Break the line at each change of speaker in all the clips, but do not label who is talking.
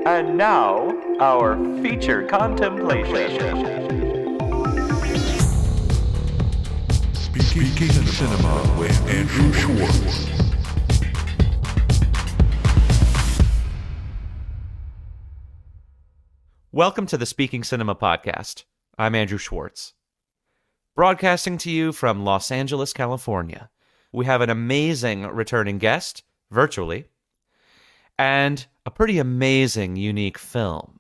And now, our feature contemplation.
Speaking of Cinema with Andrew Schwartz.
Welcome to the Speaking Cinema podcast. I'm Andrew Schwartz. Broadcasting to you from Los Angeles, California. We have an amazing returning guest, virtually, and a pretty amazing, unique film.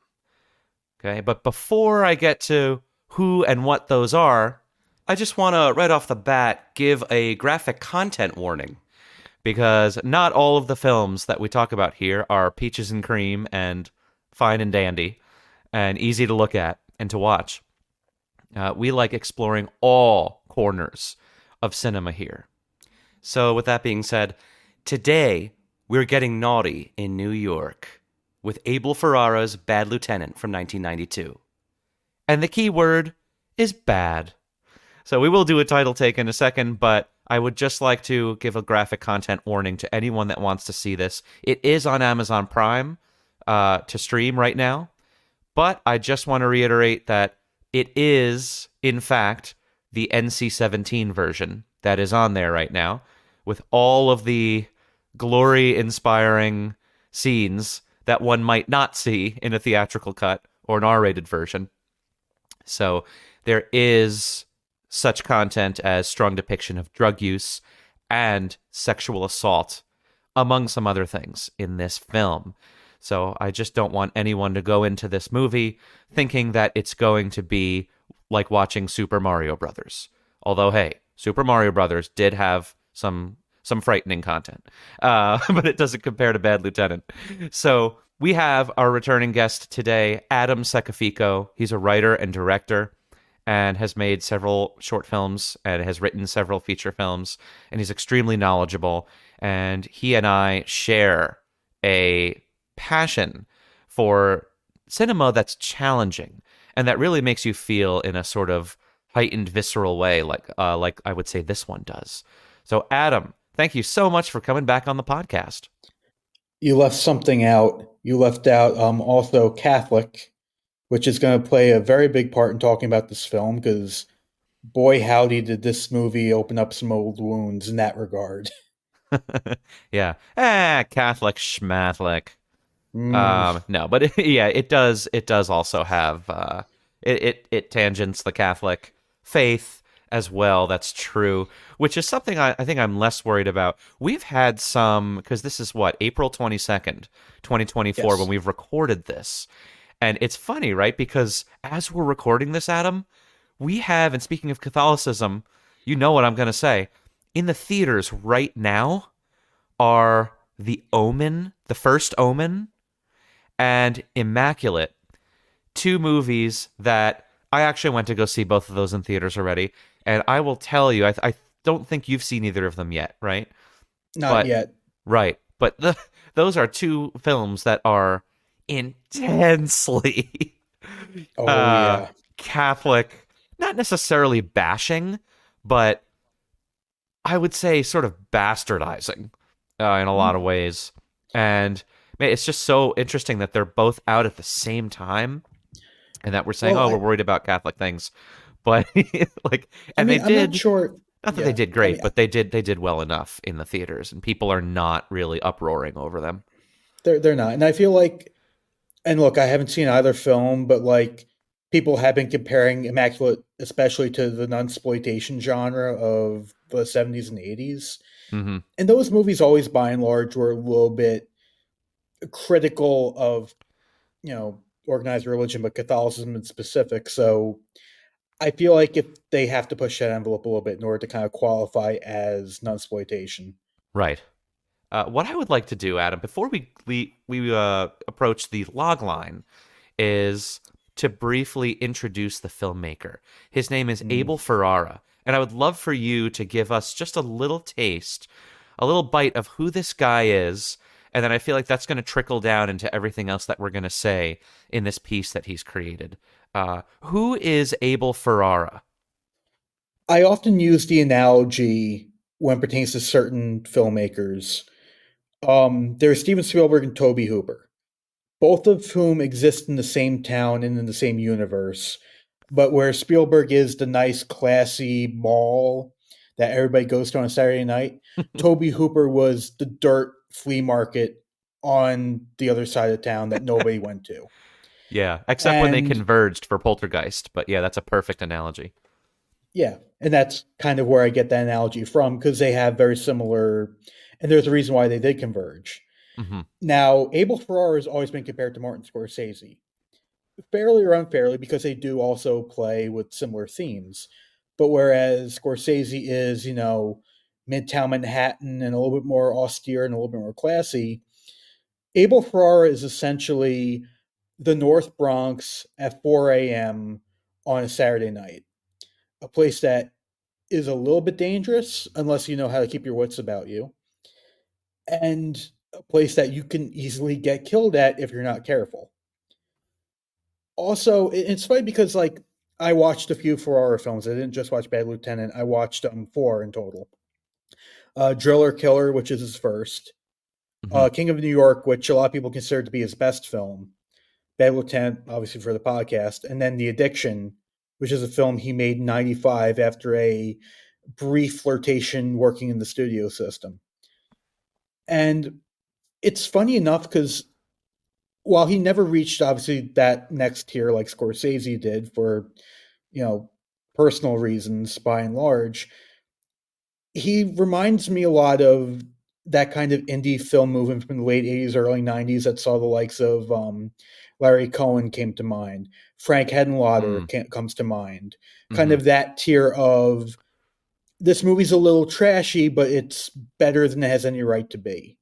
Okay, but before I get to who and what those are, I just want to, right off the bat, give a graphic content warning. Because not all of the films that we talk about here are peaches and cream and fine and dandy and easy to look at and to watch. We like exploring all corners of cinema here. So with that being said, today we're getting naughty in New York with Abel Ferrara's Bad Lieutenant from 1992. And the key word is bad. So we will do a title take in a second, but I would just like to give a graphic content warning to anyone that wants to see this. It is on Amazon Prime to stream right now. But I just want to reiterate that it is, in fact, the NC-17 version that is on there right now, with all of the glory-inspiring scenes that one might not see in a theatrical cut or an R-rated version. So there is such content as strong depiction of drug use and sexual assault, among some other things, in this film. So I just don't want anyone to go into this movie thinking that it's going to be like watching Super Mario Brothers. Although, hey, Super Mario Brothers did have some frightening content, but it doesn't compare to Bad Lieutenant. So we have our returning guest today, Adam Seccafico. He's a writer and director and has made several short films and has written several feature films, and he's extremely knowledgeable. And he and I share a passion for cinema that's challenging and that really makes you feel in a sort of heightened, visceral way, like I would say this one does. So, Adam, thank you so much for coming back on the podcast.
You left something out. You left out also Catholic, which is going to play a very big part in talking about this film, because boy, howdy, did this movie open up some old wounds in that regard.
Yeah. Catholic schmatholic. No, but it does also have it tangents the Catholic faith as well. That's true, which is something I think I'm less worried about. We've had some, because this is April 22nd, 2024,
Yes.
when we've recorded this. And it's funny, right? Because as we're recording this, Adam, we have, and speaking of Catholicism, you know what I'm going to say, in the theaters right now are The Omen, the first Omen, and Immaculate, two movies that I actually went to go see both of those in theaters already. And I will tell you, I don't think you've seen either of them yet, right?
Not yet.
Right. But those are two films that are intensely
Yeah.
Catholic, not necessarily bashing, but I would say sort of bastardizing in a lot of ways. And man, it's just so interesting that they're both out at the same time, and that we're saying, we're worried about Catholic things, but
I'm
they did.
not sure.
Not that they did great, but they did well enough in the theaters, and people are not really uproaring over them.
They're not, and I feel like, and look, I haven't seen either film, but like people have been comparing Immaculate, especially to the nunsploitation genre of the 70s and 80s,
Mm-hmm.
and those movies always, by and large, were a little bit critical of, organized religion, but Catholicism in specific. So I feel like if they have to push that envelope a little bit in order to kind of qualify as nunsploitation.
Right. What I would like to do, Adam, before we approach the log line, is to briefly introduce the filmmaker. His name is Abel Ferrara, and I would love for you to give us just a little taste, a little bite of who this guy is, and then I feel like that's going to trickle down into everything else that we're going to say in this piece that he's created. Who is Abel Ferrara?
I often use the analogy when it pertains to certain filmmakers. There's Steven Spielberg and Tobe Hooper. both of whom exist in the same town and in the same universe. But where Spielberg is the nice, classy mall that everybody goes to on a Saturday night, Toby Hooper was the dirt flea market on the other side of town that nobody went to.
Yeah, except when they
And
converged for Poltergeist. But yeah, that's a perfect analogy.
yeah, and that's kind of where I get that analogy from, because they have very similar, and there's a reason why they did converge.
Hmm.
Now, Abel Ferrara has always been compared to Martin Scorsese, fairly or unfairly, because they do also play with similar themes. But whereas Scorsese is, Midtown Manhattan and a little bit more austere and a little bit more classy, Abel Ferrara is essentially the North Bronx at 4 a.m. on a Saturday night, a place that is a little bit dangerous unless you know how to keep your wits about you, and a place that you can easily get killed at if you're not careful. Also, it's funny because like I watched a few Ferrara films. I didn't just watch Bad Lieutenant. I watched four in total. Driller Killer, which is his first.
Hmm.
King of New York, which a lot of people consider to be his best film. Bad Lieutenant, obviously for the podcast, and then The Addiction, which is a film he made in '95 after a brief flirtation working in the studio system. And it's funny enough because while he never reached obviously that next tier like Scorsese did for, you know, personal reasons by and large, he reminds me a lot of that kind of indie film movement from the late 80s, early 90s that saw the likes of Larry Cohen came to mind. Frank Henenlotter comes to mind. Kind
Hmm.
of that tier of this movie's a little trashy, but it's better than it has any right to be.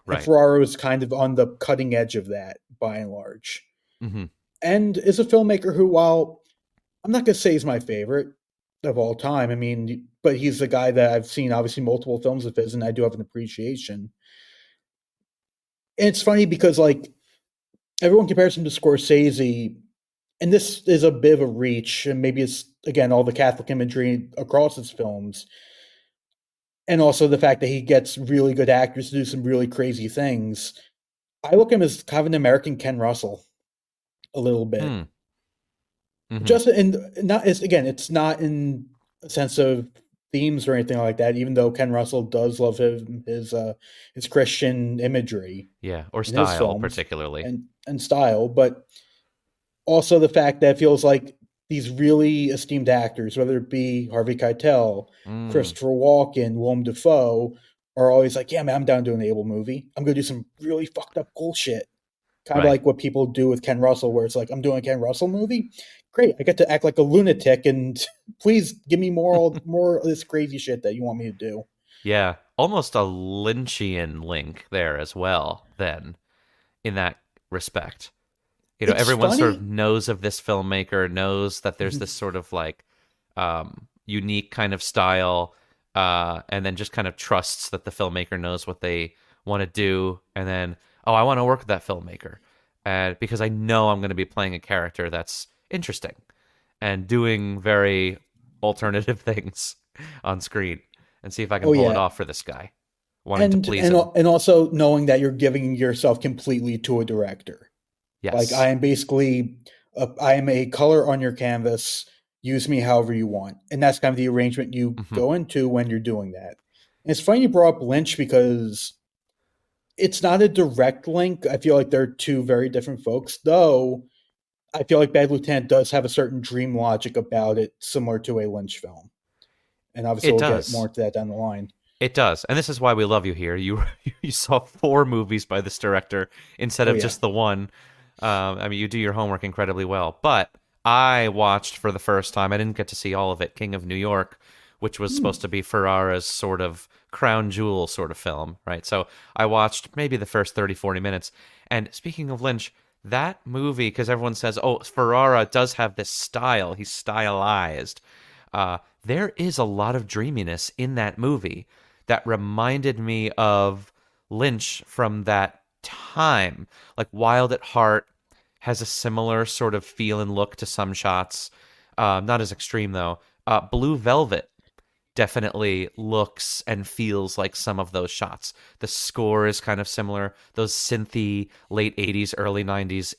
And
Right.
Ferrara was kind of on the cutting edge of that by and large.
Hmm.
And is a filmmaker who, while I'm not going to say he's my favorite of all time, I mean, but he's a guy that I've seen obviously multiple films of his, and I do have an appreciation. And it's funny because, like, everyone compares him to Scorsese, and this is a bit of a reach, and maybe it's, again, all the Catholic imagery across his films, and also the fact that he gets really good actors to do some really crazy things. I look at him as kind of an American Ken Russell a little bit.
Hmm. Hmm.
Just in not it's again, it's not in a sense of themes or anything like that, even though Ken Russell does love his Christian imagery
Yeah, or
in his
style
films
particularly.
and style, but also the fact that it feels like these really esteemed actors, whether it be Harvey Keitel,
Mm.
Christopher Walken, Willem Dafoe, are always like, yeah, man, I'm down doing an Abel movie. I'm gonna do some really fucked up cool shit. Kind of
Right.
like what people do with Ken Russell, where it's like, I'm doing a Ken Russell movie. Great, I get to act like a lunatic, and please give me more of this crazy shit that you want me to do.
Yeah, almost a Lynchian link there as well, then, in that respect.
It's
Everyone sort of
funny.
knows of this filmmaker, knows that there's this sort of like unique kind of style, and then just kind of trusts that the filmmaker knows what they want to do. And then, oh, I want to work with that filmmaker. Because I know I'm going to be playing a character that's interesting and doing very alternative things on screen and see if I can
Oh
pull it
yeah,
off for this guy, wanting to please
and
him.
and also knowing that you're giving yourself completely to a director. Like I
Yes.
am basically, I am a color on your canvas. Use me however you want, and that's kind of the arrangement you
Hmm.
go into when you're doing that. And it's funny you brought up Lynch because it's not a direct link. I feel like they're two very different folks, though. I feel like Bad Lieutenant does have a certain dream logic about it, similar to a Lynch film, and obviously
It
we'll get more
does.
into that down the line.
It does, and this is why we love you here. You you saw four movies by this director instead
Oh
of
yeah.
just the one. I mean, you do your homework incredibly well. But I watched for the first time. I didn't get to see all of it. King of New York, which was
Hmm.
supposed to be Ferrara's sort of crown jewel sort of film, right? So I watched maybe the first 30, 40 minutes. And speaking of Lynch, that movie, because everyone says, oh, Ferrara does have this style. He's stylized. There is a lot of dreaminess in that movie that reminded me of Lynch from that time. Like Wild at Heart has a similar sort of feel and look to some shots. Not as extreme though. Blue Velvet definitely looks and feels like some of those shots. The score is kind of similar. Those synthy late 80s, early 90s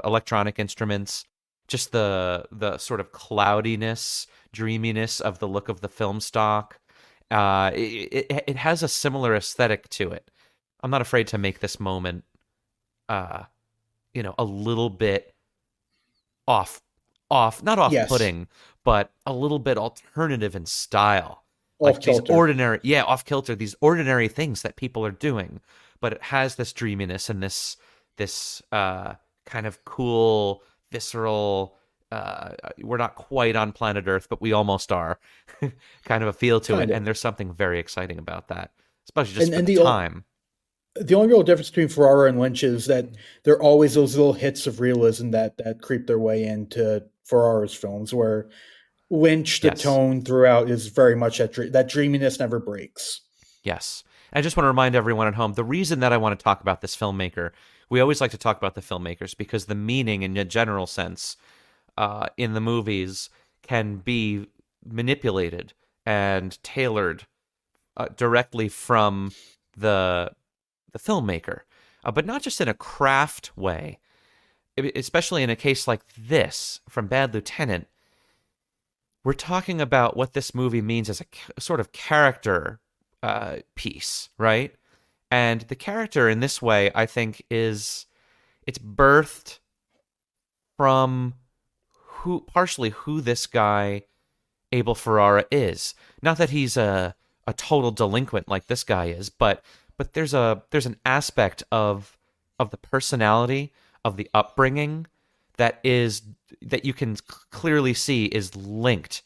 electronic instruments, just the sort of cloudiness, dreaminess of the look of the film stock. It has a similar aesthetic to it. I'm not afraid to make this moment, a little bit off, not
Yes,
off-putting, but a little bit alternative in style.
off
Like these
kilter.
off kilter, these ordinary things that people are doing, but it has this dreaminess and this kind of cool, visceral. We're not quite on planet Earth, but we almost are. Kind of a feel to it,
Kind of.
and there's something very exciting about that, especially just
And
for
and
the
the
time.
the only real difference between Ferrara and Lynch is that there are always those little hits of realism that creep their way into Ferrara's films, where Lynch, the
Yes.
tone throughout is very much that dreaminess never breaks.
Yes. I just want to remind everyone at home the reason that I want to talk about this filmmaker, we always like to talk about the filmmakers because the meaning in a general sense in the movies can be manipulated and tailored directly from the filmmaker, but not just in a craft way. Especially in a case like this from Bad Lieutenant, we're talking about what this movie means as a sort of character piece, right? And the character in this way, I think, it's birthed from partially who this guy Abel Ferrara is. Not that he's a total delinquent like this guy is, but there's an aspect of the personality, of the upbringing that you can clearly see is linked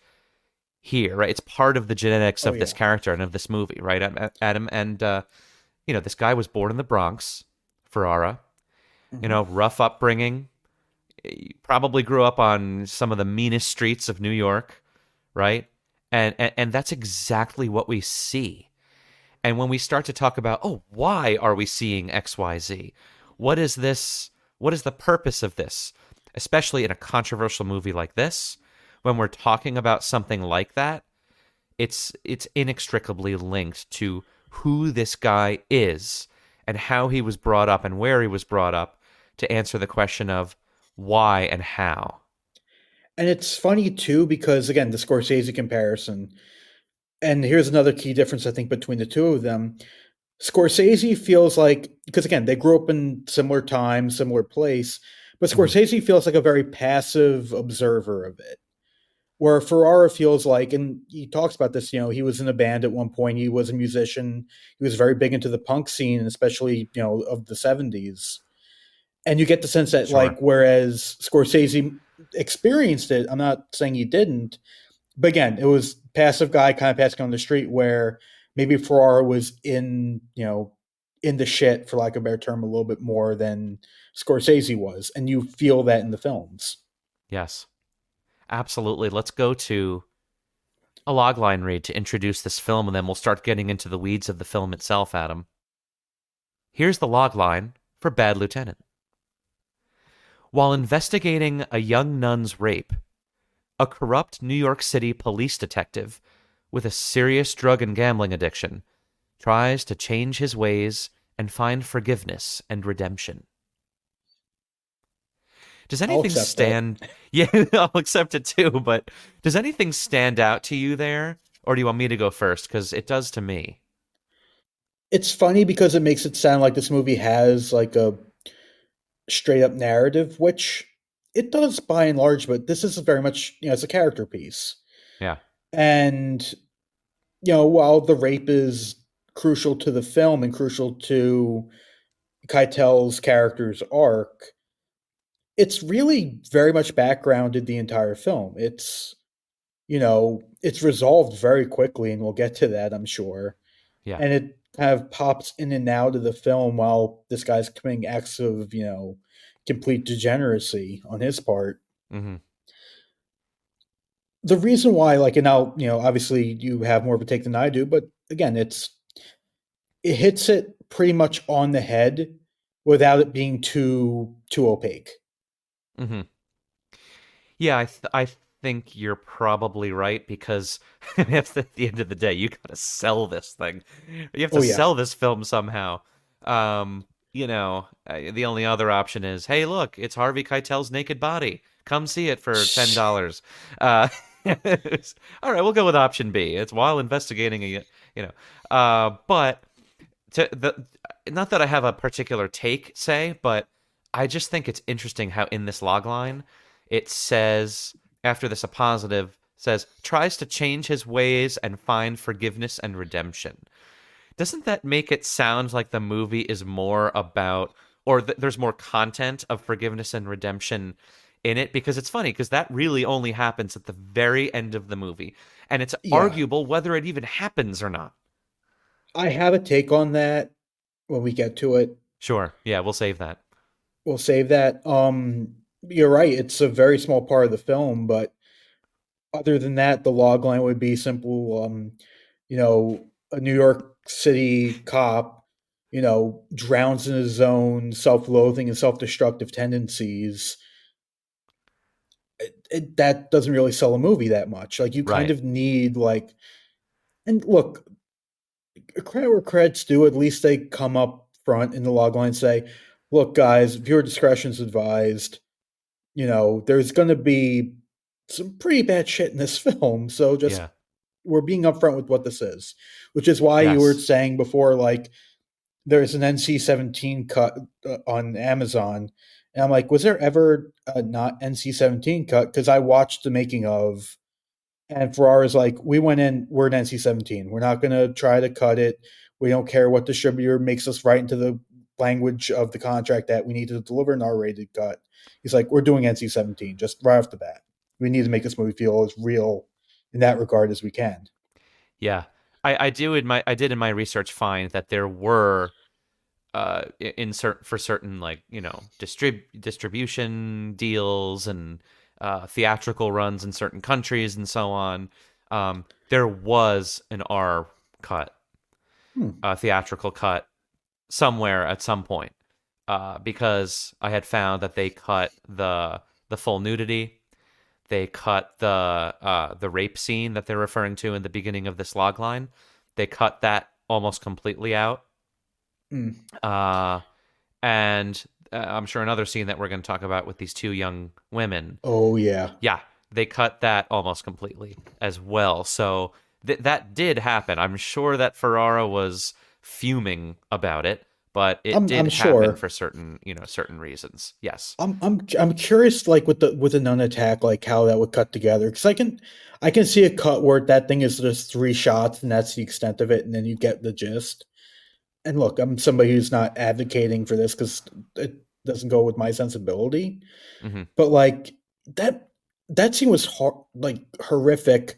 here, right? It's part of the genetics
Oh
of this
yeah.
character and of this movie, right, Adam? And this guy was born in the Bronx, Ferrara.
Hmm.
Rough upbringing. He probably grew up on some of the meanest streets of New York, right? And that's exactly what we see. And when we start to talk about, oh, why are we seeing XYZ? What is this? What is the purpose of this? Especially in a controversial movie like this, when we're talking about something like that, it's inextricably linked to who this guy is and how he was brought up and where he was brought up to answer the question of why and how.
And it's funny too because again, the Scorsese comparison. And here's another key difference I think between the two of them. Scorsese feels like because again, they grew up in similar time, similar place, but
Hmm.
Scorsese feels like a very passive observer of it. Where Ferrara feels like, and he talks about this, he was in a band at one point, he was a musician, he was very big into the punk scene, especially, of the 70s. And you get the sense that, like,
Sure.
whereas Scorsese experienced it, I'm not saying he didn't, but again, it was passive guy kind of passing on the street where maybe Ferrara was in the shit, for lack of a better term, a little bit more than Scorsese was. And you feel that in the films.
Yes, absolutely. Let's go to a logline read to introduce this film, and then we'll start getting into the weeds of the film itself, Adam. Here's the logline for Bad Lieutenant. While investigating a young nun's rape, a corrupt New York City police detective with a serious drug and gambling addiction tries to change his ways and find forgiveness and redemption. Does
I'll
anything
accept that.
stand? Yeah, I'll accept it too, but does anything stand out to you there? Or do you want me to go first? Because it does to me.
It's funny because it makes it sound like this movie has like a straight up narrative, which it does by and large, but this is very much, it's a character piece.
Yeah.
And, while the rape is crucial to the film and crucial to Keitel's character's arc, it's really very much backgrounded the entire film. It's resolved very quickly, and we'll get to that, I'm sure.
Yeah.
And it kind of pops in and out of the film while this guy's committing acts of, complete degeneracy on his part.
Hmm.
The reason why, like, and now, obviously you have more of a take than I do, but again, it hits it pretty much on the head without it being too opaque.
Hmm. Yeah, think you're probably right because at the end of the day, you got to sell this thing. You have to
Oh yeah.
sell this film somehow. The only other option is, hey, look, it's Harvey Keitel's naked body. Come see it for $10. Uh, all right, we'll go with option B. It's while investigating but not that I have a particular take, but I just think it's interesting how in this logline it says, after this appositive, says, tries to change his ways and find forgiveness and redemption. Doesn't that make it sound like the movie is more about, or there's more content of forgiveness and redemption in it? Because it's funny, because that really only happens at the very end of the movie. And it's arguable whether it even happens or not.
I have a take on that when we get to it.
Sure. Yeah, we'll save that.
We'll save that. You're right. It's a very small part of the film, but other than that, the log line would be simple. A New York City cop, drowns in his own self-loathing and self-destructive tendencies. That doesn't really sell a movie that much. Like, you kind of need, like, and look, credit where credit's due. At least they come up front in the log line and say, look, guys, viewer discretion's advised. There's going to be some pretty bad shit in this film. So just, we're being upfront with what this is, which is why you were saying before, like, there's an NC-17 cut on Amazon. And I'm like, was there ever a not NC-17 cut? Because I watched the making of, and Ferrara's like, we went in, we're an NC-17. We're not going to try to cut it. We don't care what distributor makes us write into the language of the contract that we need to deliver an R-rated cut. He's like, we're doing NC-17 just right off the bat. We need to make this movie feel as real in that regard as we can.
Yeah, I did in my research find that there were for certain, like, distribution deals and theatrical runs in certain countries and so on. There was an R cut, a theatrical cut somewhere at some point, because I had found that they cut the full nudity. They cut the rape scene that they're referring to in the beginning of this logline. They cut that almost completely out. And I'm sure another scene that we're going to talk about with these two young women.
Oh, yeah.
Yeah, they cut that almost completely as well. So that did happen. I'm sure that Ferrara was fuming about it, but it did happen for certain reasons. Yes.
I'm curious, like, with the nun attack, like, how that would cut together, because I can see a cut where that thing is just 3 shots and that's the extent of it, and then you get the gist. And look, I'm somebody who's not advocating for this because it doesn't go with my sensibility.
Mm-hmm.
But, like, that scene was horrific,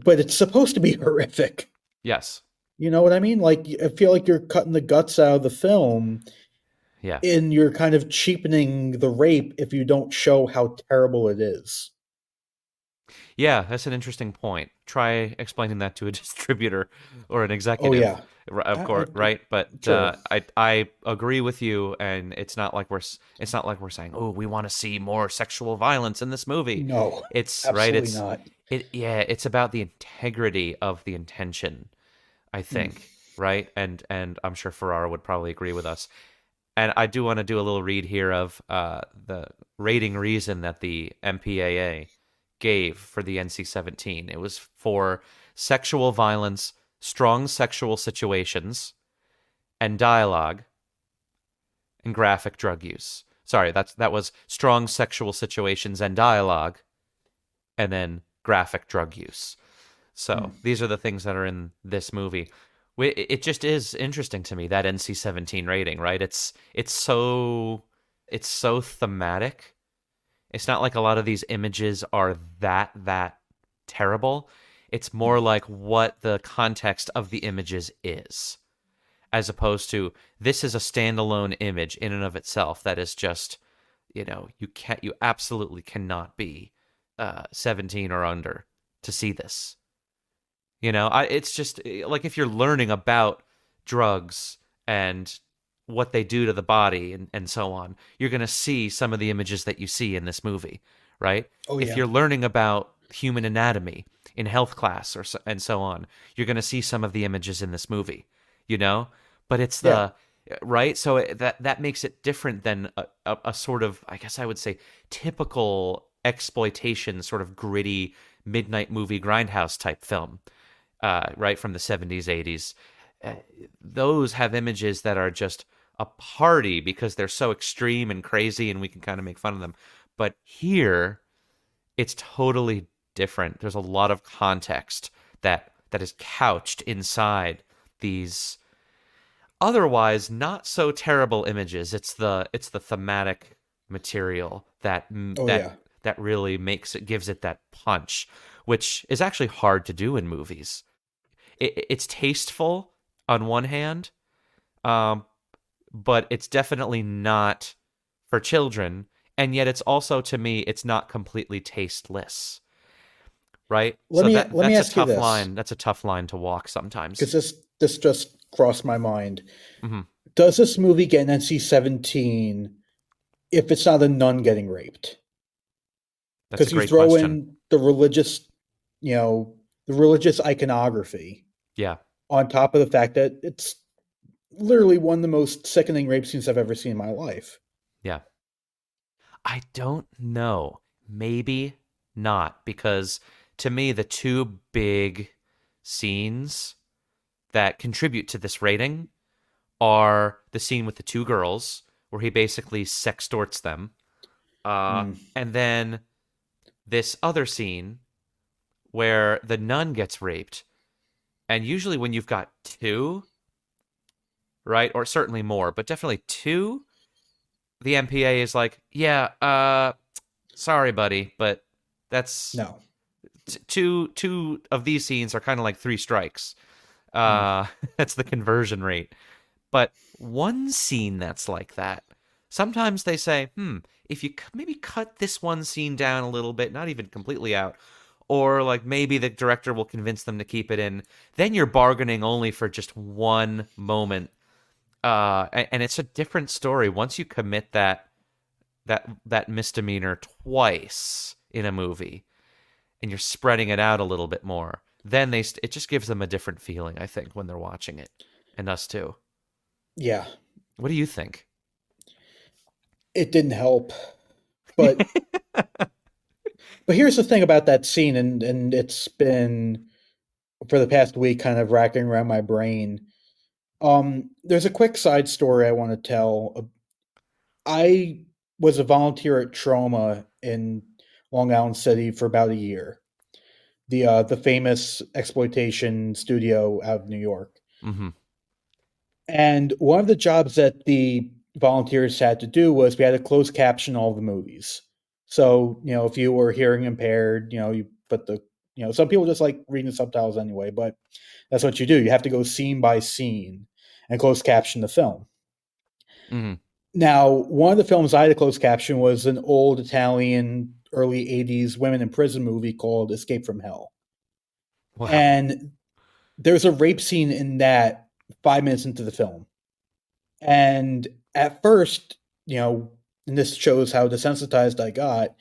but it's supposed to be horrific.
Yes.
You know what I mean? Like, I feel like you're cutting the guts out of the film.
Yeah.
And you're kind of cheapening the rape if you don't show how terrible it is.
Yeah, that's an interesting point. Try explaining that to a distributor or an executive.
Oh, yeah.
Of course, right? But
sure.
I agree with you, and it's not like we're saying, oh, we want to see more sexual violence in this movie.
No,
it's
absolutely
right. It's
not.
It's about the integrity of the intention, I think, right? And I'm sure Ferrara would probably agree with us. And I do want to do a little read here of the rating reason that the MPAA gave for the NC-17. It was for sexual violence, strong sexual situations, and dialogue, and graphic drug use. Sorry, that was strong sexual situations and dialogue, and then graphic drug use. So these are the things that are in this movie. It just is interesting to me, that NC-17 rating, right? It's so thematic. It's not like a lot of these images are that terrible. It's more like what the context of the images is, as opposed to this is a standalone image in and of itself that is just, you absolutely cannot be 17 or under to see this. It's just like, if you're learning about drugs and what they do to the body and so on, you're going to see some of the images that you see in this movie, right?
Oh
If
yeah.
you're learning about human anatomy in health class and so on, you're going to see some of the images in this movie, you know? But it's
Yeah.
the right, so that makes it different than a sort of, I guess I would say, typical exploitation, sort of gritty midnight movie grindhouse type film, right, from the 70s, 80s. Those have images that are just a party because they're so extreme and crazy, and we can kind of make fun of them. But here, it's totally different. There's a lot of context that is couched inside these otherwise not so terrible images. It's the thematic material that
Oh yeah.
that really gives it that punch, which is actually hard to do in movies. It's tasteful on one hand, um, but it's definitely not for children, and yet it's also, to me, it's not completely tasteless, right?
Let
So
me
that
let me
that's a
ask you
tough
this,
line. That's a tough line to walk sometimes.
because this just crossed my mind.
Hmm.
Does this movie get an NC-17 if it's not a nun getting raped?
That's a
Because you
great
throw
question.
in the religious, you know, the religious iconography
Yeah,
on top of the fact that it's literally one of the most sickening rape scenes I've ever seen in my life.
yeah. I don't know. Maybe not, because to me, the two big scenes that contribute to this rating are the scene with the two girls, where he basically sextorts them,
Mm.
and then this other scene where the nun gets raped. And usually, when you've got two, right, or certainly more, but definitely two, the MPA is like, yeah, sorry, buddy, but that's
No.
two of these scenes are kind of like three strikes.
Mm.
That's the conversion rate. But one scene that's like that, sometimes they say, if you maybe cut this one scene down a little bit, not even completely out, or like maybe the director will convince them to keep it in, then you're bargaining only for just one moment. And it's a different story once you commit that misdemeanor twice in a movie, and you're spreading it out a little bit more. Then it just gives them a different feeling, I think, when they're watching it, and us too.
Yeah.
What do you think?
It didn't help. But here's the thing about that scene, and it's been for the past week kind of racking around my brain. There's a quick side story I want to tell. I was a volunteer at Trauma in Long Island City for about a year. The famous exploitation studio out of New York.
Mm-hmm.
And one of the jobs that the volunteers had to do was we had to close caption all the movies. So, if you were hearing impaired, you put some people just like reading the subtitles anyway, but that's what you do. You have to go scene by scene and close caption the film.
Mm-hmm.
Now, one of the films I had to close caption was an old Italian early 80s women in prison movie called Escape from Hell.
Wow.
And there's a rape scene in that 5 minutes into the film. And at first, and this shows how desensitized I got.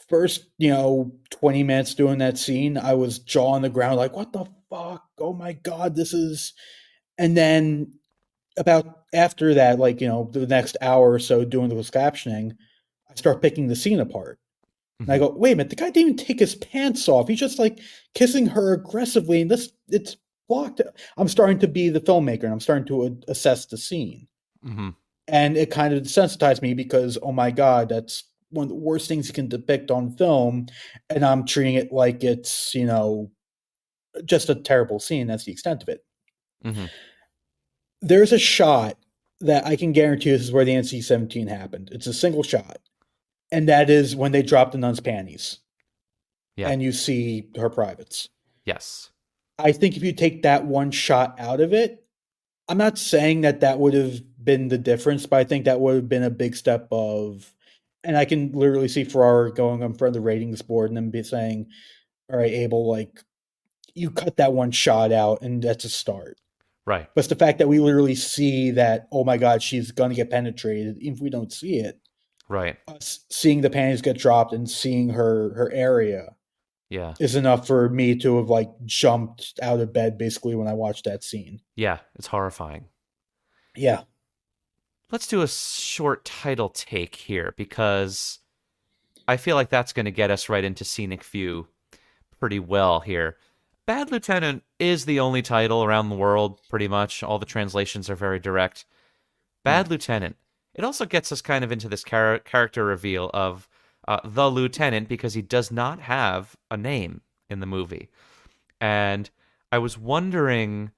First, 20 minutes doing that scene, I was jaw on the ground, like, what the fuck? Oh my God, this is. And then about after that, like, the next hour or so doing the closed captioning, I start picking the scene apart. And I
Mm-hmm.
go, wait a minute, the guy didn't even take his pants off. He's just like kissing her aggressively, and it's blocked. I'm starting to be the filmmaker, and I'm starting to assess the scene.
Mm-hmm.
And it kind of desensitized me because, oh my God, that's one of the worst things you can depict on film. And I'm treating it like it's, just a terrible scene. That's the extent of it.
Mm-hmm.
There's a shot that I can guarantee this is where the NC-17 happened. It's a single shot. And that is when they drop the nun's panties
Yeah.
and you see her privates.
Yes.
I think if you take that one shot out of it, I'm not saying that would have been the difference, but I think that would have been a big step of, and I can literally see Ferrara going in front of the ratings board and then be saying, all right, Abel, like, you cut that one shot out and that's a start.
Right.
But it's the fact that we literally see that, oh my God, she's going to get penetrated, even if we don't see it.
Right.
Us seeing the panties get dropped and seeing her area
Yeah.
is enough for me to have like jumped out of bed basically when I watched that scene.
Yeah, it's horrifying.
Yeah.
Let's do a short title take here because I feel like that's going to get us right into Scenic View pretty well here. Bad Lieutenant is the only title around the world, pretty much. All the translations are very direct. Bad Lieutenant. It also gets us kind of into this character reveal of the Lieutenant because he does not have a name in the movie. And I was wondering,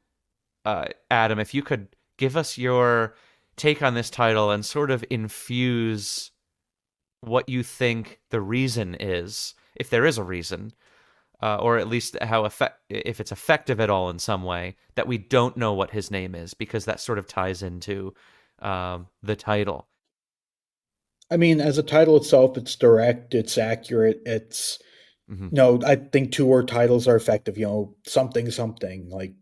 Adam, if you could give us your take on this title and sort of infuse what you think the reason is, if there is a reason, or at least if it's effective at all in some way, that we don't know what his name is, because that sort of ties into the title.
I mean, as a title itself, it's direct, it's accurate, it's
Mm-hmm.
I think two-word titles are effective, something something, like,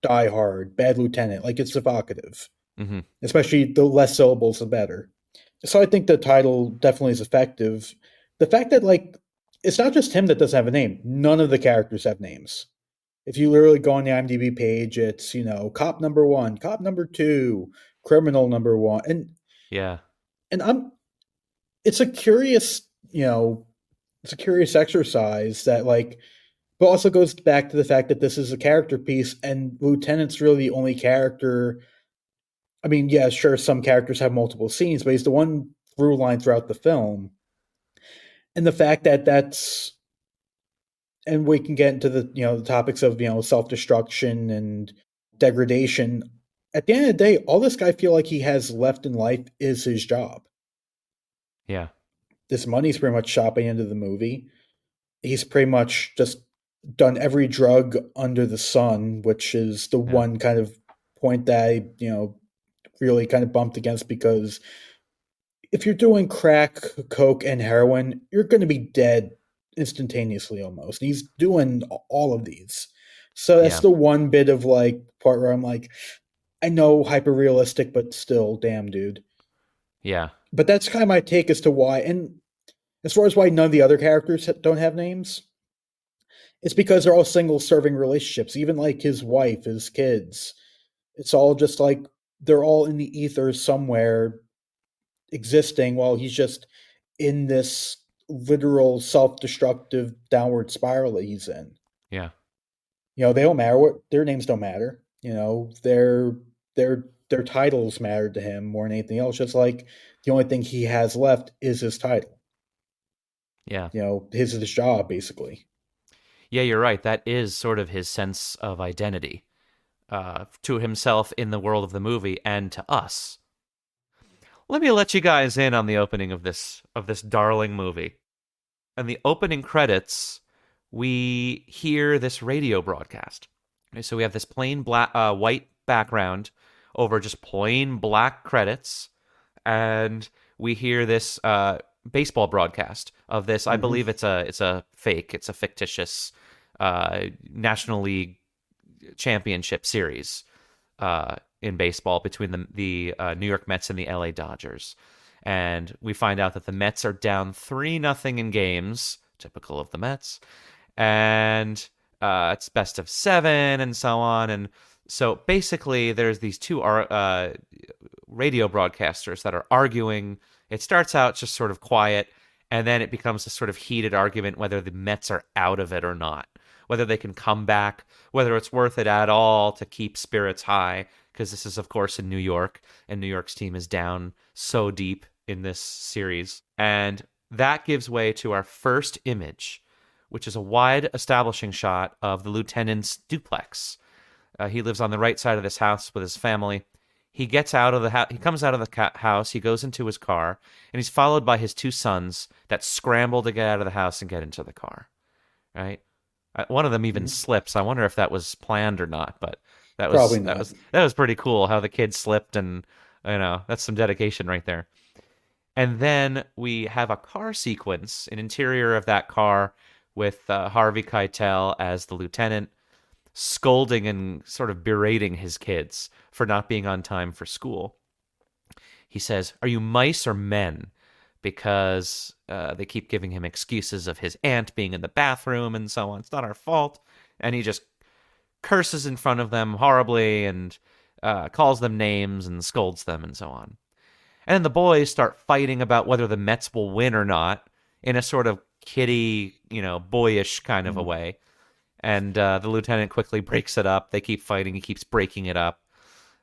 Die Hard, Bad Lieutenant, like it's evocative.
Mm-hmm.
Especially the less syllables the better. So I think the title definitely is effective. The fact that like it's not just him that doesn't have a name. None of the characters have names. If you literally go on the IMDb page, it's cop number 1, cop number 2, criminal number 1,
Yeah.
and it's a curious it's a curious exercise that like, but also goes back to the fact that this is a character piece and Lieutenant's really the only character. I mean, yeah, sure, some characters have multiple scenes, but he's the one through line throughout the film. And the fact that and we can get into the topics of self-destruction and degradation. At the end of the day, all this guy feel like he has left in life is his job.
Yeah.
This money's pretty much shot by the end of the movie. He's pretty much just done every drug under the sun, which is the one kind of point that I really kind of bumped against, because if you're doing crack, coke, and heroin, you're going to be dead instantaneously almost. And he's doing all of these. So that's the one bit of like part where I'm like, I know hyper realistic, but still, damn, dude.
Yeah.
But that's kind of my take as to why. And as far as why none of the other characters don't have names, it's because they're all single serving relationships. Even like his wife, his kids. It's all just like they're all in the ether somewhere existing while he's just in this literal self-destructive downward spiral that he's in.
Yeah.
They don't matter. What their names don't matter. Their titles matter to him more than anything else. Just like the only thing he has left is his title.
Yeah.
His job, basically.
Yeah, you're right. That is sort of his sense of identity to himself in the world of the movie and to us. Let me let you guys in on the opening of this darling movie. In the opening credits, we hear this radio broadcast. Okay, so we have this plain white background over just plain black credits, and we hear this baseball broadcast of this. I believe it's a fake. It's a fictitious National League championship series in baseball between the New York Mets and the LA Dodgers. And we find out that the Mets are down 3-0 in games, typical of the Mets. And it's best of 7 and so on. And so basically there's these two radio broadcasters that are arguing. It starts out just sort of quiet, and then it becomes a sort of heated argument whether the Mets are out of it or not, whether they can come back, whether it's worth it at all to keep spirits high, because this is, of course, in New York, and New York's team is down so deep in this series. And that gives way to our first image, which is a wide establishing shot of the lieutenant's duplex. He lives on the right side of this house with his family. He gets out of the house. He comes out of the house. He goes into his car, and he's followed by his two sons that scramble to get out of the house and get into the car. Right? One of them even slips. I wonder if that was planned or not, but that was
Probably not.
that was pretty cool how the kid slipped, and that's some dedication right there. And then we have a car sequence, an interior of that car with Harvey Keitel as the lieutenant, scolding and sort of berating his kids for not being on time for school. He says, "Are you mice or men? because they keep giving him excuses of his aunt being in the bathroom and so on. It's not our fault. And he just curses in front of them horribly and calls them names and scolds them and so on. And then the boys start fighting about whether the Mets will win or not in a sort of kiddie, boyish kind of a way. And the lieutenant quickly breaks it up. They keep fighting. He keeps breaking it up.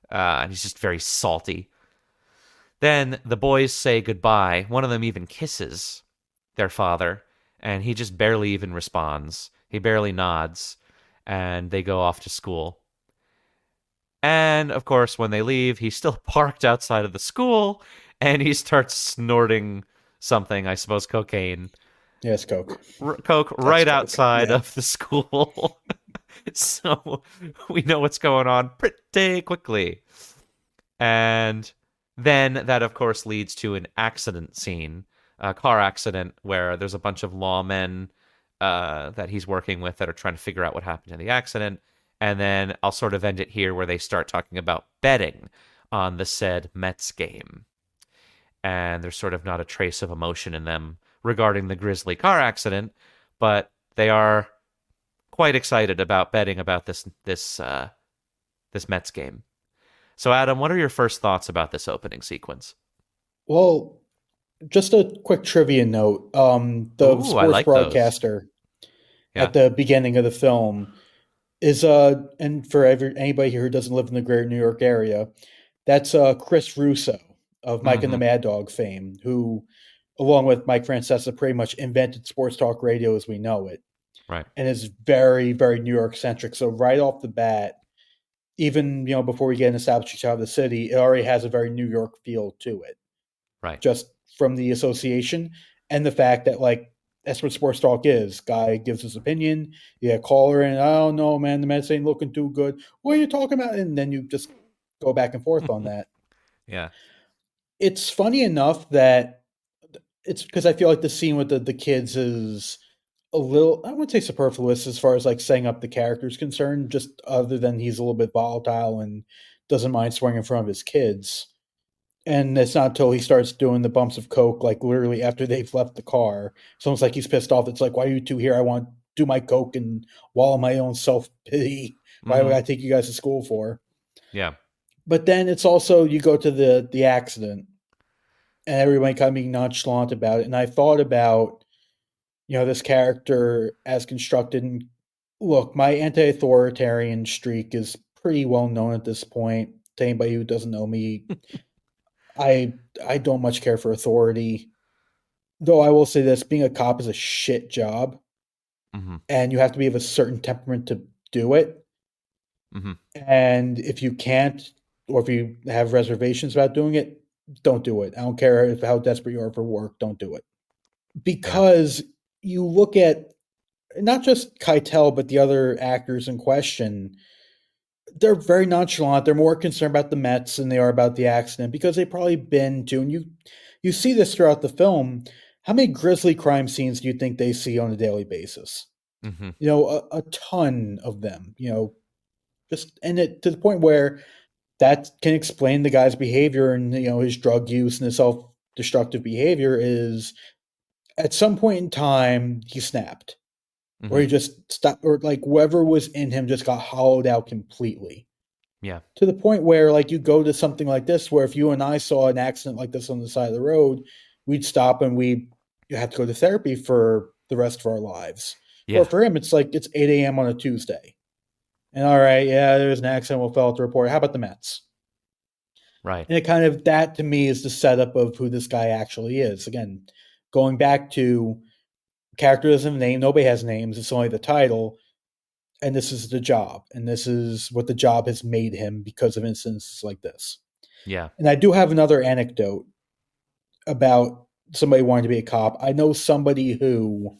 And he's just very salty. Then the boys say goodbye. One of them even kisses their father, and he just barely even responds. He barely nods, and they go off to school. And, of course, when they leave, he's still parked outside of the school, and he starts snorting something, I suppose cocaine.
Yes, Coke.
Coke right
Coke.
outside of the school. So we know what's going on pretty quickly. And then that, of course, leads to an accident scene, a car accident where there's a bunch of lawmen that he's working with that are trying to figure out what happened in the accident. And then I'll sort of end it here where they start talking about betting on the said Mets game. And there's sort of not a trace of emotion in them regarding the grisly car accident, but they are quite excited about betting about this Mets game. So, Adam, what are your first thoughts about this opening sequence?
Well, just a quick trivia note. The sports broadcaster at the beginning of the film is and for anybody here who doesn't live in the greater New York area, that's Chris Russo of Mike and the Mad Dog fame, who, along with Mike Francesa, pretty much invented sports talk radio as we know it.
Right.
And is very, very New York centric. So right off the bat, even before we get an established shot of the city, it already has a very New York feel to it.
Right.
Just from the association and the fact that that's what sports talk is. Guy gives his opinion. You get a caller and oh no, man, the Mets ain't looking too good. What are you talking about? And then you just go back and forth on that.
Yeah.
It's funny enough that it's because I feel like the scene with the kids is a little, I wouldn't say superfluous as far as setting up the character's concerned, just other than he's a little bit volatile and doesn't mind swearing in front of his kids. And it's not until he starts doing the bumps of coke, literally after they've left the car. It's almost like he's pissed off. It's like, why are you two here? I want to do my coke and wallow my own self-pity. Why would I take you guys to school for?
Yeah.
But then it's also, you go to the accident and everybody kind of being nonchalant about it. And I thought about, this character as constructed. And look, my anti-authoritarian streak is pretty well known at this point. To anybody who doesn't know me, I don't much care for authority. Though I will say this, being a cop is a shit job. And you have to be of a certain temperament to do it. And if you can't, or if you have reservations about doing it, don't do it. I don't care how desperate you are for work, don't do it. Because you look at not just Keitel, but the other actors in question, they're very nonchalant. They're more concerned about the Mets than they are about the accident because they've probably been to, and you see this throughout the film. How many grisly crime scenes do you think they see on a daily basis? A ton of them, just, and it to the point where that can explain the guy's behavior and, his drug use and his self-destructive behavior is at some point in time, he snapped. Or he just stopped, or whoever was in him just got hollowed out completely.
Yeah.
To the point where you go to something like this, where if you and I saw an accident like this on the side of the road, we'd stop and you have to go to therapy for the rest of our lives.
Yeah.
Or for him, it's 8 a.m. on a Tuesday. And all right, yeah, there's an accident, we'll fill out the report. How about the Mets?
Right.
And it kind of, that to me is the setup of who this guy actually is. Again, going back to character doesn't have a name, nobody has names, it's only the title, and this is the job, and this is what the job has made him because of instances like this.
Yeah.
And I do have another anecdote about somebody wanting to be a cop. I know somebody who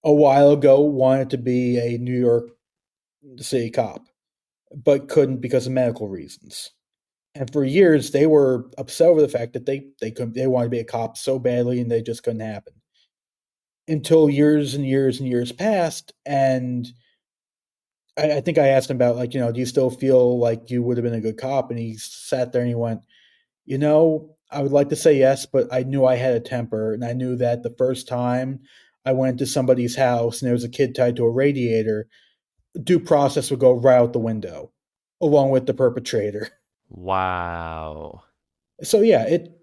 a while ago wanted to be a New York City cop, but couldn't because of medical reasons. And for years they were upset over the fact that they wanted to be a cop so badly and they just couldn't happen. Until years and years and years passed, and I think I asked him about do you still feel like you would have been a good cop? And he sat there and he went, I would like to say yes, but I knew I had a temper, and I knew that the first time I went to somebody's house and there was a kid tied to a radiator, due process would go right out the window, along with the perpetrator.
Wow.
So yeah, it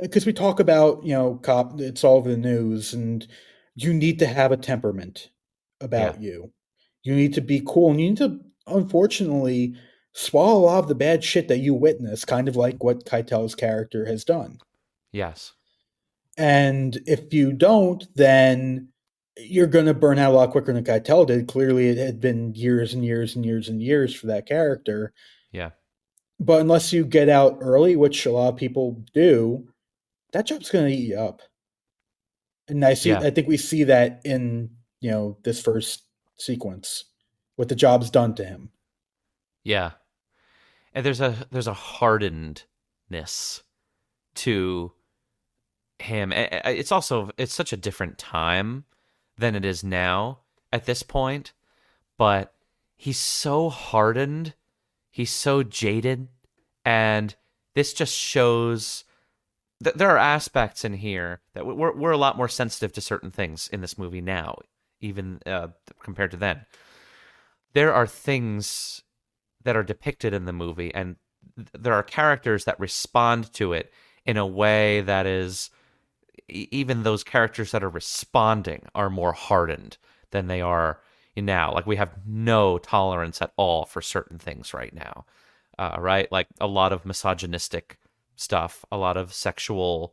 because we talk about cop, it's all over the news, and you need to have a temperament
Yeah.
about you. You need to be cool, and you need to, unfortunately, swallow a lot of the bad shit that you witness, kind of like what Keitel's character has done.
Yes.
And if you don't, then you're going to burn out a lot quicker than Keitel did. Clearly, it had been years and years and years and years for that character.
Yeah.
But unless you get out early, which a lot of people do, that job's going to eat you up. And
Yeah.
I think we see that in this first sequence, what the job's done to him.
Yeah. And there's a hardenedness to him. It's such a different time than it is now at this point, but he's so hardened, he's so jaded, and this just shows that there are aspects in here that we're a lot more sensitive to certain things in this movie now, even compared to then. There are things that are depicted in the movie, and there are characters that respond to it in a way that is, even those characters that are responding are more hardened than they are now. Like, we have no tolerance at all for certain things right now, right? Like a lot of misogynistic stuff, a lot of sexually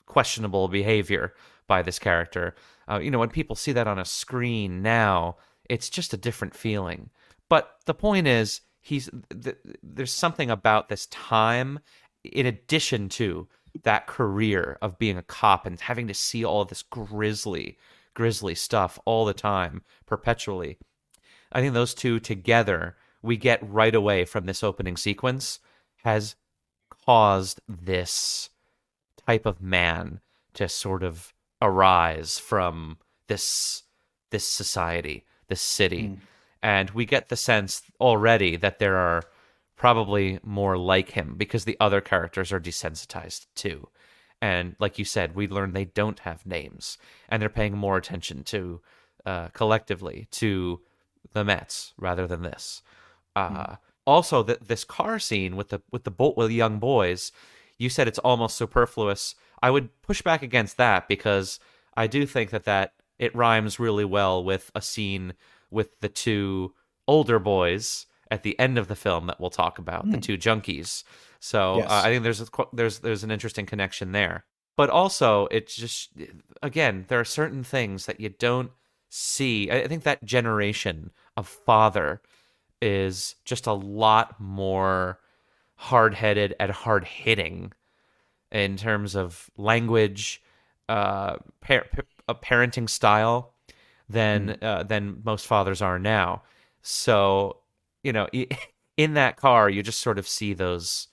questionable behavior by this character. When people see that on a screen now, it's just a different feeling. But the point is, there's something about this time, in addition to that career of being a cop and having to see all of this grisly stuff all the time, perpetually. I think those two together, we get right away from this opening sequence, has caused this type of man to sort of arise from this society, this city. And we get the sense already that there are probably more like him because the other characters are desensitized too. And like you said, we learn they don't have names, and they're paying more attention to collectively to the Mets rather than this. Also, this car scene with the young boys, you said it's almost superfluous. I would push back against that because I do think that it rhymes really well with a scene with the two older boys at the end of the film that we'll talk about, the two junkies. So
Yes.
I think there's an interesting connection there. But also, it's just, again, there are certain things that you don't see. I think that generation of father is just a lot more hard-headed and hard-hitting in terms of language, a parenting style than most fathers are now. So, in that car, you just sort of see those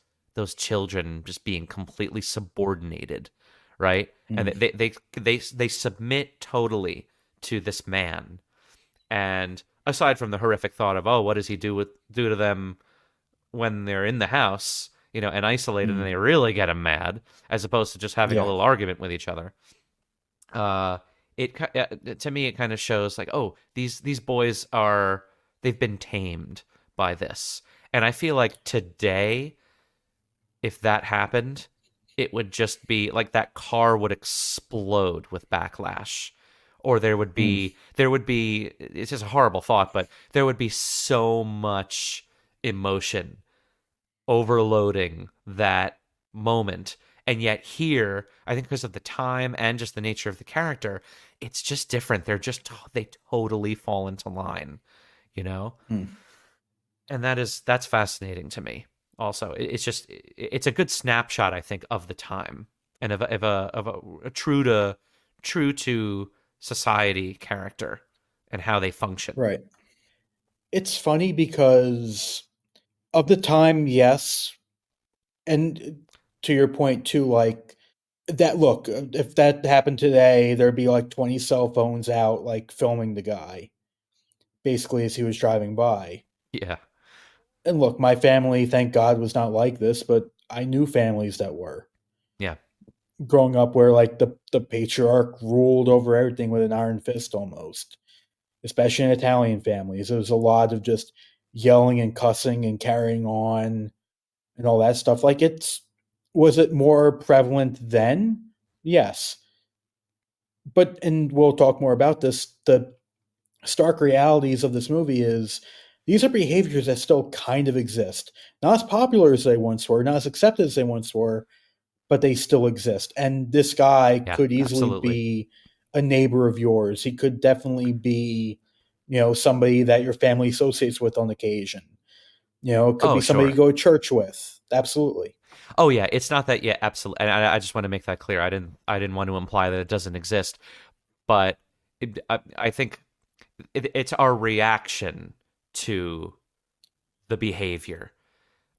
children just being completely subordinated, right? And they submit totally to this man. And aside from the horrific thought of, oh, what does he do to them when they're in the house, and isolated, and they really get him mad, as opposed to just having a little argument with each other. To me, it kind of shows like, oh, these boys they've been tamed by this. And I feel like today, if that happened, it would just be like that car would explode with backlash. Or there would be, it's just a horrible thought, but there would be so much emotion overloading that moment. And yet here, I think because of the time and just the nature of the character, it's just different. They totally fall into line, And that's fascinating to me. Also, it's a good snapshot, I think, of the time and of a true to society character and how they function.
Right. It's funny because of the time, yes. And to your point too, like that, look, if that happened today, there'd be like 20 cell phones out, like filming the guy basically as he was driving by.
Yeah.
And look, my family, thank God, was not like this, but I knew families that were
Yeah.
growing up where like the patriarch ruled over everything with an iron fist almost, especially in Italian families. There was a lot of just yelling and cussing and carrying on and all that stuff. Like was it more prevalent then? Yes. But and we'll talk more about this. The stark realities of this movie is these are behaviors that still kind of exist. Not as popular as they once were, not as accepted as they once were, but they still exist. And this guy
Yeah,
could easily
absolutely.
be a neighbor of yours. He could definitely be, somebody that your family associates with on occasion. It could
Oh,
be somebody you
sure.
go to church with. Absolutely.
Oh yeah, it's not that. Yeah, absolutely. And I just want to make that clear. I didn't want to imply that it doesn't exist, but I think it's our reaction to the behavior.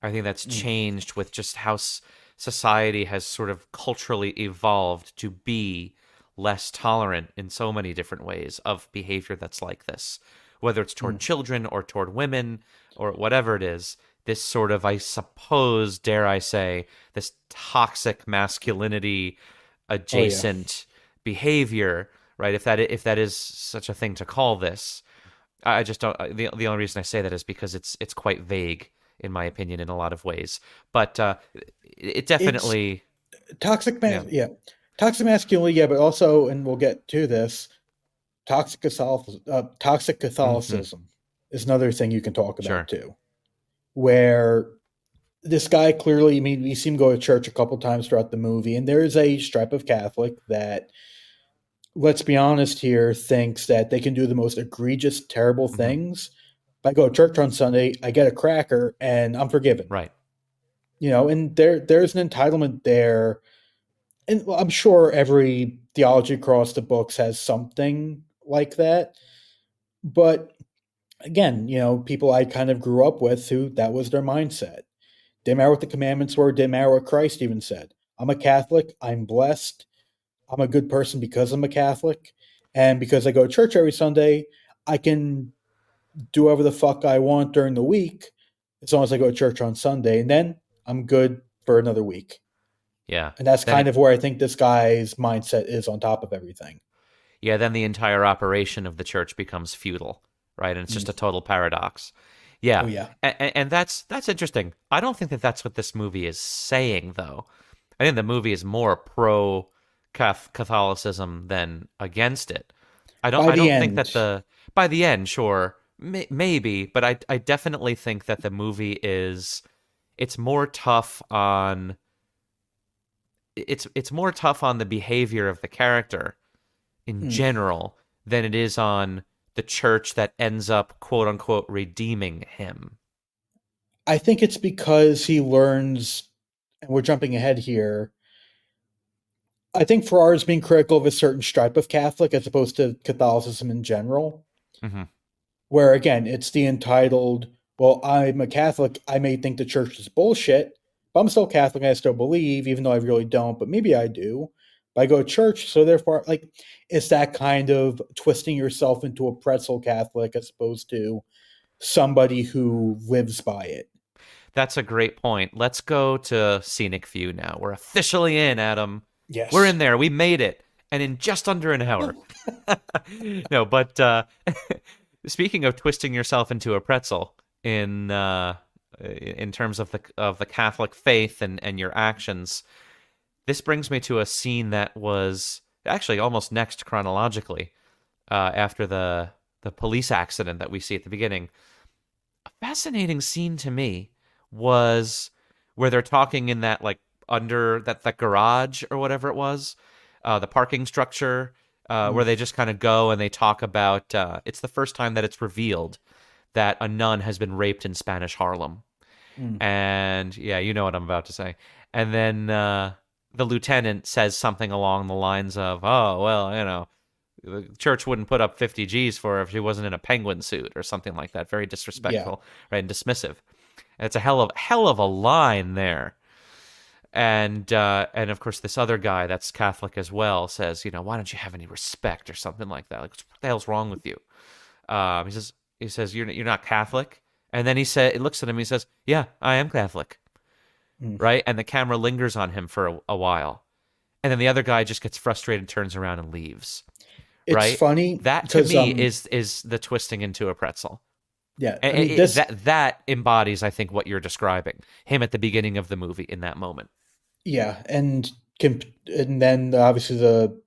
I think that's
Mm.
changed with just how society has sort of culturally evolved to be less tolerant in so many different ways of behavior that's like this, whether it's toward
Mm.
children or toward women or whatever it is. This sort of, I suppose, dare I say, this toxic masculinity
Oh yeah.
adjacent behavior, right? If that is such a thing to call this, I just don't. The only reason I say that is because it's quite vague, in my opinion, in a lot of ways. But it
It's
definitely, yeah.
yeah. Toxic masculinity, yeah, but also, and we'll get to this, toxic
Hmm.
Catholicism is another thing you can talk about
Sure.
too. Where this guy clearly, I mean, we see him go to church a couple times throughout the movie, and there is a stripe of Catholic that, let's be honest here, thinks that they can do the most egregious, terrible
Hmm.
things. If I go to church on Sunday, I get a cracker, and I'm forgiven.
Right.
And there's an entitlement there, and I'm sure every theology across the books has something like that. But again, people I kind of grew up with who that was their mindset. Didn't matter what the commandments were, didn't matter what Christ even said. I'm a Catholic, I'm blessed, I'm a good person because I'm a Catholic, and because I go to church every Sunday, I can do whatever the fuck I want during the week as long as I go to church on Sunday, and then I'm good for another week.
Yeah.
And that's
Then
kind
it.
of where I think this guy's mindset is on top of everything.
Yeah. Then the entire operation of the church becomes futile, right? And it's just
Mm.
a total paradox.
Oh
Yeah.
yeah.
And that's interesting. I don't think that that's what this movie is saying, though. I think the movie is more pro Catholicism than against it.
By
I
the
don't think
end,
that the by the end, sure, maybe, but I definitely think that the movie is it's more tough on it's more tough on the behavior of the character in
mm,
general than it is on the church that ends up quote unquote redeeming him.
I think it's because he learns, and we're jumping ahead here. I think Farrar is being critical of a certain stripe of Catholic as opposed to Catholicism in general,
Hmm.
where again, it's the entitled, well, I'm a Catholic, I may think the church is bullshit, but I'm still Catholic and I still believe, even though I really don't, but maybe I do. But I go to church, so therefore, like, it's that kind of twisting yourself into a pretzel Catholic as opposed to somebody who lives by it.
That's a great point. Let's go to Scenic View now. We're officially in, Adam. We're
Yes.
in there. We made it. And in just under an hour. No, but speaking of twisting yourself into a pretzel in terms of the Catholic faith and your actions, this brings me to a scene that was actually almost next chronologically after the police accident that we see at the beginning. A fascinating scene to me was where they're talking in that like under that garage or whatever it was, the parking structure, where
Mm.
they just kind of go and they talk about. It's the first time that it's revealed that a nun has been raped in Spanish Harlem,
Mm.
and yeah, you know what I'm about to say. And then the lieutenant says something along the lines of, "Oh well, the church wouldn't put up 50 G's for her if she wasn't in a penguin suit," or something like that. Very
Yeah.
disrespectful, right, and dismissive. And it's a hell of a line there. And of course this other guy that's Catholic as well says, why don't you have any respect or something like that? Like, what the hell's wrong with you? He says you're not Catholic, and then he looks at him. He says, "Yeah, I am Catholic." right? And the camera lingers on him for a while. And then the other guy just gets frustrated, turns around and leaves,
It's
right?
funny
That to
because
me is the twisting into a pretzel.
yeah, I
And
mean this
that embodies, I think, what you're describing. Him at the beginning of the movie in that moment.
yeah, and then obviously the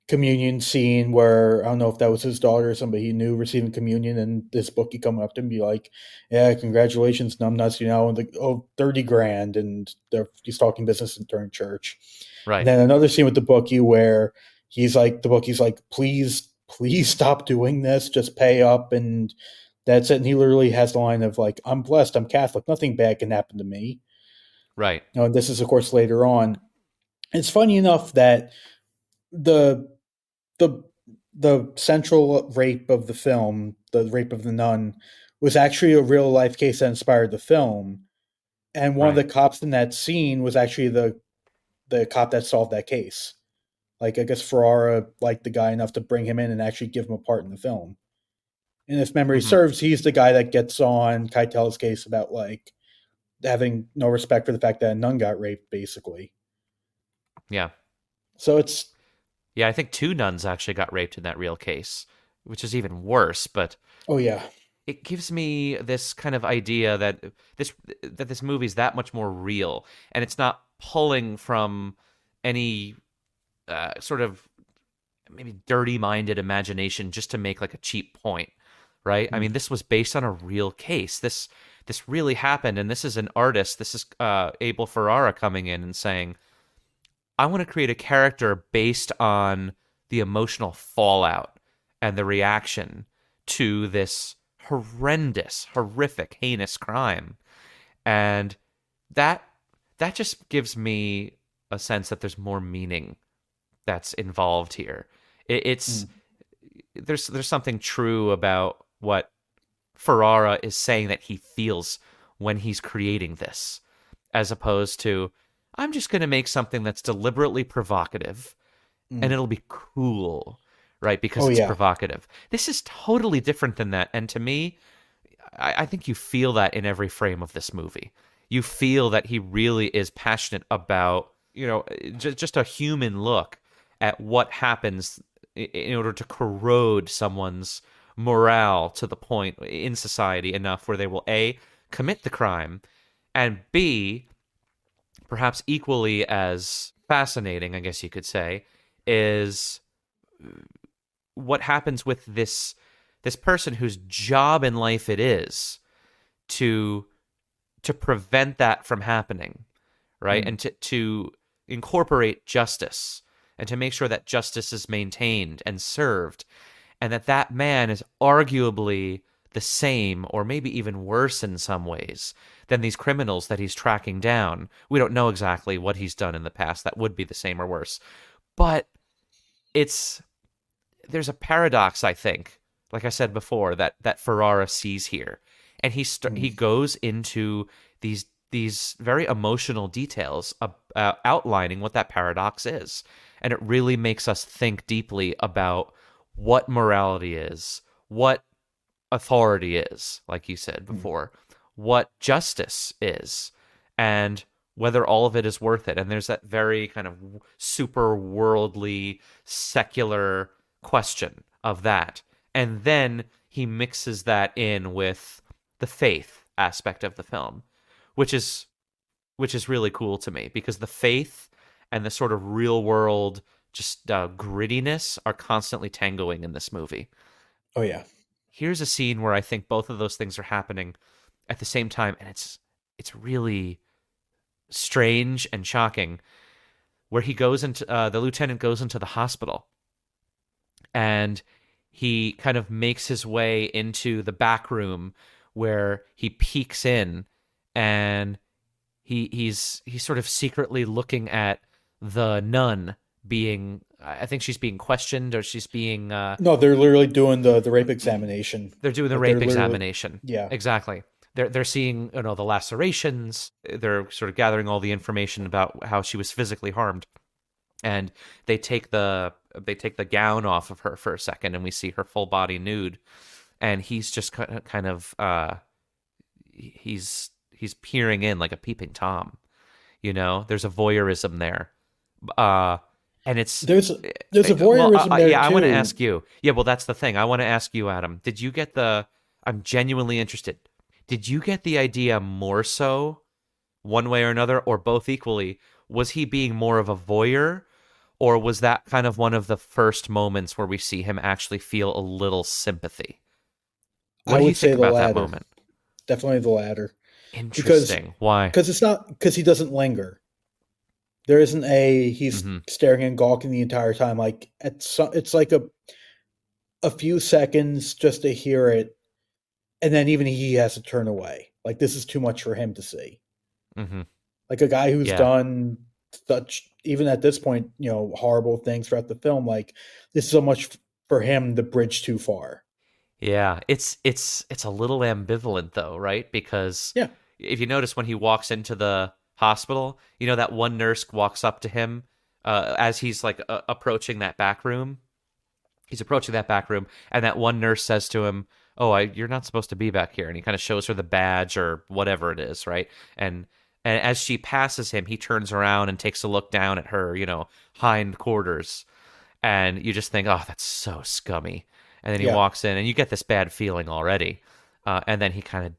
communion scene where I don't know if that was his daughter or somebody he knew receiving communion, and this bookie coming up to him and be like, "Yeah, congratulations, numbnuts, and like, oh, 30 grand," and he's talking business during church. And
Right.
then another scene with the bookie where the bookie's like, please stop doing this, just pay up, and that's it. And he literally has the line of like, "I'm blessed, I'm Catholic, nothing bad can happen to me."
Right.
And this is, of course, later on. It's funny enough that the the the central rape of the film, the rape of the nun, was actually a real life case that inspired the film. And one of
Right.
the cops in that scene was actually the cop that solved that case. Like I guess Ferrara liked the guy enough to bring him in and actually give him a part in the film. And if memory
Mm-hmm.
serves, he's the guy that gets on Keitel's case about like having no respect for the fact that a nun got raped, basically.
Yeah.
So it's
Yeah, I think 2 nuns actually got raped in that real case, which is even worse, but
oh yeah.
it gives me this kind of idea that this movie's that much more real, and it's not pulling from any sort of maybe dirty-minded imagination just to make like a cheap point, right? I mean, this was based on a real case. This really happened, and this is an artist. This is Abel Ferrara coming in and saying, I want to create a character based on the emotional fallout and the reaction to this horrendous, horrific, heinous crime. And that just gives me a sense that there's more meaning that's involved here. It's there's something true about what Ferrara is saying that he feels when he's creating this, as opposed to, I'm just going to make something that's deliberately provocative and it'll be cool, right? Because
Oh,
it's
yeah.
provocative. This is totally different than that. And to me, I think you feel that in every frame of this movie. You feel that he really is passionate about, just a human look at what happens in order to corrode someone's morale to the point in society enough where they will A, commit the crime, and B, perhaps equally as fascinating, I guess you could say, is what happens with this person whose job in life it is to prevent that from happening, right? And to incorporate justice and to make sure that justice is maintained and served, and that man is arguably the same or maybe even worse in some ways than these criminals that he's tracking down. We don't know exactly what he's done in the past that would be the same or worse. But there's a paradox, I think, like I said before, that Ferrara sees here. And he goes into these very emotional details outlining what that paradox is. And it really makes us think deeply about what morality is, what authority is, like you said before, what justice is, and whether all of it is worth it. And there's that very kind of super worldly, secular question of that. And then he mixes that in with the faith aspect of the film, which is really cool to me, because the faith and the sort of real world just grittiness are constantly tangoing in this movie.
Oh yeah.
Here's a scene where I think both of those things are happening at the same time, and it's really strange and shocking, where he goes into the lieutenant goes into the hospital, and he kind of makes his way into the back room where he peeks in, and he's sort of secretly looking at the nun being, I think she's being questioned, or she's being
No, they're literally doing the rape examination.
they're doing the
Like,
rape
they're literally-
examination.
Yeah.
Exactly. They're seeing, the lacerations. They're sort of gathering all the information about how she was physically harmed, and they take the gown off of her for a second, and we see her full body nude, and he's just kind of he's peering in like a peeping tom, There's a voyeurism there. And it's
There's a voyeurism there
yeah,
too.
I want to ask you. Yeah, well, that's the thing. I want to ask you, Adam. I'm genuinely interested. Did you get the idea more so, one way or another, or both equally? Was he being more of a voyeur, or was that kind of one of the first moments where we see him actually feel a little sympathy? What
I
do you
would say
think
the
about that
latter.
moment?
Definitely the latter. Because
Interesting. Why?
it's not because he doesn't linger. There isn't he's
Mm-hmm.
staring and gawking the entire time. Like it's like a few seconds just to hear it, and then even he has to turn away. Like this is too much for him to see.
Mm-hmm.
Like a guy who's
Yeah.
done such, even at this point, horrible things throughout the film. Like this is so much for him. The bridge too far.
Yeah, it's a little ambivalent though, right? Because
Yeah.
if you notice when he walks into the hospital, that one nurse walks up to him as he's like approaching that back room. He's approaching that back room, and that one nurse says to him, "Oh, you're not supposed to be back here." And he kind of shows her the badge or whatever it is, right? And as she passes him, he turns around and takes a look down at her, hind quarters, and you just think, "Oh, that's so scummy." And then he
Yeah.
walks in, and you get this bad feeling already. And then he kind of,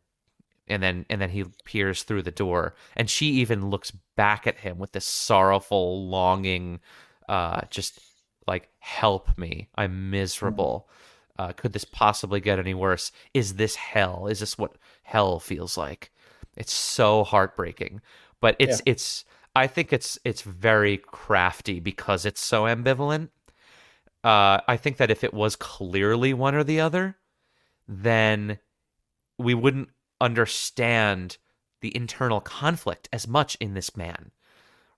and then he peers through the door, and she even looks back at him with this sorrowful, longing, just like, "Help me, I'm miserable. Could this possibly get any worse? Is this hell? Is this what hell feels like?" It's so heartbreaking, but I think it's very crafty because it's so ambivalent. I think that if it was clearly one or the other, then we wouldn't understand the internal conflict as much in this man,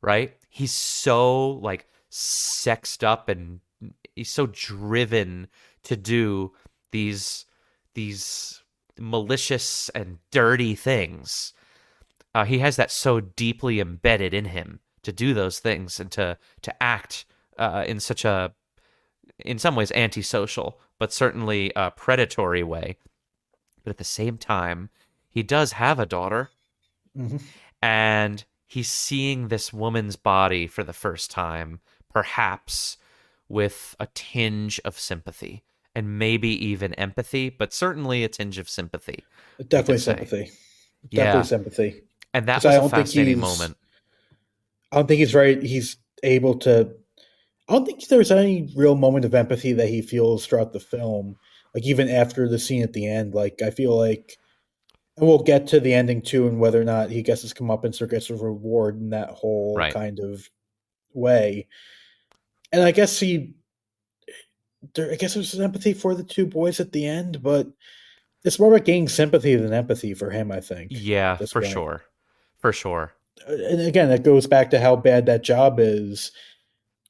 right? He's so like sexed up and he's so driven to do these malicious and dirty things. He has that so deeply embedded in him to do those things and to act in such a, in some ways, antisocial, but certainly a predatory way. But at the same time, he does have a daughter,
Mm-hmm.
and he's seeing this woman's body for the first time, perhaps with a tinge of sympathy and maybe even empathy, but certainly a tinge of sympathy.
Definitely sympathy.
Yeah.
Definitely sympathy.
And that
'Cause
was
I
a
don't think
fascinating
he's-
moment.
I don't think he's able to. I don't think there's any real moment of empathy that he feels throughout the film. Like even after the scene at the end, like I feel like, and we'll get to the ending too, and whether or not he gets his comeuppance or gets a reward in that whole
Right.
kind of way. And I guess there's empathy for the two boys at the end, but it's more about gaining sympathy than empathy for him, I think.
Yeah,
at this
for
point.
sure. For sure.
And again, that goes back to how bad that job is.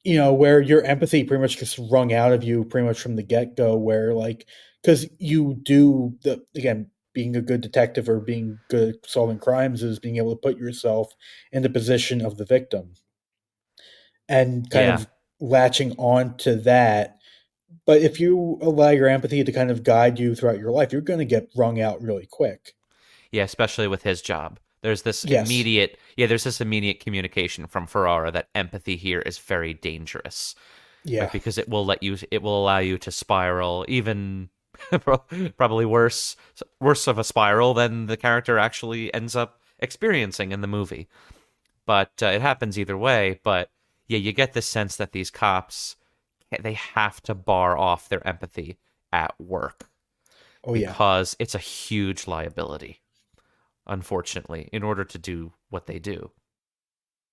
Where your empathy pretty much gets wrung out of you pretty much from the get-go, where like, because you do being a good detective or being good at solving crimes is being able to put yourself in the position of the victim and kind of latching on to that. But if you allow your empathy to kind of guide you throughout your life, you're going to get wrung out really quick.
Yeah, especially with his job. There's this
Yes.
immediate communication from Ferrara that empathy here is very dangerous.
Yeah.
Right? Because it will allow you to spiral even probably worse of a spiral than the character actually ends up experiencing in the movie. But it happens either way. But yeah, you get the sense that these cops, they have to bar off their empathy at work.
Oh yeah.
Because it's a huge liability, unfortunately, in order to do what they do.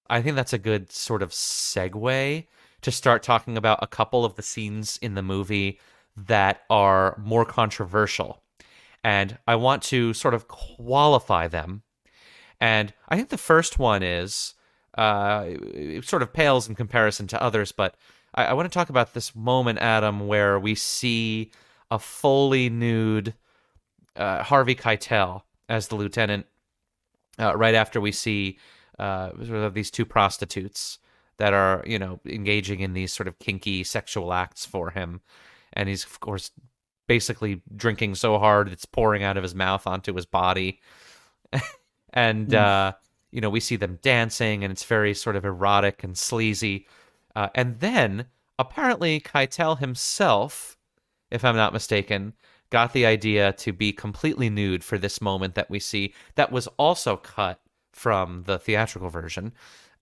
I think that's a good sort of segue to start talking about a couple of the scenes in the movie that are more controversial. And I want to sort of qualify them. And I think the first one is, it sort of pales in comparison to others, but I want to talk about this moment, Adam, where we see a fully nude Harvey Keitel as the lieutenant, right after we see sort of these two prostitutes that are, engaging in these sort of kinky sexual acts for him. And he's, of course, basically drinking so hard it's pouring out of his mouth onto his body. And, we see them dancing, and it's very sort of erotic and sleazy. And then apparently Keitel himself, if I'm not mistaken, got the idea to be completely nude for this moment that we see, that was also cut from the theatrical version,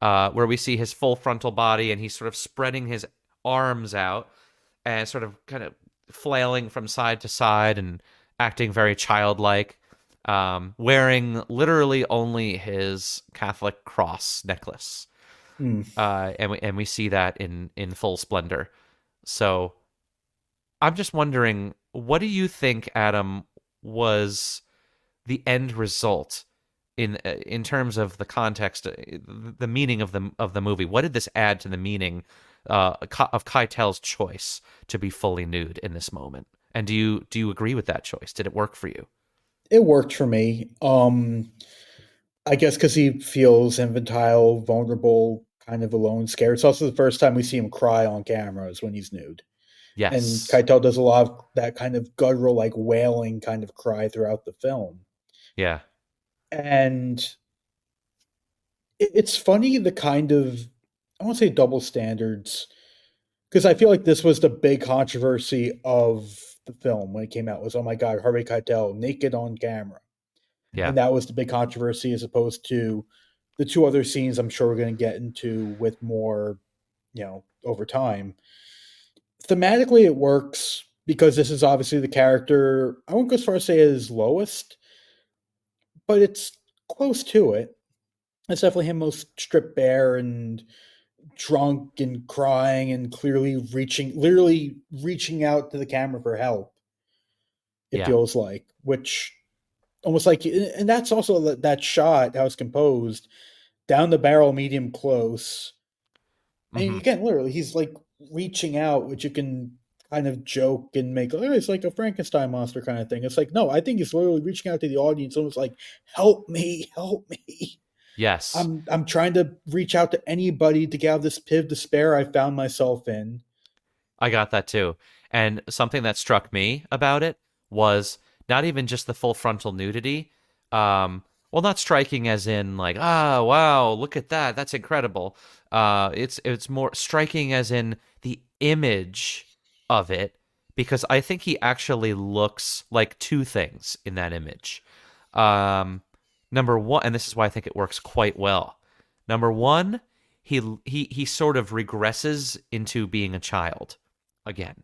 where we see his full frontal body, and he's sort of spreading his arms out and sort of kind of flailing from side to side and acting very childlike, wearing literally only his Catholic cross necklace. And we see that in full splendor. So I'm just wondering, what do you think, Adam, was the end result in terms of the context, the meaning of the movie? What did this add to the meaning of Keitel's choice to be fully nude in this moment? And do you agree with that choice? Did it work for you?
It worked for me. I guess because he feels infantile, vulnerable, kind of alone, scared. It's also the first time we see him cry on camera is when he's nude.
Yes.
And Keitel does a lot of that kind of guttural, like wailing kind of cry throughout the film.
Yeah.
And it's funny, the kind of, I won't say double standards, because I feel like this was the big controversy of the film when it came out, was, oh my God, Harvey Keitel naked on camera.
Yeah.
And that was the big controversy, as opposed to the two other scenes I'm sure we're going to get into with more, over time. Thematically, it works because this is obviously the character, I won't go as far as say his lowest, but it's close to it. It's definitely him most stripped bare and drunk and crying and literally reaching out to the camera for help. It feels like, which almost like, and that's also that shot, how it's composed, down the barrel, medium close. And again, literally, he's like reaching out, which you can kind of joke and make, it's like a Frankenstein monster kind of thing. It's like, no, I think he's literally reaching out to the audience, almost like, help me.
Yes.
I'm trying to reach out to anybody to get out of this pit of despair I found myself in.
I got that too. And something that struck me about it was not even just the full frontal nudity. Well, not striking as in like, wow, look at that, that's incredible. It's more striking as in the image of it, because I think he actually looks like two things in that image. Number one, and this is why I think it works quite well. Number one, he sort of regresses into being a child again,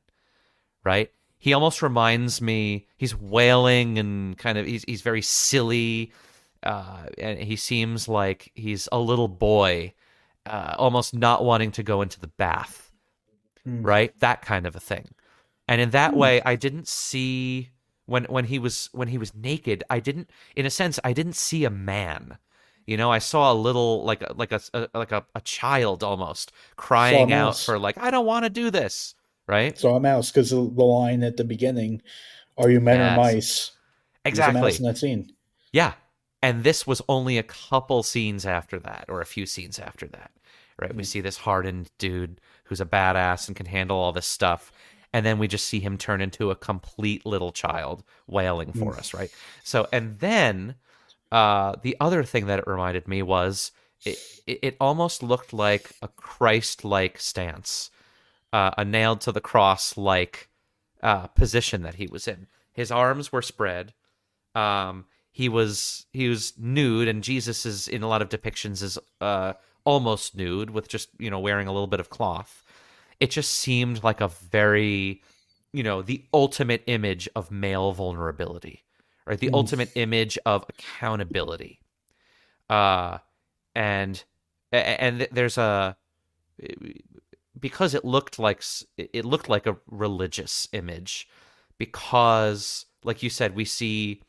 right? He almost reminds me, he's wailing and kind of, he's very silly, and he seems like he's a little boy, almost not wanting to go into the bath, right? That kind of a thing. And in that way, I didn't see, when he was naked, I didn't see a man. I saw a little like a child almost crying out for like, I don't want to do this, right?
Saw a mouse, because the line at the beginning, "Are you men or mice?"
Exactly.
There's a mouse in that scene.
Yeah, and this was only a couple scenes after that, or a few scenes after that, right? We see this hardened dude who's a badass and can handle all this stuff. And then we just see him turn into a complete little child wailing for us, right? So, and then the other thing that it reminded me was it almost looked like a Christ-like stance, a nailed to the cross-like position that he was in. His arms were spread. He was nude, and Jesus is in a lot of depictions is almost nude with just wearing a little bit of cloth. It just seemed like a very, the ultimate image of male vulnerability, right? The ultimate image of accountability. And there's because it looked like a religious image, because, like you said, we see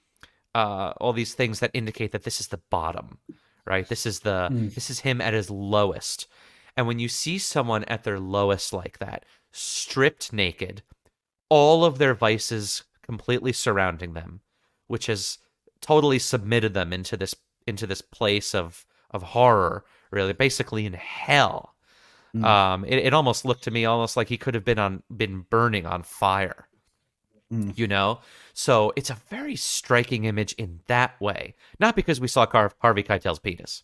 all these things that indicate that this is the bottom, right? This is him at his lowest. And when you see someone at their lowest like that, stripped naked, all of their vices completely surrounding them, which has totally submitted them into this place of horror, really, basically in hell. It almost looked to me almost like he could have been burning on fire. So it's a very striking image in that way. Not because we saw Harvey Keitel's penis.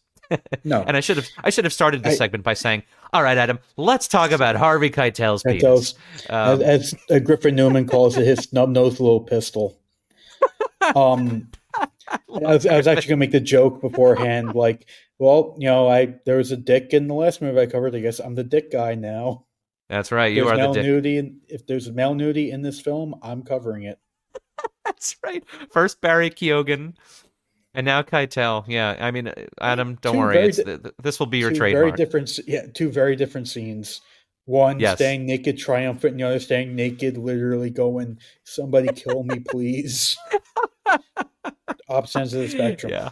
No,
And I should have started this
I
segment by saying, "All right, Adam, let's talk about Harvey Keitel's penis."
Keitel's, as Griffin Newman calls it, his snub-nosed little pistol.
I
I
love
was actually
Griffin.
gonna make the joke beforehand, like, well, I there was a dick in the last movie I covered. I guess I'm the dick guy now.
That's right. You are the dick.
If there's male nudity in this film, I'm covering it.
That's right. First Barry Keoghan, and now Keitel. Yeah, I mean, Adam, don't
Two
worry.
very
It's
di-
this will be your
two very
trademark.
different, yeah, two very different scenes. One
Yes.
staying naked, triumphant, and the other staying naked, literally going, "Somebody kill me, please." Opposite ends of the spectrum.
Yeah.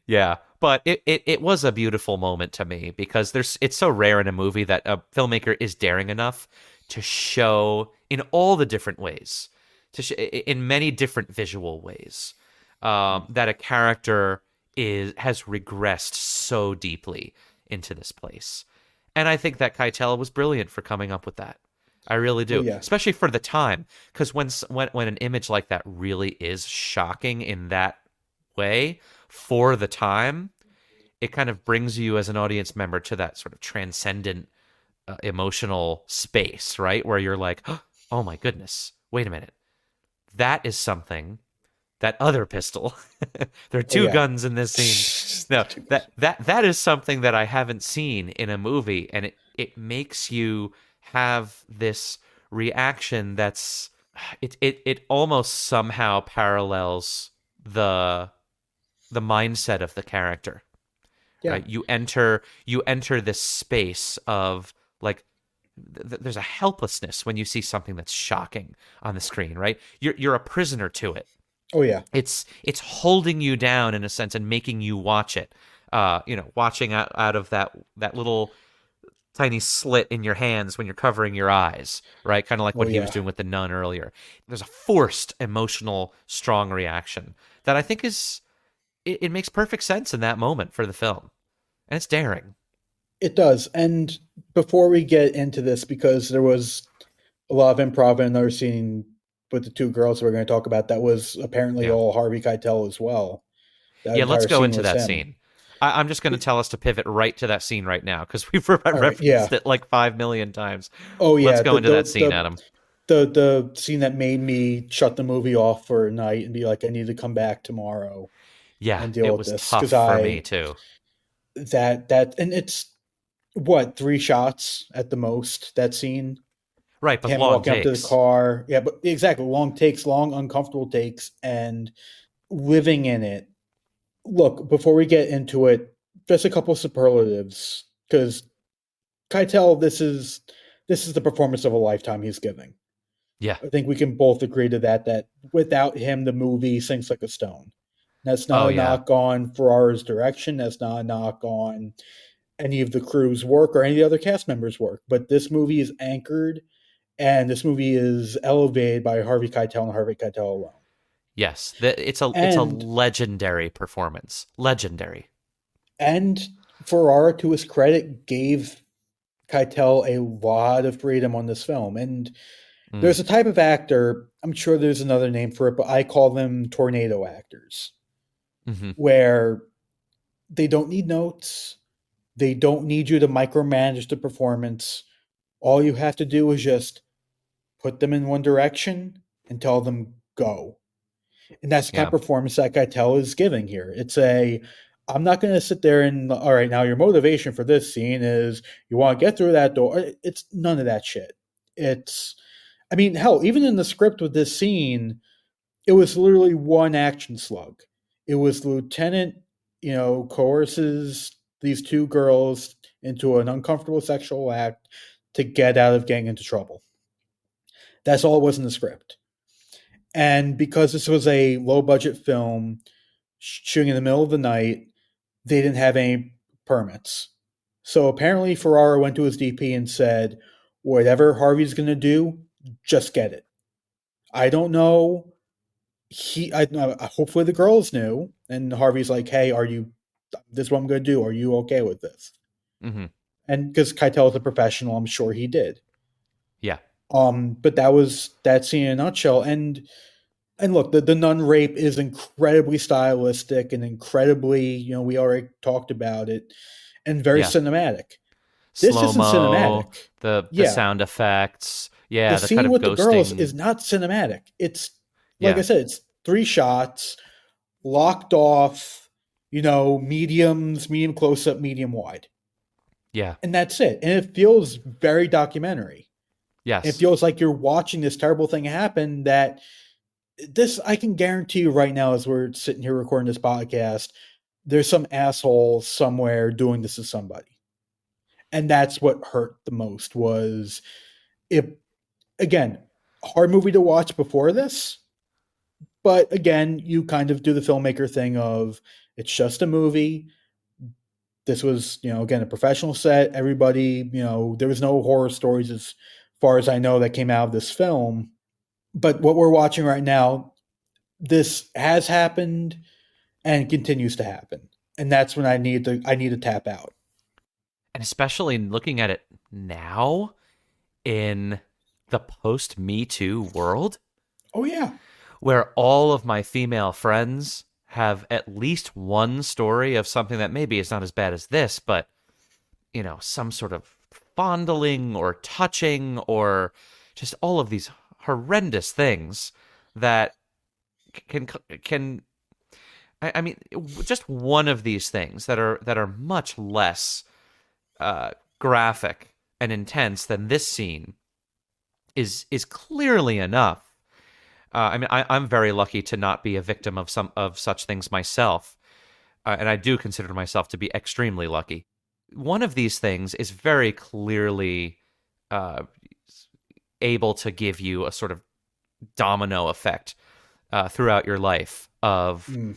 Yeah. But it was a beautiful moment to me because it's so rare in a movie that a filmmaker is daring enough to show in all the different ways, in many different visual ways, that a character has regressed so deeply into this place. And I think that Keitel was brilliant for coming up with that. I really
Oh
do,
yeah,
especially for the time, because when an image like that really is shocking in that way for the time, it kind of brings you as an audience member to that sort of transcendent emotional space, right? Where you're like, oh my goodness, wait a minute. That is something that other pistol. There are
oh
two
yeah.
guns in this scene. No, that is something that I haven't seen in a movie, and it makes you have this reaction it almost somehow parallels the mindset of the character,
Yeah.
right? You enter this space of like there's a helplessness when you see something that's shocking on the screen, right? You're a prisoner to it.
Oh yeah.
It's holding you down in a sense and making you watch it. Watching out of that little tiny slit in your hands when you're covering your eyes, right? Kind of like
Oh
what he was
yeah.
doing with the nun earlier. There's a forced, emotional, strong reaction that I think it makes perfect sense in that moment for the film, and it's daring.
It does. And before we get into this, because there was a lot of improv in another scene with the two girls we're going to talk about, that was apparently
Yeah,
all Harvey Keitel as well. That
yeah. Let's
entire
go
scene
into
was
that
him.
scene. I'm just going to tell us to pivot right to that scene right now because we've
All right.
referenced
Yeah.
it like 5 million times.
Oh
Let's
yeah.
go into that scene, Adam.
The scene that made me shut the movie off for a night and be like, I need to come back tomorrow
Yeah,
and deal
it
with
was
this,
tough
because
for me
I
too.
that and it's what, three shots at the most, that scene.
Right, but
Him
long
walking up to the
takes.
car. Yeah, but exactly. Long takes, long, uncomfortable takes, and living in it. Look, before we get into it, just a couple superlatives. Because Keitel, this is the performance of a lifetime he's giving.
Yeah.
I think we can both agree to that without him, the movie sinks like a stone. That's not
Oh
a
yeah.
knock on Ferrara's direction. That's not a knock on any of the crew's work or any of the other cast members' work. But this movie is anchored, and this movie is elevated by Harvey Keitel and Harvey Keitel alone.
Yes. It's a
And
legendary performance. Legendary.
and Ferrara, to his credit, gave Keitel a lot of freedom on this film. And
Mm.
there's a type of actor, I'm sure there's another name for it, but I call them tornado actors,
Hmm.
where they don't need notes. They don't need you to micromanage the performance. All you have to do is just put them in one direction and tell them go. And that's the kind
Yeah.
of performance that Keitel is giving here. I'm not going to sit there and, all right, now your motivation for this scene is you want to get through that door. It's none of that shit. I mean, hell, even in the script with this scene, it was literally one action slug. It was the lieutenant, coerces these two girls into an uncomfortable sexual act to get out of getting into trouble. That's all it was in the script. And because this was a low budget film shooting in the middle of the night, they didn't have any permits. So apparently Ferrara went to his DP and said, whatever Harvey's going to do, just get it. I don't know. Hopefully the girls knew. And Harvey's like, hey, this is what I'm going to do. Are you okay with this?
Hmm.
And because Keitel is a professional, I'm sure he did.
Yeah.
But that was that scene in a nutshell. And And look, the nun rape is incredibly stylistic and incredibly, we already talked about it, and very
Yeah.
cinematic. This
Slow
isn't
mo,
cinematic.
the
Yeah,
sound effects.
the
Yeah, the kind
scene
of
with the girls
ghosting.
is not cinematic. It's like I
Yeah.
said, it's three shots locked off, mediums, medium close up, medium wide.
Yeah.
And that's it. And it feels very documentary. It
Yes.
feels like you're watching this terrible thing happen that this I can guarantee you right now as we're sitting here recording this podcast, there's some asshole somewhere doing this to somebody. And that's what hurt the most was if again, hard movie to watch before this, but again, you kind of do the filmmaker thing of it's just a movie. This was, again, a professional set. Everybody, there was no horror stories as far as I know that came out of this film. But what we're watching right now, this has happened and continues to happen. And that's when I need to tap out.
And especially looking at it now in the post Me Too world,
Oh yeah.
where all of my female friends have at least one story of something that maybe is not as bad as this, but some sort of fondling or touching or just all of these horrendous things that can I mean, just one of these things that are much less graphic and intense than this scene is clearly enough. I'm very lucky to not be a victim of some of such things myself, and I do consider myself to be extremely lucky. One of these things is very clearly uh, able to give you a sort of domino effect throughout your life of
Mm.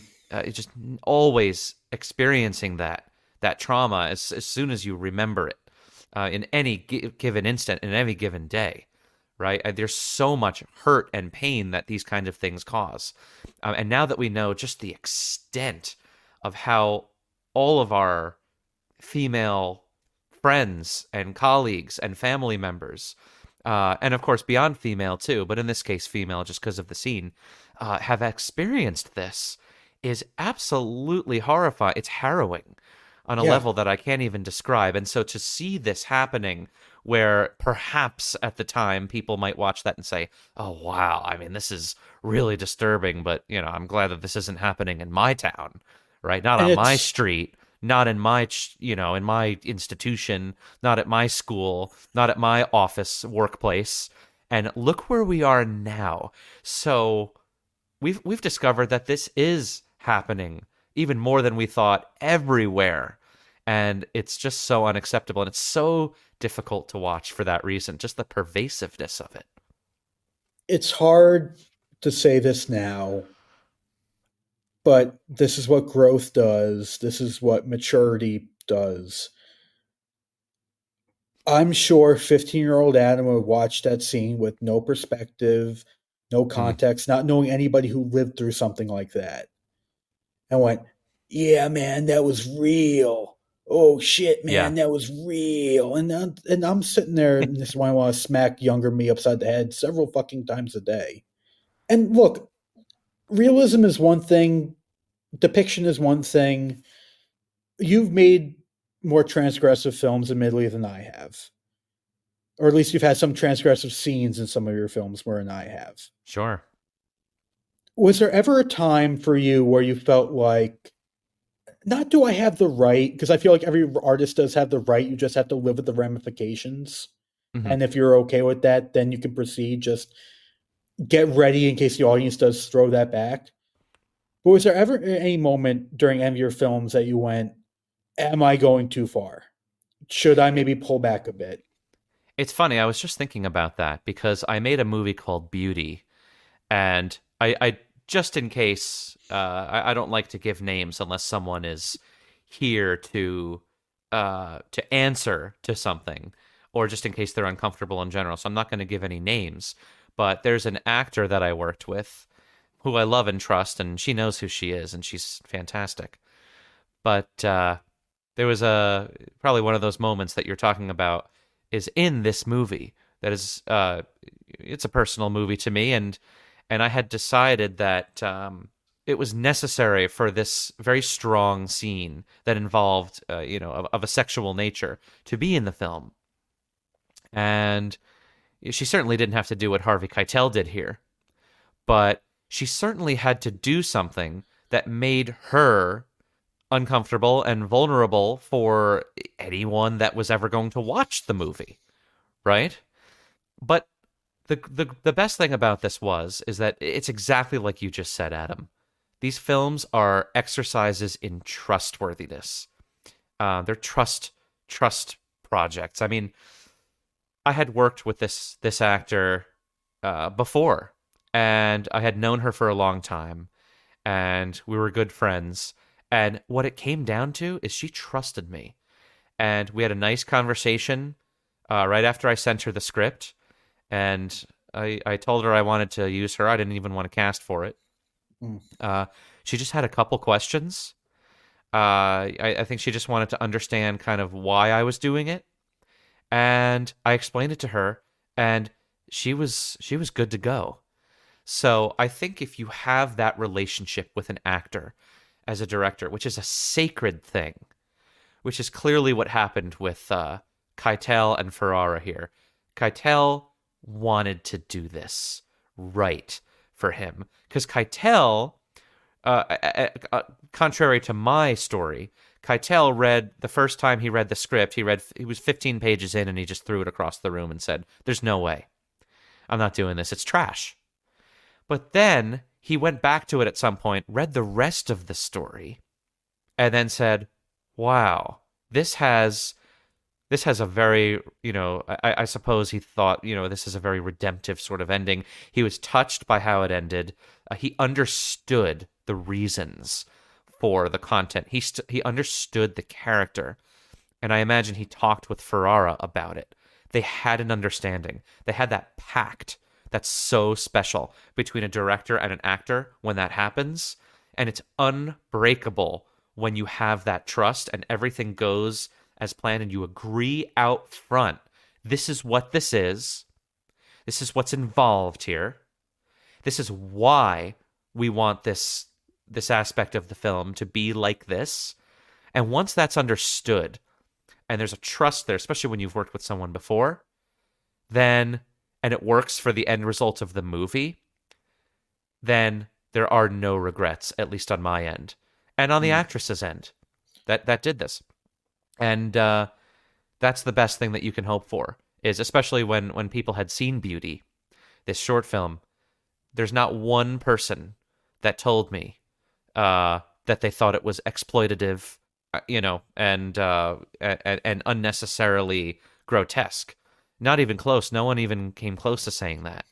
just always experiencing that trauma as soon as you remember it in any given instant in any given day, right? There's so much hurt and pain that these kinds of things cause, and now that we know just the extent of how all of our female friends and colleagues and family members, and of course beyond female too, but in this case female just because of the scene, have experienced this is absolutely horrifying. It's harrowing on a
Yeah.
level that I can't even describe. And so to see this happening where perhaps at the time people might watch that and say, oh, wow, I mean, this is really disturbing, but, I'm glad that this isn't happening in my town, right? Not
And
on my
it's
street, not in my, in my institution, not at my school, not at my office, workplace. And look where we are now. So we've discovered that this is happening even more than we thought everywhere. And it's just so unacceptable. And it's so difficult to watch for that reason, just the pervasiveness of it.
it's hard to say this now, but this is what growth does. This is what maturity does. I'm sure 15-year-old Adam would watch that scene with no perspective, no
Mm,
context, not knowing anybody who lived through something like that, and went, "Yeah, man, that was real. Oh shit,
yeah.
man, that was real." And I'm sitting there, and this is why I want to smack younger me upside the head several fucking times a day. And look, realism is one thing, depiction is one thing. You've made more transgressive films, admittedly, than I have. Or at least you've had some transgressive scenes in some of your films more than I have.
Sure.
Was there ever a time for you where you felt like, not do I have the right? Because I feel like every artist does have the right. You just have to live with the ramifications.
Hmm.
And if you're okay with that, then you can proceed. Just get ready in case the audience does throw that back. But was there ever any moment during any of your films that you went, am I going too far? Should I maybe pull back a bit?
It's funny. I was just thinking about that because I made a movie called Beauty, and I just in case, I don't like to give names unless someone is here to answer to something, or just in case they're uncomfortable in general. So I'm not going to give any names, but there's an actor that I worked with who I love and trust, and she knows who she is, and she's fantastic. But there was probably one of those moments that you're talking about is in this movie that is it's a personal movie to me, and I had decided that it was necessary for this very strong scene that involved, of a sexual nature to be in the film. And she certainly didn't have to do what Harvey Keitel did here, but she certainly had to do something that made her uncomfortable and vulnerable for anyone that was ever going to watch the movie, right? But the best thing about this is that it's exactly like you just said, Adam. These films are exercises in trustworthiness. They're trust projects. I mean, I had worked with this actor before, and I had known her for a long time, and we were good friends. And what it came down to is she trusted me, and we had a nice conversation right after I sent her the script, and I told her I wanted to use her. I didn't even want to cast for it. She just had a couple questions. I think she just wanted to understand kind of why I was doing it, and I explained it to her, and she was good to go. So I think if you have that relationship with an actor as a director, which is a sacred thing, which is clearly what happened with Keitel and Ferrara here. Keitel wanted to do this right for him, because Keitel, contrary to my story, Keitel read the first time he read the script. He was 15 pages in, and he just threw it across the room and said, "There's no way. I'm not doing this. It's trash." But then he went back to it at some point, read the rest of the story, and then said, "Wow, this has a very, I suppose he thought, this is a very redemptive sort of ending." He was touched by how it ended. He understood the reasons for the content. He understood the character. And I imagine he talked with Ferrara about it. They had an understanding. They had that pact that's so special between a director and an actor when that happens. And it's unbreakable when you have that trust and everything goes as planned and you agree out front. This is what this is. This is what's involved here. This is why we want this aspect of the film to be like this. And once that's understood, and there's a trust there, especially when you've worked with someone before, and it works for the end result of the movie, then there are no regrets, at least on my end. And on the actress's end, that did this. And that's the best thing that you can hope for, is especially when people had seen Beauty, this short film, there's not one person that told me that they thought it was exploitative, and unnecessarily grotesque. Not even close. No one even came close to saying that.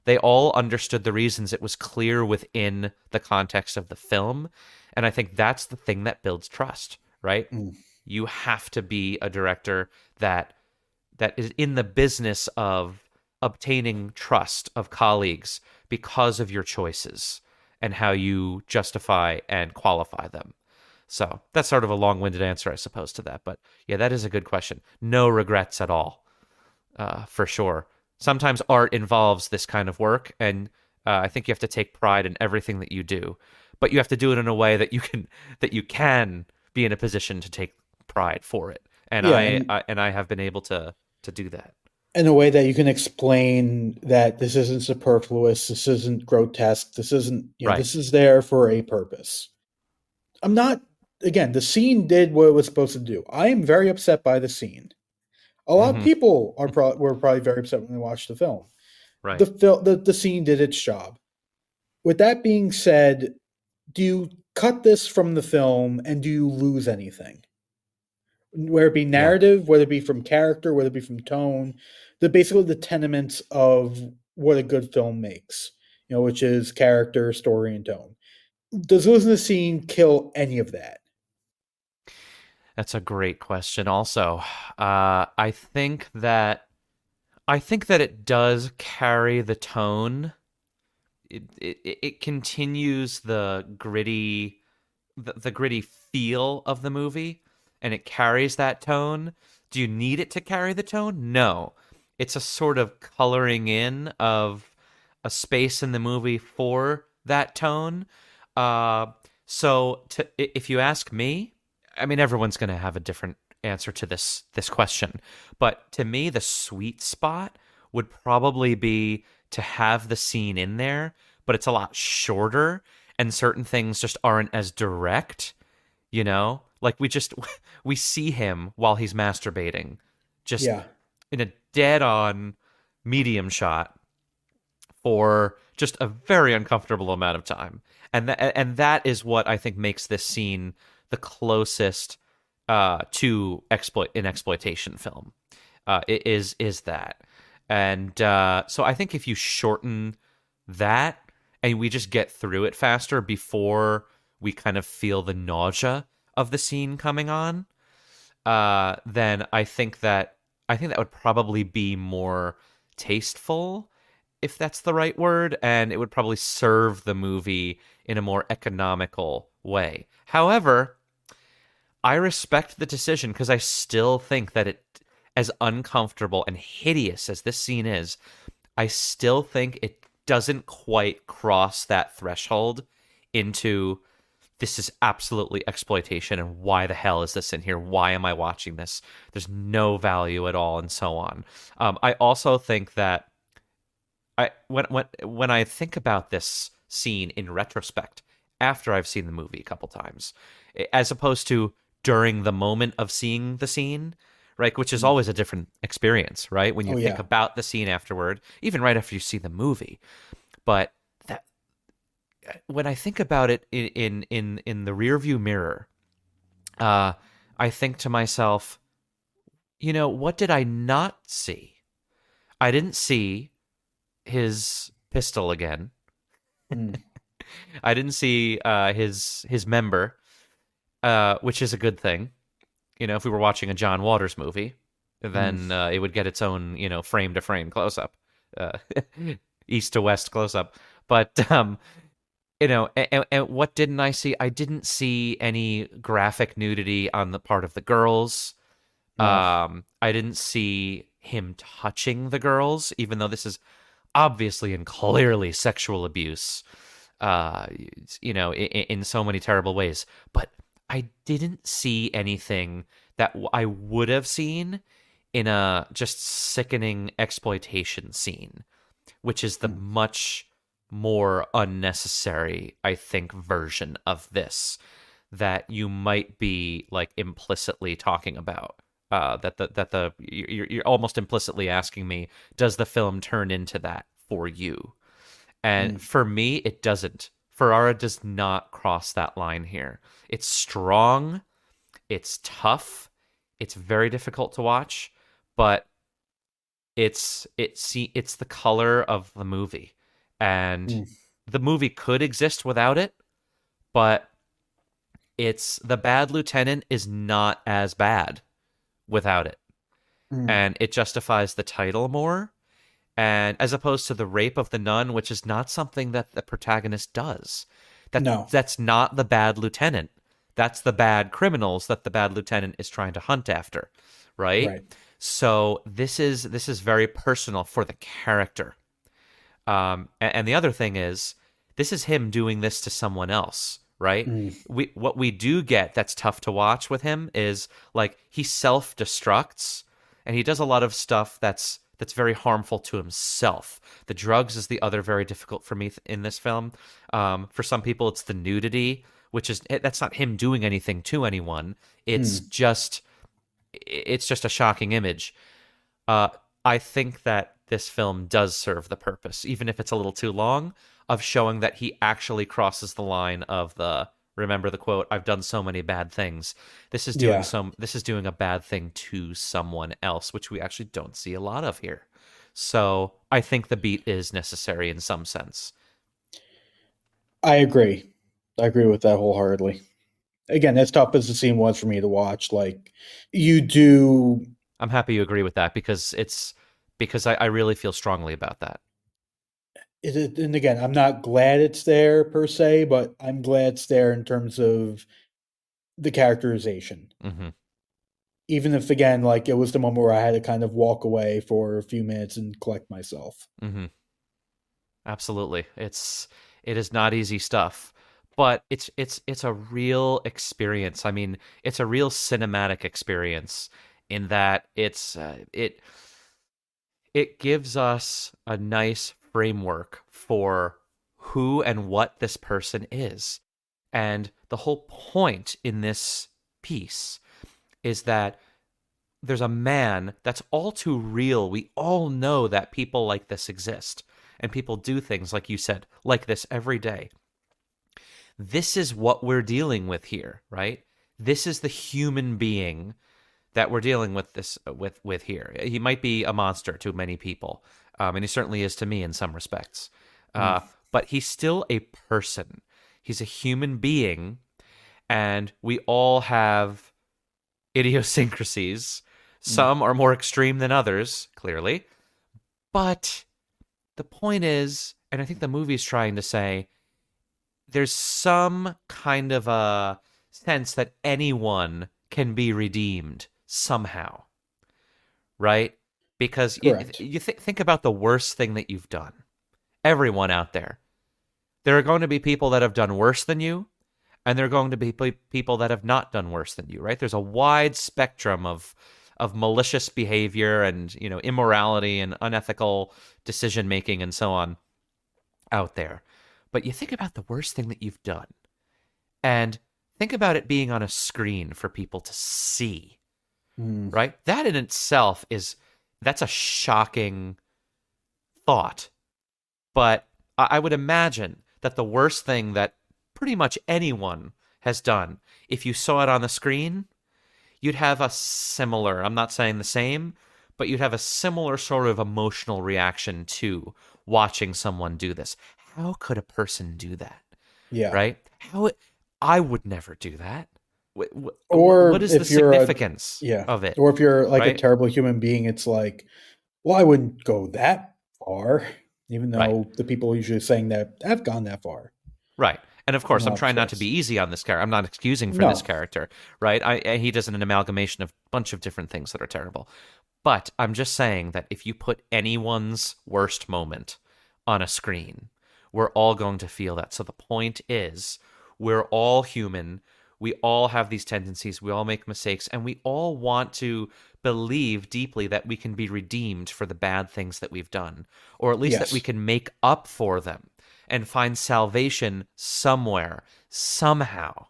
They all understood the reasons. It was clear within the context of the film. And I think that's the thing that builds trust, right? You have to be a director that is in the business of obtaining trust of colleagues because of your choices and how you justify and qualify them. So that's sort of a long-winded answer, I suppose, to that. But yeah, that is a good question. No regrets at all, for sure. Sometimes art involves this kind of work, and I think you have to take pride in everything that you do. But you have to do it in a way that you can be in a position to take pride for it. And I have been able to do that.
In a way that you can explain that this isn't superfluous, this isn't grotesque, this isn't,
Right.
This is there for a purpose. The scene did what it was supposed to do. I am very upset by the scene. A lot of people were probably very upset when they watched the film.
Right.
The scene did its job. With that being said, do you cut this from the film and do you lose anything? Whether it be narrative, whether it be from character, whether it be from tone, basically the tenements of what a good film makes, which is character, story, and tone. Does losing the scene kill any of that?
That's a great question. Also, I think that it does carry the tone. It continues the gritty feel of the movie, and it carries that tone. Do you need it to carry the tone? No. It's a sort of coloring in of a space in the movie for that tone. If you ask me, I mean, everyone's going to have a different answer to this question, but to me, the sweet spot would probably be to have the scene in there, but it's a lot shorter, and certain things just aren't as direct. Like we see him while he's masturbating, just
Yeah.
in a dead-on medium shot for just a very uncomfortable amount of time. And that is what I think makes this scene the closest to an exploitation film. It is that. And so I think if you shorten that and we just get through it faster before we kind of feel the nausea of the scene coming on, then I think that would probably be more tasteful, if that's the right word, and it would probably serve the movie in a more economical way. However, I respect the decision because I still think that as uncomfortable and hideous as this scene is, I still think it doesn't quite cross that threshold into this is absolutely exploitation, and why the hell is this in here? Why am I watching this? There's no value at all, and so on. I also think that when I think about this scene in retrospect, after I've seen the movie a couple times, as opposed to during the moment of seeing the scene, right, which is always a different experience, right? When you think about the scene afterward, even right after you see the movie. But that when I think about it in the rearview mirror, I think to myself, what did I not see? I didn't see his pistol again. I didn't see his member, which is a good thing. If we were watching a John Waters movie, then it would get its own, frame to frame close up, east to west close up. But and what didn't I see? I didn't see any graphic nudity on the part of the girls. I didn't see him touching the girls, even though this is obviously and clearly sexual abuse, in so many terrible ways. But I didn't see anything that I would have seen in a just sickening exploitation scene, which is the much more unnecessary, I think, version of this that you might be like implicitly talking about. You're almost implicitly asking me, does the film turn into that for you? And for me, it doesn't. Ferrara does not cross that line here. It's strong, it's tough, it's very difficult to watch, but it's the color of the movie, and the movie could exist without it, but the Bad Lieutenant is not as bad without it, and it justifies the title more. And as opposed to the rape of the nun, which is not something that the protagonist does. That's not the Bad Lieutenant. That's the bad criminals that the Bad Lieutenant is trying to hunt after, right? So this is very personal for the character. And the other thing is, this is him doing this to someone else, right? What we do get that's tough to watch with him is like he self-destructs, and he does a lot of stuff that's very harmful to himself. The drugs is the other very difficult for me in this film. For some people, it's the nudity, that's not him doing anything to anyone. It's just a shocking image. I think that this film does serve the purpose, even if it's a little too long, of showing that he actually crosses the line of remember the quote, "I've done so many bad things." This is doing a bad thing to someone else, which we actually don't see a lot of here. So I think the beat is necessary in some sense.
I agree. I agree with that wholeheartedly. Again, as tough as the scene was for me to watch, like you do.
I'm happy you agree with that because I really feel strongly about that.
And again, I'm not glad it's there per se, but I'm glad it's there in terms of the characterization. Even if, again, like it was the moment where I had to kind of walk away for a few minutes and collect myself.
Absolutely. It is not easy stuff, but it's a real experience. I mean, it's a real cinematic experience in that it gives us a nice framework for who and what this person is. And the whole point in this piece is that there's a man that's all too real. We all know that people like this exist, and people do things, like you said, like this every day. This is what we're dealing with here, right? This is the human being that we're dealing with with here. He might be a monster to many people, and he certainly is to me in some respects. But he's still a person. He's a human being, and we all have idiosyncrasies. Some are more extreme than others, clearly. But the point is, and I think the movie's trying to say, there's some kind of a sense that anyone can be redeemed somehow, right? Because
Correct.
you think about the worst thing that you've done. Everyone out there. There are going to be people that have done worse than you, and there are going to be people that have not done worse than you, right? There's a wide spectrum of malicious behavior and, immorality and unethical decision making and so on out there. But you think about the worst thing that you've done, and think about it being on a screen for people to see, right? That in itself that's a shocking thought. But I would imagine that the worst thing that pretty much anyone has done, if you saw it on the screen, you'd have a similar, I'm not saying the same, but you'd have a similar sort of emotional reaction to watching someone do this. How could a person do that?
Yeah.
Right? I would never do that.
Or
What is the
if you're
significance of it?
or if you're like a
Right?
terrible human being, it's like, well, I wouldn't go that far, even
Right.
though the people usually saying that have gone that far
Right. And of
in
course,
a
I'm
lot of
trying not to be
respects.
easy on this character. I'm not excusing for this
No.
character, right? He does an amalgamation of a bunch of different things that are terrible. But I'm just saying that if you put anyone's worst moment on a screen, we're all going to feel that. So the point is, we're all human. We all have these tendencies. We all make mistakes. And we all want to believe deeply that we can be redeemed for the bad things that we've done, or at least that we
Yes.
can make up for them and find salvation somewhere, somehow.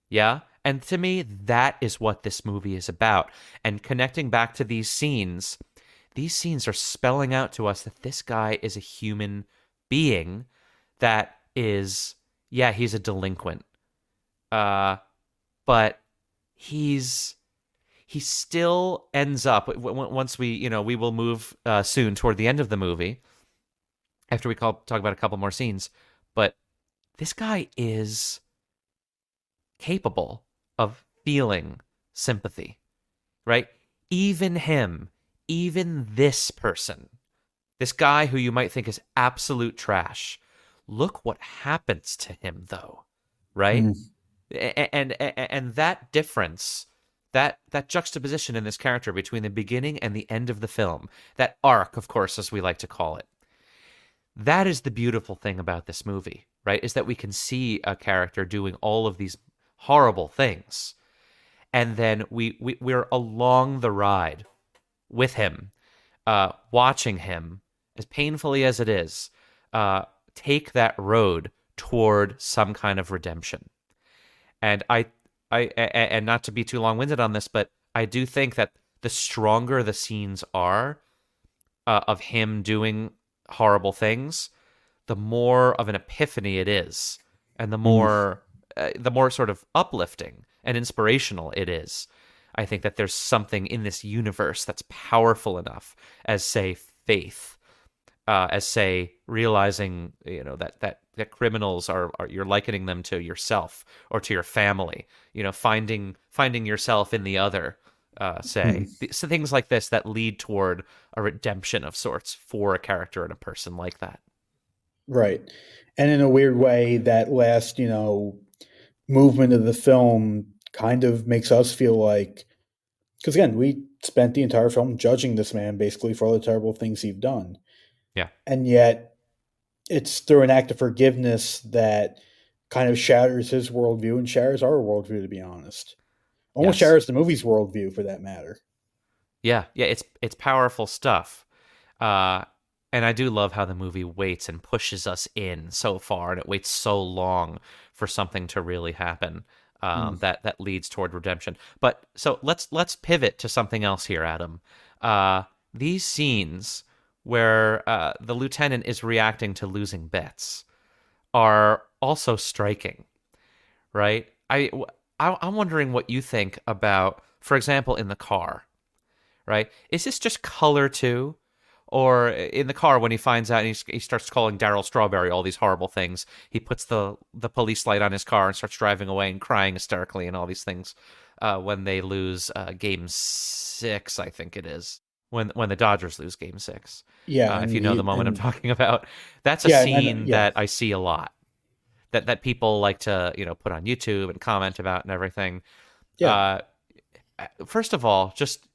Yeah? And to me, that is what this movie is about. And connecting back to these scenes are spelling out to us that this guy is a human being that is, yeah, he's a delinquent. But he still ends up, once we will move soon toward the end of the movie, after we talk about a couple more scenes, but this guy is capable of feeling sympathy, right? Even him, even this person, this guy who you might think is absolute trash, look what happens to him, though, right?
Mm.
And that difference, that juxtaposition in this character between the beginning and the end of the film, that arc, of course, as we like to call it, that is the beautiful thing about this movie, right? Is that we can see a character doing all of these horrible things, and then we're along the ride with him, watching him, as painfully as it is, take that road toward some kind of redemption. And and not to be too long-winded on this, but I do think that the stronger the scenes are of him doing horrible things, the more of an epiphany it is, and the more sort of uplifting and inspirational it is. I think that there's something in this universe that's powerful enough, as say faith, as say realizing that criminals are you're likening them to yourself or to your family, finding yourself in the other, so things like this that lead toward a redemption of sorts for a character and a person like that.
Right. And in a weird way, that last, movement of the film kind of makes us feel like, because again, we spent the entire film judging this man basically for all the terrible things he's done.
Yeah.
And yet it's through an act of forgiveness that kind of shatters his worldview and shatters our worldview, to be honest. Almost
Yes.
shatters the movie's worldview, for that matter.
Yeah, yeah, it's powerful stuff. Uh, and I do love how the movie waits and pushes us in so far, and it waits so long for something to really happen.
Mm.
That leads toward redemption. But so let's pivot to something else here, Adam. These scenes where the lieutenant is reacting to losing bets are also striking, right? I'm wondering what you think about, for example, in the car, right? Is this just color too? Or in the car when he finds out and he starts calling Daryl Strawberry all these horrible things, he puts the police light on his car and starts driving away and crying hysterically and all these things when they lose Game 6, I think it is. When the Dodgers lose Game 6.
Yeah,
If
and
you know the moment I'm talking about. That's a scene
yeah,
that I see a lot. That people like to, put on YouTube and comment about and everything.
yeah.
Uh, First of all, just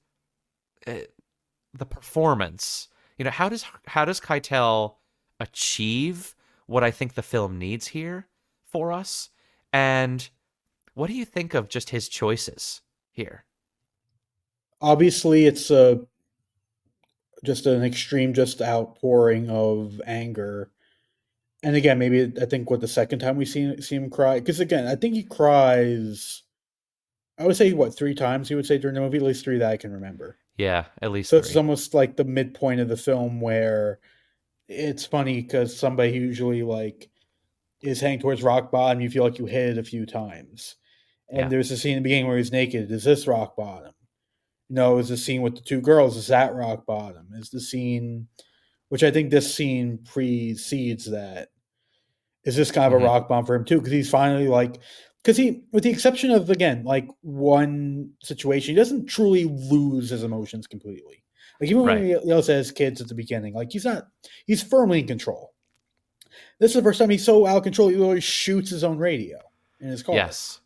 the performance. How does Keitel achieve what I think the film needs here for us? And what do you think of just his choices here?
Obviously, it's just an extreme, just outpouring of anger. And again, maybe I think what the second time we see him cry, because again, I think he cries. I would say what 3 times he would say during the movie, at least 3 that I can remember.
Yeah, at least
So it's
three.
almost like the midpoint of the film where it's funny because somebody who usually like is heading towards rock bottom, you feel like you hit it a few times. And
Yeah.
there's a scene in the beginning where he's naked. Is this rock bottom? No, is the scene with the two girls? Is that rock bottom? Is the scene, which I think this scene precedes that? Is this kind of a
Hmm.
rock bottom for him too? Because he's finally like, because he, with the exception of again, like one situation, he doesn't truly lose his emotions completely. Like even when
Right.
he yells at his kids at the beginning, like he's not, he's firmly in control. This is the first time he's so out of control. He literally shoots his own radio in his car.
Yes.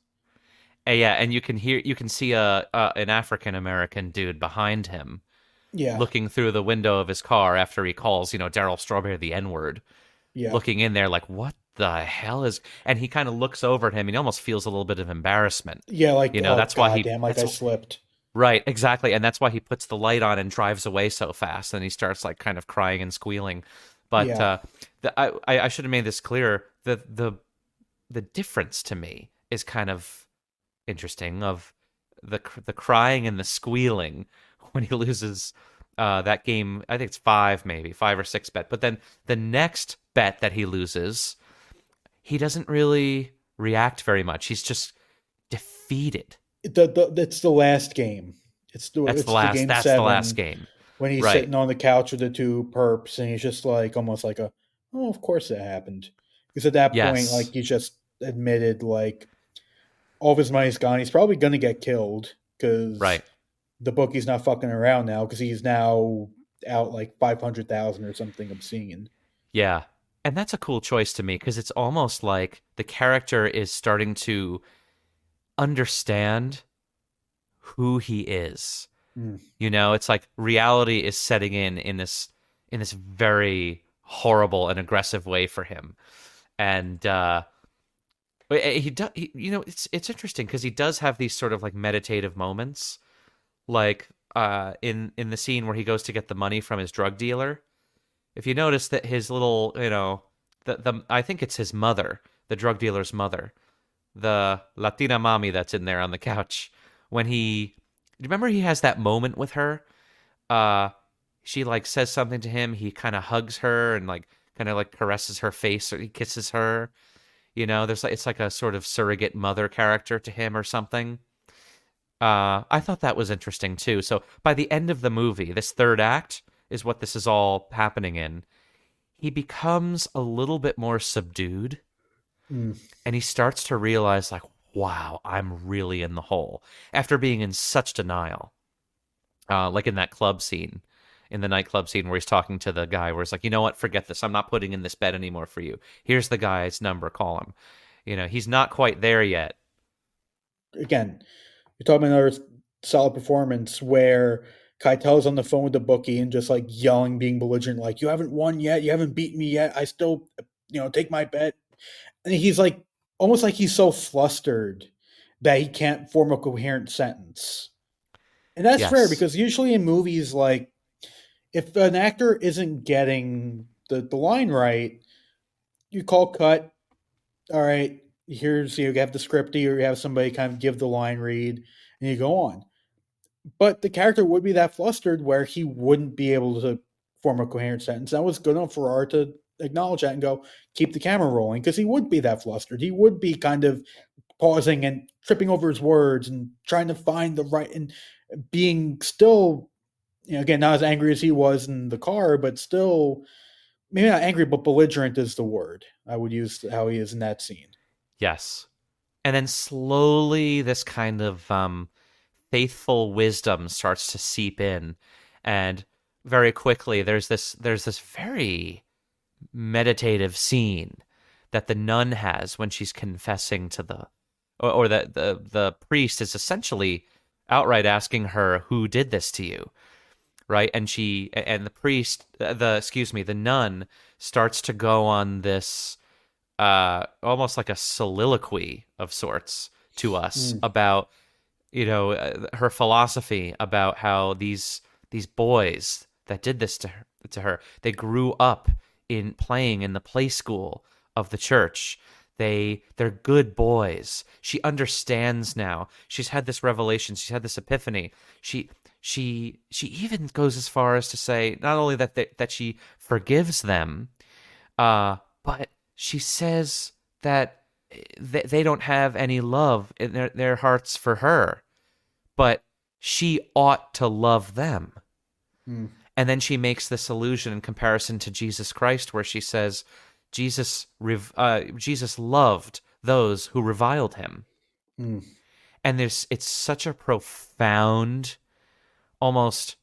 Yeah, and you can see an African American dude behind him
Yeah,
looking through the window of his car after he calls, Daryl Strawberry the N-word,
yeah,
looking in there like, what the hell is, and he kind of looks over at him and he almost feels a little bit of embarrassment.
yeah. Like, oh
That's why
goddamn, like I slipped.
right, exactly. And that's why he puts the light on and drives away so fast. And he starts like kind of crying and squealing. But
Yeah,
I should have made this clear. The difference to me is kind of interesting of the crying and the squealing when he loses that game. I think it's maybe 5 or 6 bet. But then the next bet that he loses, he doesn't really react very much. He's just defeated.
it's the last game. It's the game
That's the last
7
game.
when he's
Right.
sitting on the couch with the two perps, and he's just like almost like a, oh, of course that happened. Because at that point, like
Yes.
he's just admitted like all of his money's gone. He's probably gonna get killed because
Right.
the bookie's not fucking around now because he's now out like 500,000 or something obscene.
Yeah. And that's a cool choice to me because it's almost like the character is starting to understand who he is.
Mm.
It's like reality is setting in this very horrible and aggressive way for him. And he does it's interesting because he does have these sort of like meditative moments, like in the scene where he goes to get the money from his drug dealer. If you notice that his little, the I think it's his mother, the drug dealer's mother, the Latina mommy that's in there on the couch, when remember he has that moment with her? She like says something to him, he kind of hugs her and like kind of like caresses her face or he kisses her. There's like it's like a sort of surrogate mother character to him or something. I thought that was interesting too. So by the end of the movie, this third act is what this is all happening in. He becomes a little bit more subdued
Mm.
and he starts to realize like, wow, I'm really in the hole after being in such denial. Like in that club scene, in the nightclub scene where he's talking to the guy where he's like, you know what, forget this. I'm not putting in this bet anymore for you. Here's the guy's number, call him. He's not quite there yet.
Again, you're talking about another solid performance where Keitel's on the phone with the bookie and just like yelling, being belligerent, like, "You haven't won yet. You haven't beaten me yet. I still, take my bet." And he's like, almost like he's so flustered that he can't form a coherent sentence. And that's rare
Yes.
because usually in movies, like, if an actor isn't getting the line right, you call cut. All right, here's, you have the scripty, or you have somebody kind of give the line read, and you go on. But the character would be that flustered where he wouldn't be able to form a coherent sentence. That was good enough for Ferrara to acknowledge that and go, keep the camera rolling, because he would be that flustered. He would be kind of pausing and tripping over his words and trying to find the right, and being still, again, not as angry as he was in the car, but still, maybe not angry, but belligerent is the word I would use, how he is in that scene.
Yes. And then slowly this kind of faithful wisdom starts to seep in, and very quickly there's this very meditative scene that the nun has when she's confessing to or that the priest is essentially outright asking her, who did this to you, right? And the priest, the nun starts to go on this almost like a soliloquy of sorts to us about her philosophy about how these boys that did this to her, they grew up in playing in the play school of the church. They're good boys. She understands now. She's had this revelation. She's had this epiphany. She even goes as far as to say not only that she forgives them, but she says that they don't have any love in their hearts for her, but she ought to love them. And then she makes this allusion in comparison to Jesus Christ, where she says, Jesus loved those who reviled him. And it's such a profound, almost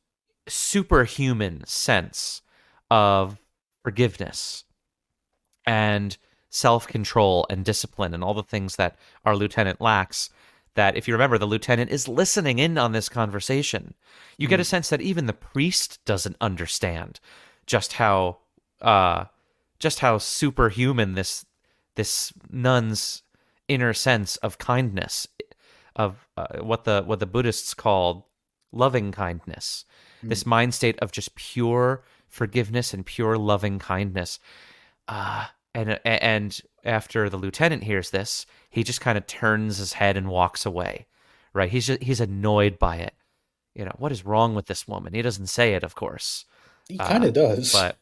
superhuman sense of forgiveness and self-control and discipline and all the things that our lieutenant lacks, that if you remember, the lieutenant is listening in on this conversation. You get a sense that even the priest doesn't understand just how superhuman this nun's inner sense of kindness, of what the Buddhists called loving kindness, this mind state of just pure forgiveness and pure loving kindness. And after the lieutenant hears this, he just kind of turns his head and walks away, right? He's annoyed by it. What is wrong with this woman? He doesn't say it, of course.
He kind of does,
but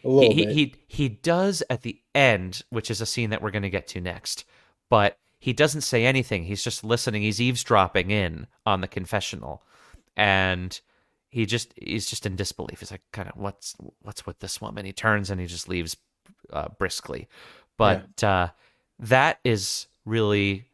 a little bit.
He does at the end, which is a scene that we're going to get to next. But he doesn't say anything. He's just listening. He's eavesdropping in on the confessional, and he's just in disbelief. He's like, kind of, what's with this woman? He turns and he just leaves briskly. But that is really,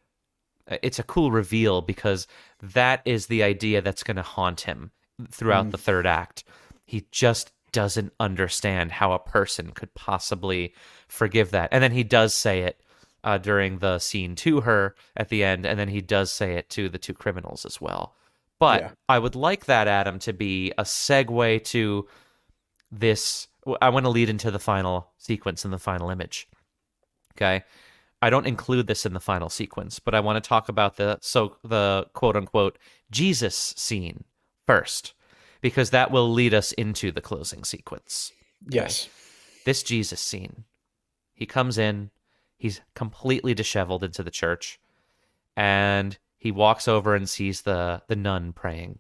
it's a cool reveal, because that is the idea that's going to haunt him throughout the third act. He just doesn't understand how a person could possibly forgive that. And then he does say it during the scene to her at the end, and then he does say it to the two criminals as well. But I would like that, Adam, to be a segue to this. I want to lead into the final sequence and the final image. Okay? I don't include this in the final sequence, but I want to talk about the quote-unquote Jesus scene first, because that will lead us into the closing sequence. Okay?
Yes.
This Jesus scene. He comes in, he's completely disheveled into the church, and he walks over and sees the nun praying.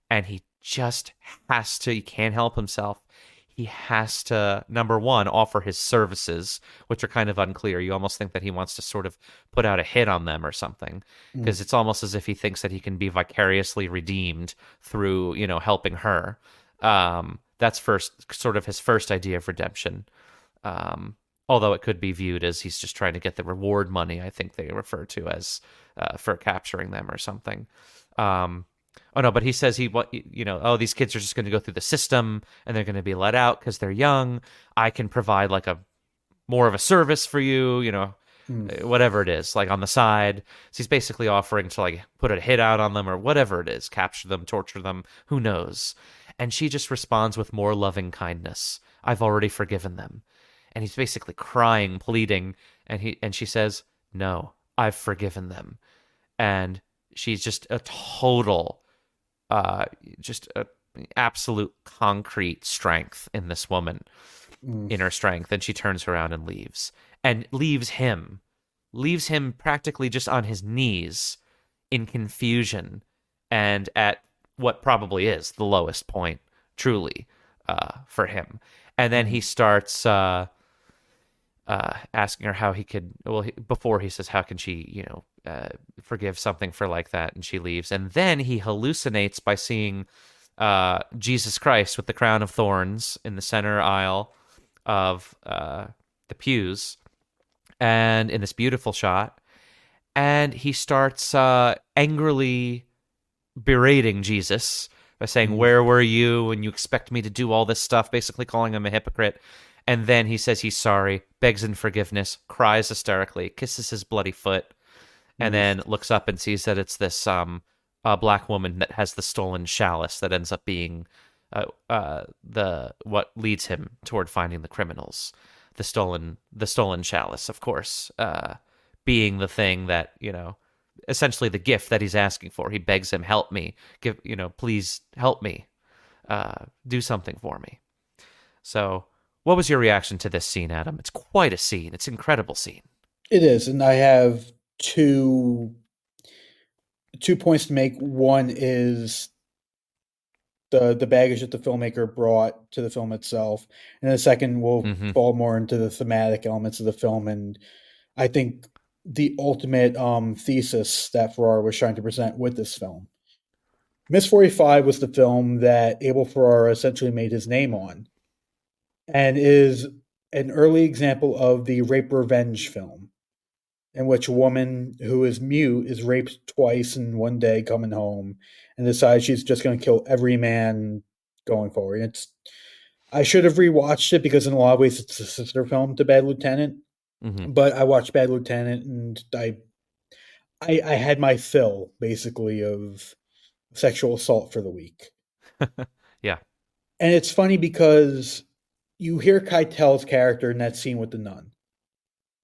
And he just has to, he can't help himself. He has to, number one, offer his services, which are kind of unclear. You almost think that he wants to sort of put out a hit on them or something, because it's almost as if he thinks that he can be vicariously redeemed through, helping her. That's sort of his first idea of redemption. Although it could be viewed as he's just trying to get the reward money, I think they refer to as for capturing them or something. Oh no, but he says these kids are just going to go through the system and they're going to be let out because they're young. I can provide like more of a service for you, whatever it is, like on the side. So he's basically offering to like put a hit out on them or whatever it is, capture them, torture them, who knows. And she just responds with more loving kindness. I've already forgiven them. And he's basically crying, pleading, and she says, "No, I've forgiven them." And she's just a total just a absolute concrete strength in this woman, inner strength. And she turns around and leaves him practically just on his knees in confusion and at what probably is the lowest point truly for him. And then he starts asking her how he could, before he says, how can she, forgive something for like that? And she leaves. And then he hallucinates by seeing Jesus Christ with the crown of thorns in the center aisle of the pews, and in this beautiful shot. And he starts angrily berating Jesus by saying, "Where were you when you expect me to do all this stuff?" Basically calling him a hypocrite. And then he says he's sorry, begs in forgiveness, cries hysterically, kisses his bloody foot, and then looks up and sees that it's this black woman that has the stolen chalice that ends up being what leads him toward finding the criminals. The stolen chalice, of course, being the thing that, essentially the gift that he's asking for. He begs him, "Help me, please help me, do something for me." So, what was your reaction to this scene, Adam? It's quite a scene. It's an incredible scene.
It is, and I have two points to make. One is the baggage that the filmmaker brought to the film itself, and the second will fall more into the thematic elements of the film. And I think the ultimate thesis that Ferrara was trying to present with this film. Miss 45 was the film that Abel Ferrara essentially made his name on, and is an early example of the rape revenge film, in which a woman who is mute is raped twice in one day coming home and decides she's just going to kill every man going forward. I should have rewatched it because in a lot of ways it's a sister film to Bad Lieutenant, but I watched Bad Lieutenant and I had my fill basically of sexual assault for the week.
Yeah.
And it's funny because you hear Keitel's character in that scene with the nun.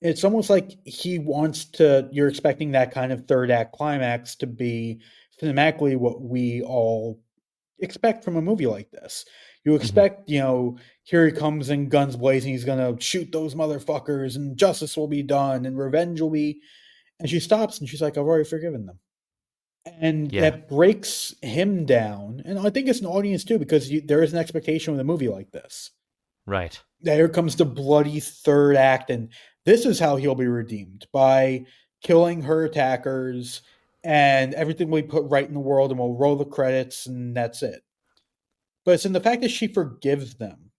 It's almost like he wants to, you're expecting that kind of third act climax to be cinematically what we all expect from a movie like this. You expect, here he comes in guns blazing, he's going to shoot those motherfuckers and justice will be done and revenge will be. And she stops and she's like, "I've already forgiven them." And that breaks him down. And I think it's an audience too, because there is an expectation with a movie like this.
Right.
Here comes the bloody third act, and this is how he'll be redeemed, by killing her attackers, and everything will be put right in the world, and we'll roll the credits, and that's it. But it's in the fact that she forgives them,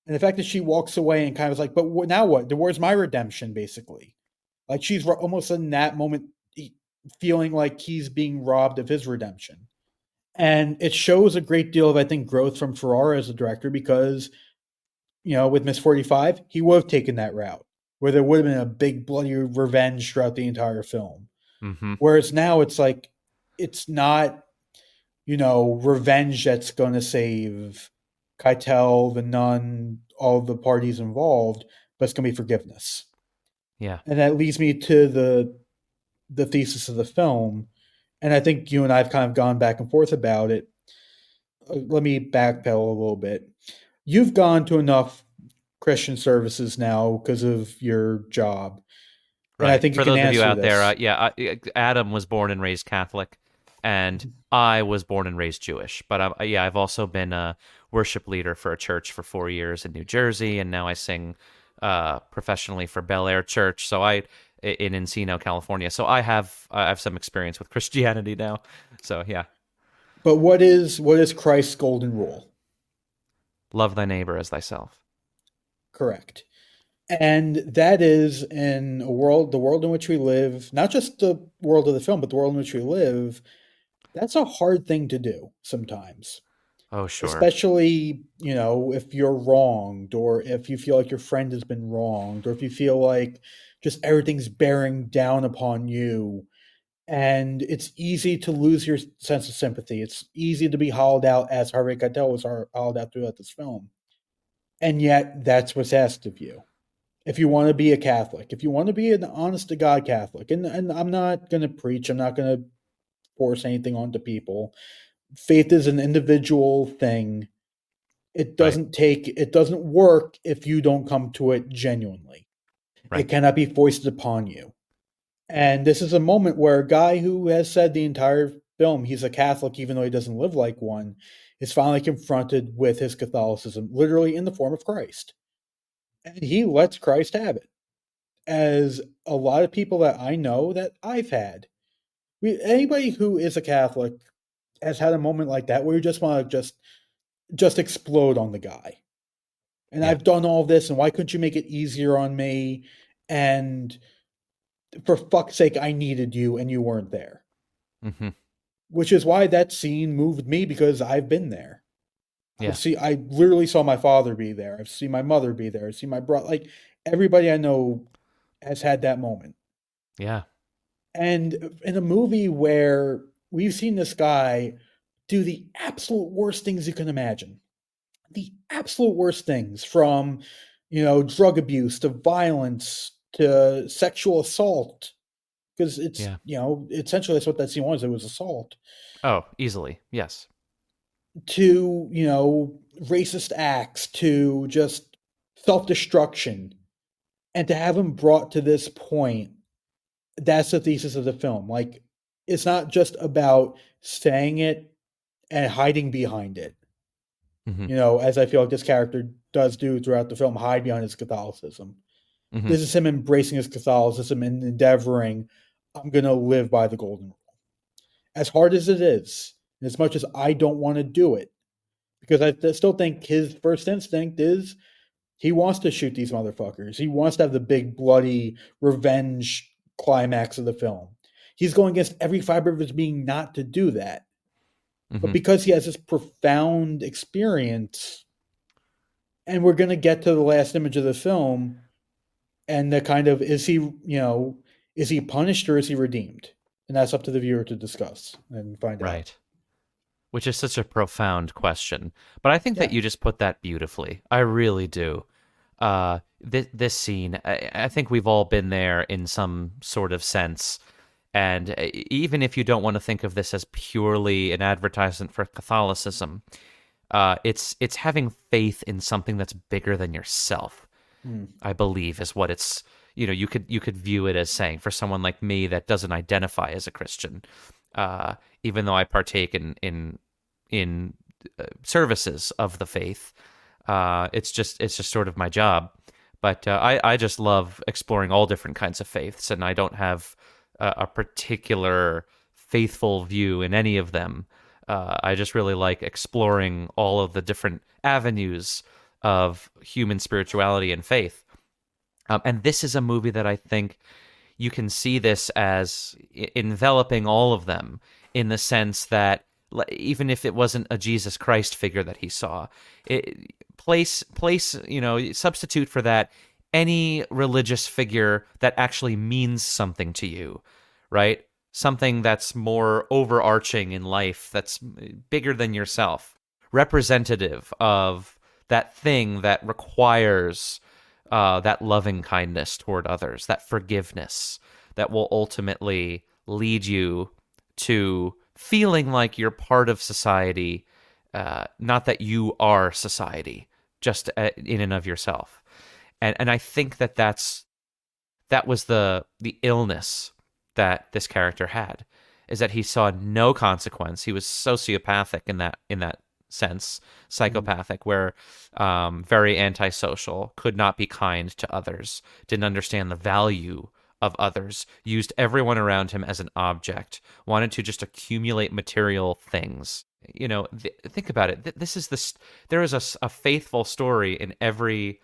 and the fact that she walks away and kind of is like, "But now what? Where's my redemption?" Basically, like she's almost in that moment feeling like he's being robbed of his redemption. And it shows a great deal of, I think, growth from Ferrara as a director, because with Miss 45, he would have taken that route where there would have been a big bloody revenge throughout the entire film. Whereas now it's like, it's not, revenge that's going to save Keitel, the nun, all the parties involved, but it's going to be forgiveness.
Yeah.
And that leads me to the thesis of the film. And I think you and I have kind of gone back and forth about it. Let me backpedal a little bit. You've gone to enough Christian services now because of your job.
Right.
And I think
for those of you out
this.
there, Adam was born and raised Catholic, and I was born and raised Jewish. But I've also been a worship leader for a church for 4 years in New Jersey, and now I sing professionally for Bel Air Church. So in Encino, California. So I have some experience with Christianity now. So yeah.
But what is Christ's golden rule?
Love thy neighbor as thyself.
Correct. And that is, in the world in which we live, not just the world of the film, but the world in which we live, that's a hard thing to do sometimes.
Oh, sure.
especially, if you're wronged, or if you feel like your friend has been wronged, or if you feel like just everything's bearing down upon you, and it's easy to lose your sense of sympathy. It's easy to be hollowed out, as Harvey Keitel was hollowed out throughout this film. And yet, that's what's asked of you. If you want to be a Catholic, if you want to be an honest to God Catholic, and I'm not going to preach, I'm not going to force anything onto people. Faith is an individual thing.
Right.
It doesn't work if you don't come to it genuinely. It
Right.
cannot be foisted upon you. And this is a moment where a guy who has said the entire film he's a Catholic, even though he doesn't live like one, is finally confronted with his Catholicism, literally in the form of Christ. And he lets Christ have it. As a lot of people that I know that I've had, anybody who is a Catholic has had a moment like that where you just want to just explode on the guy. And
Yeah.
I've done all this, and why couldn't you make it easier on me? And for fuck's sake, I needed you, and you weren't there.
Mm-hmm.
Which is why that scene moved me, because I've been there.
Yeah.
I literally saw my father be there. I've seen my mother be there. I've seen my brother. Like, everybody I know has had that moment.
Yeah.
And in a movie where we've seen this guy do the absolute worst things you can imagine, the absolute worst things, from, drug abuse to violence to sexual assault, because it's,
Yeah.
essentially that's what that scene was. It was assault,
Oh, easily. Yes.
to, racist acts, to just self destruction. And to have him brought to this point, that's the thesis of the film. Like, it's not just about saying it and hiding behind it.
Mm-hmm.
As I feel like this character does do throughout the film, hide behind his Catholicism.
Mm-hmm.
This is him embracing his Catholicism and endeavoring, I'm going to live by the golden rule. As hard as it is, and as much as I don't want to do it, because I still think his first instinct is he wants to shoot these motherfuckers. He wants to have the big, bloody revenge climax of the film. He's going against every fiber of his being not to do that. But
Mm-hmm.
because he has this profound experience, and we're going to get to the last image of the film, and the kind of, is he punished or is he redeemed? And that's up to the viewer to discuss and find out.
Right. Which is such a profound question. But I think that
Yeah.
you just put that beautifully. I really do. This scene, I think we've all been there in some sort of sense. And even if you don't want to think of this as purely an advertisement for Catholicism, it's having faith in something that's bigger than yourself.
Mm.
I believe is what it's. You could view it as saying for someone like me that doesn't identify as a Christian, even though I partake in services of the faith. It's just sort of my job. But I just love exploring all different kinds of faiths, and I don't have a particular faithful view in any of them. I just really like exploring all of the different avenues of human spirituality and faith. And this is a movie that I think you can see this as enveloping all of them, in the sense that even if it wasn't a Jesus Christ figure that he saw, place substitute for that any religious figure that actually means something to you, right? Something that's more overarching in life, that's bigger than yourself, representative of that thing that requires that loving kindness toward others, that forgiveness that will ultimately lead you to feeling like you're part of society, not that you are society, just in and of yourself. And I think that was the illness that this character had, is that he saw no consequence. He was sociopathic in that sense, psychopathic, where very antisocial, could not be kind to others, didn't understand the value of others, used everyone around him as an object, wanted to just accumulate material things. Think about it. This is this. There is a faithful story in every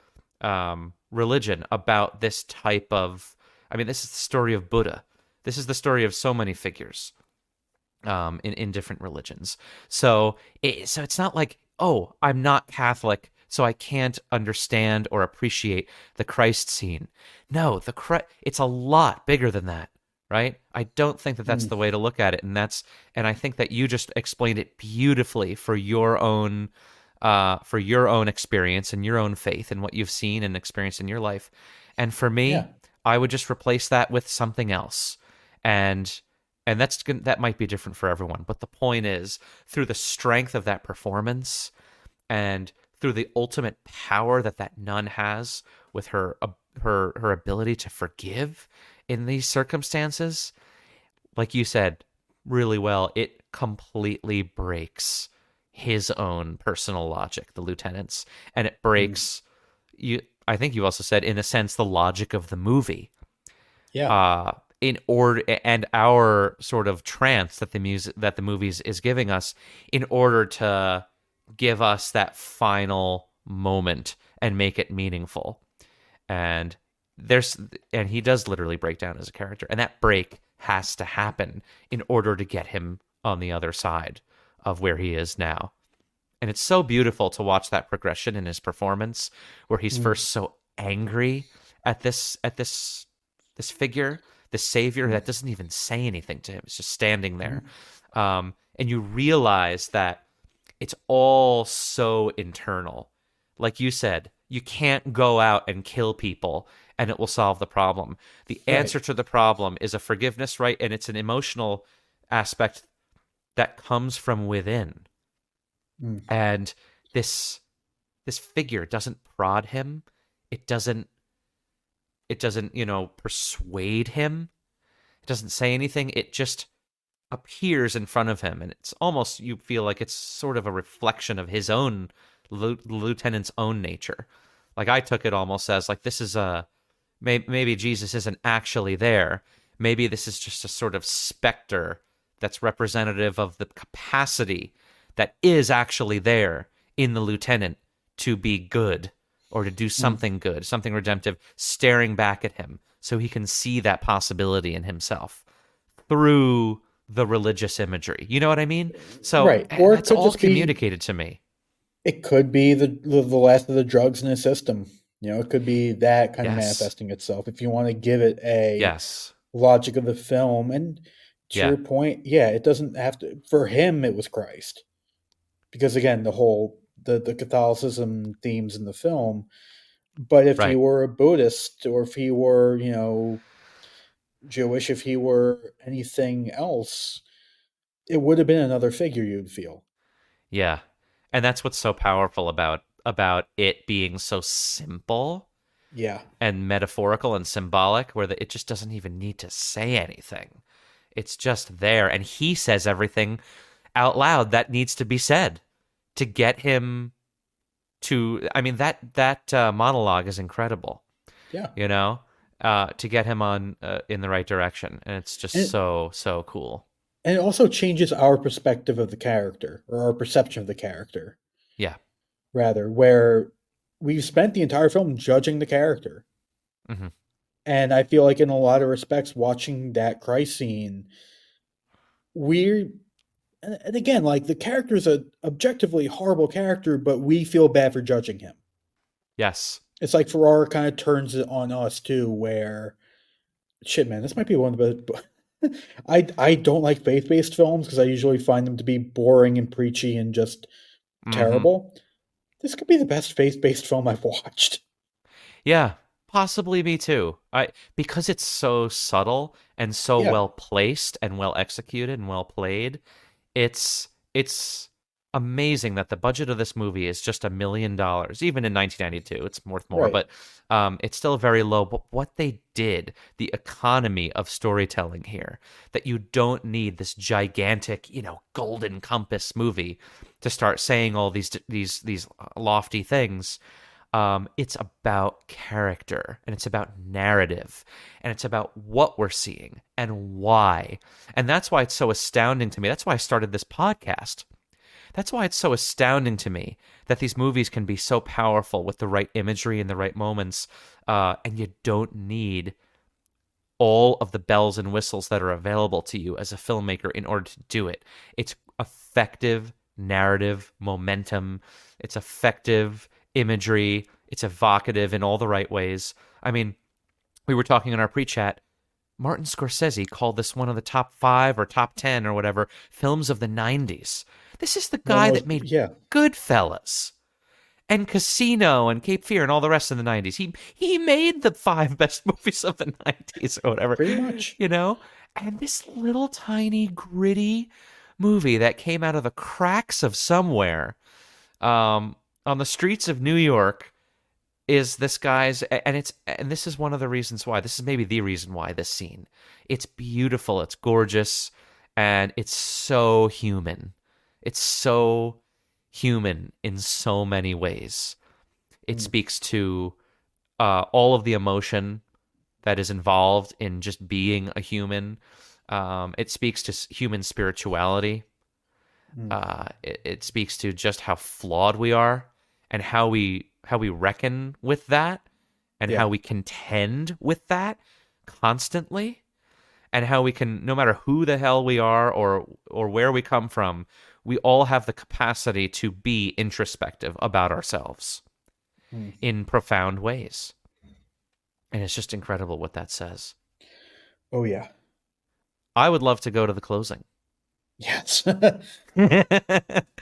religion about this type of. I mean, this is the story of Buddha. This is the story of so many figures. in different religions. So it's not like, oh, I'm not Catholic, so I can't understand or appreciate the Christ scene. No, it's a lot bigger than that, right? I don't think that that's the way to look at it, and I think that you just explained it beautifully for your own experience and your own faith and what you've seen and experienced in your life. And for me,
Yeah.
I would just replace that with something else. And that might be different for everyone, but the point is, through the strength of that performance and through the ultimate power that nun has with her ability to forgive in these circumstances, like you said really well, it completely breaks his own personal logic, the lieutenant's, and it breaks you. I think you also said, in a sense, the logic of the movie.
Yeah.
In order, and our sort of trance that the movies is giving us, in order to give us that final moment and make it meaningful. And he does literally break down as a character, and that break has to happen in order to get him on the other side of where he is now. And it's so beautiful to watch that progression in his performance, where he's first so angry at this figure, the savior that doesn't even say anything to him. It's just standing there. And you realize that it's all so internal. Like you said, you can't go out and kill people and it will solve the problem. The answer to the problem is a forgiveness, right? And it's an emotional aspect that comes from within. And this figure doesn't prod him. It doesn't, persuade him. It doesn't say anything. It just appears in front of him. And it's almost, you feel like it's sort of a reflection of his own, lieutenant's own nature. Like, I took it almost as like, this is maybe Jesus isn't actually there. Maybe this is just a sort of specter that's representative of the capacity that is actually there in the lieutenant to be good, or to do something good, something redemptive, staring back at him so he can see that possibility in himself through the religious imagery. You know what I mean? So
Or
it's all communicated to me.
It could be the last of the drugs in his system. It could be that kind of
Yes.
manifesting itself. If you want to give it a
Yes.
logic of the film, and to
Yeah.
your point, it doesn't have to. For him, it was Christ, because again, the whole the Catholicism themes in the film. But if he
Right.
were a Buddhist, or if he were, Jewish, if he were anything else, it would have been another figure you'd feel.
Yeah. And that's what's so powerful about it being so simple
Yeah.
and metaphorical and symbolic, where it just doesn't even need to say anything. It's just there, and he says everything out loud that needs to be said to get him to. I mean, that monologue is incredible.
Yeah.
To get him on in the right direction, and it's just so cool.
And it also changes our perspective of the character, or our perception of the character.
Yeah.
Rather, where we've spent the entire film judging the character.
Mm-hmm.
And I feel like in a lot of respects, watching that Christ scene, and again, like, the character is an objectively horrible character, but we feel bad for judging him.
Yes.
It's like Ferrara kind of turns it on us too, where, shit, man, this might be one of the... I don't like faith-based films because I usually find them to be boring and preachy and just terrible. This could be the best faith-based film I've watched.
Yeah, possibly me too. Because it's so subtle and so well placed and well executed and well played. It's amazing that the budget of this movie is just $1 million. Even in 1992, it's worth more,
Right.
but it's still very low. But what they did, the economy of storytelling here, that you don't need this gigantic, golden compass movie to start saying all these lofty things. It's about character, and it's about narrative, and it's about what we're seeing and why. And that's why it's so astounding to me. That's why I started this podcast. That's why it's so astounding to me that these movies can be so powerful with the right imagery and the right moments, and you don't need all of the bells and whistles that are available to you as a filmmaker in order to do it. It's effective narrative momentum. It's effective imagery. It's evocative in all the right ways. I mean, we were talking in our pre-chat, Martin Scorsese called this one of the top 5 or top 10 or whatever films of the 90s. This is the guy that made Goodfellas and Casino and Cape Fear and all the rest in the 90s. He made the 5 best movies of the 90s or whatever.
Pretty much.
You know? And this little tiny gritty movie that came out of the cracks of somewhere on the streets of New York is this guy's, and this is one of the reasons why, this is maybe the reason why this scene. It's beautiful, it's gorgeous, and it's so human. It's so human in so many ways. It speaks to all of the emotion that is involved in just being a human. It speaks to human spirituality. It speaks to just how flawed we are and how we reckon with that and how we contend with that constantly, and how we can, no matter who the hell we are or where we come from, we all have the capacity to be introspective about ourselves in profound ways. And it's just incredible what that says.
Oh, yeah.
I would love to go to the closing.
Yes.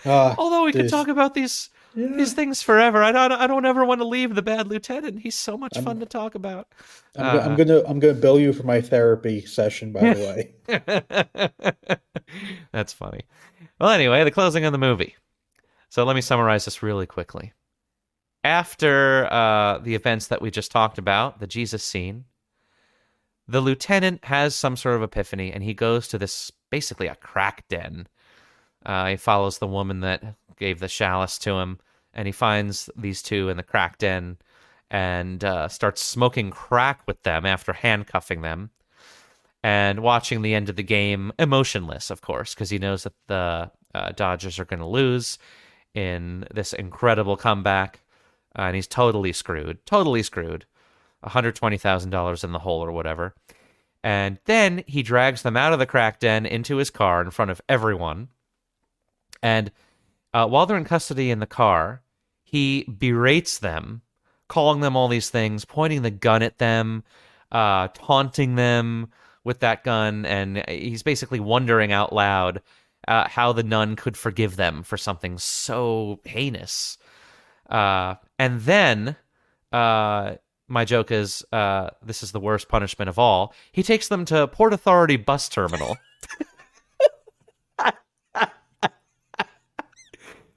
Although we could talk about these things forever. I don't ever want to leave the Bad Lieutenant. He's so much fun to talk about.
I'm gonna bill you for my therapy session, by the
way. That's funny. Well, anyway, the closing of the movie. So let me summarize this really quickly. After the events that we just talked about, the Jesus scene, the lieutenant has some sort of epiphany, and he goes to this, basically a crack den. He follows the woman that gave the chalice to him, and he finds these two in the crack den and starts smoking crack with them after handcuffing them and watching the end of the game emotionless, of course, because he knows that the Dodgers are going to lose in this incredible comeback, and he's totally screwed. $120,000 in the hole or whatever. And then he drags them out of the crack den into his car in front of everyone. And while they're in custody in the car, he berates them, calling them all these things, pointing the gun at them, taunting them with that gun. And he's basically wondering out loud how the nun could forgive them for something so heinous. And then... my joke is, this is the worst punishment of all. He takes them to Port Authority bus terminal.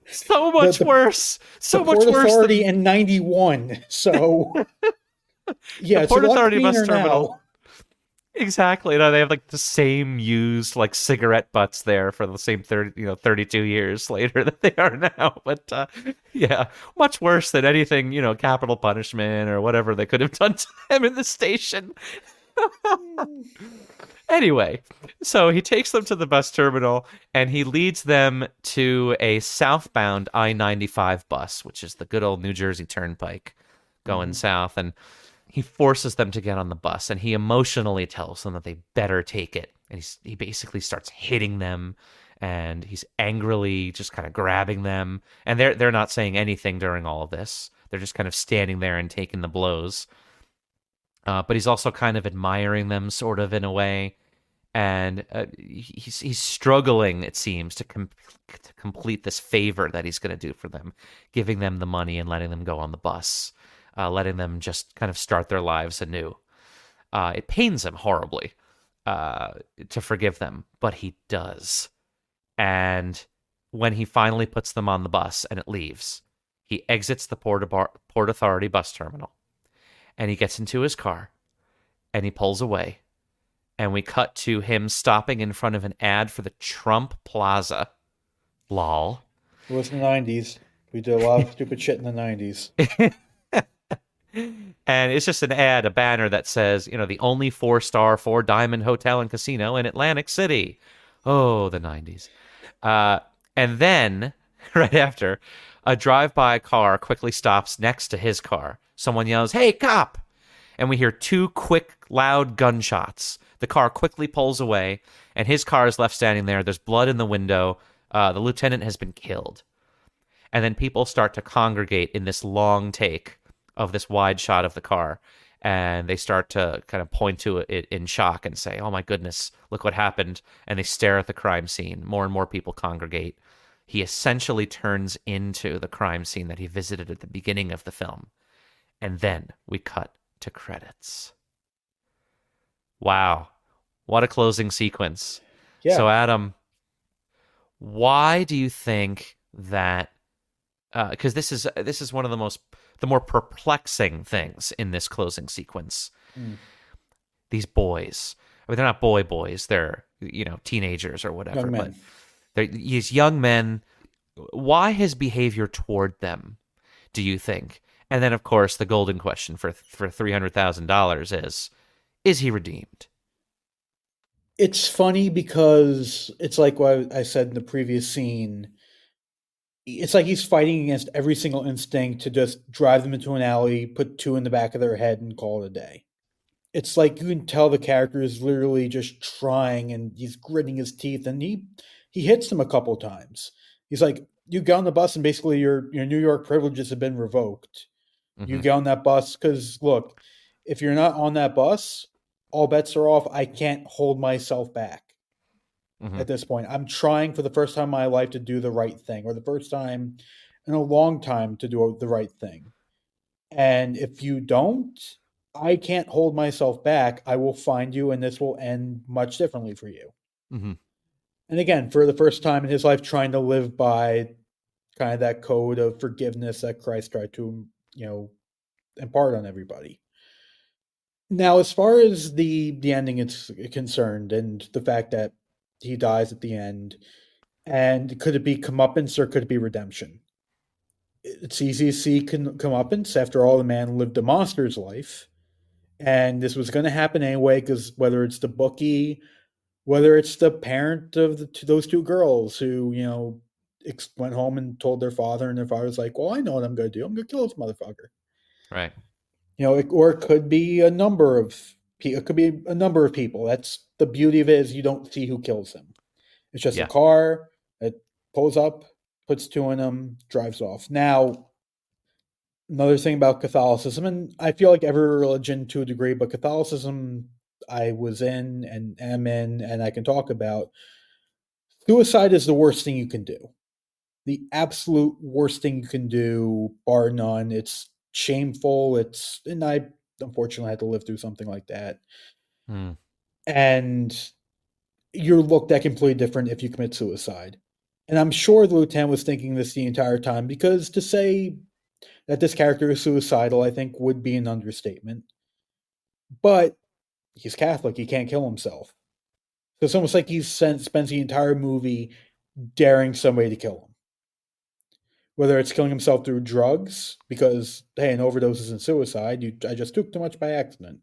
So much worse. So much
Port
worse.
Authority in 91. So, yeah,
the Port Authority bus
now.
terminal. Exactly. No, they have like the same used like cigarette butts there for the same 32 years later that they are now. But yeah, much worse than anything, capital punishment or whatever they could have done to them in the station. Anyway, so he takes them to the bus terminal and he leads them to a southbound I-95 bus, which is the good old New Jersey Turnpike going south. And he forces them to get on the bus, and he emotionally tells them that they better take it. And he basically starts hitting them, and he's angrily just kind of grabbing them. And they're not saying anything during all of this. They're just kind of standing there and taking the blows. But he's also kind of admiring them, sort of, in a way. And he's struggling, it seems, to complete this favor that he's going to do for them, giving them the money and letting them go on the bus. Letting them just kind of start their lives anew. It pains him horribly to forgive them, but he does. And when he finally puts them on the bus and it leaves, he exits the Port Authority bus terminal, and he gets into his car, and he pulls away, and we cut to him stopping in front of an ad for the Trump Plaza. Lol.
It was the 90s. We did a lot of stupid shit in the 90s.
And it's just an ad, a banner that says, the only 4-star, 4-diamond hotel and casino in Atlantic City. Oh, the 90s. And then, right after, a drive-by car quickly stops next to his car. Someone yells, "Hey, cop!" and we hear two quick, loud gunshots. The car quickly pulls away, and his car is left standing there. There's blood in the window. The lieutenant has been killed. And then people start to congregate in this long take of this wide shot of the car. And they start to kind of point to it in shock and say, oh my goodness, look what happened. And they stare at the crime scene. More and more people congregate. He essentially turns into the crime scene that he visited at the beginning of the film. And then we cut to credits. Wow. What a closing sequence.
Yeah.
So, Adam, why do you think that, because this is one of the more perplexing things in this closing sequence. These boys, I mean, they're not boys, they're, teenagers or whatever.
Young men.
But these young men, why his behavior toward them, do you think? And then, of course, the golden question for $300,000 is he redeemed?
It's funny because it's like what I said in the previous scene. It's like he's fighting against every single instinct to just drive them into an alley, put two in the back of their head, and call it a day. It's like you can tell the character is literally just trying, and he's gritting his teeth, and he hits them a couple times. He's like, you get on the bus, and basically your New York privileges have been revoked. You get on that bus because, look, if you're not on that bus, all bets are off. I can't hold myself back at this point. I'm trying for the first time in my life to do the right thing, or the first time in a long time to do the right thing. And if you don't, I can't hold myself back. I will find you, and this will end much differently for you. And again, for the first time in his life, trying to live by kind of that code of forgiveness that Christ tried to, impart on everybody. Now, as far as the ending is concerned, and the fact that he dies at the end, and could it be comeuppance or could it be redemption? It's easy to see comeuppance. After all, the man lived a monster's life, and this was going to happen anyway, because whether it's the bookie, whether it's the parent of those two girls who, went home and told their father, and their father's like, well, I know what I'm going to do. I'm going to kill this motherfucker.
Right.
Or it could be a number of people. That's the beauty of it, is you don't see who kills him. It's just a car that pulls up, puts two in them, drives off. Now, another thing about Catholicism, and I feel like every religion to a degree, but Catholicism I was in and am in, and I can talk about, suicide is the worst thing you can do. The absolute worst thing you can do, bar none. It's shameful. And I unfortunately had to live through something like that. And you're looked at completely different if you commit suicide. And I'm sure the lieutenant was thinking this the entire time, because to say that this character is suicidal, I think, would be an understatement. But he's Catholic. He can't kill himself. So it's almost like he spends the entire movie daring somebody to kill him. Whether it's killing himself through drugs, because, hey, an overdose isn't suicide. I just took too much by accident.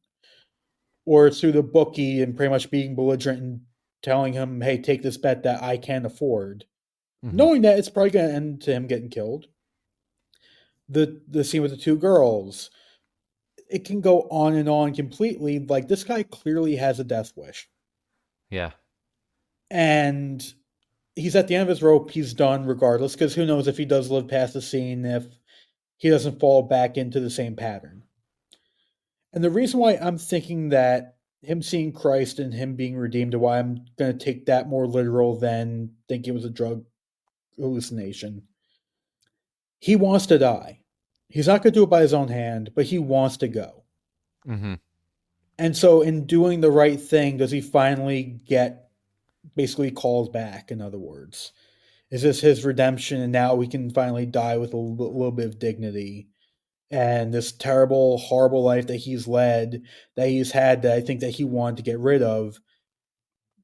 Or it's through the bookie and pretty much being belligerent and telling him, hey, take this bet that I can't afford. Knowing that it's probably going to end to him getting killed. The scene with the two girls. It can go on and on completely. Like, this guy clearly has a death wish.
Yeah.
And he's at the end of his rope. He's done regardless, because who knows if he does live past the scene, if he doesn't fall back into the same pattern. And the reason why I'm thinking that him seeing Christ and him being redeemed, and why I'm going to take that more literal than think it was a drug hallucination. He wants to die. He's not going to do it by his own hand, but he wants to go. And so in doing the right thing, does he finally get basically called back, in other words? Is this his redemption, and now we can finally die with a little bit of dignity? And this terrible, horrible life that he's led, that he's had, that I think that he wanted to get rid of,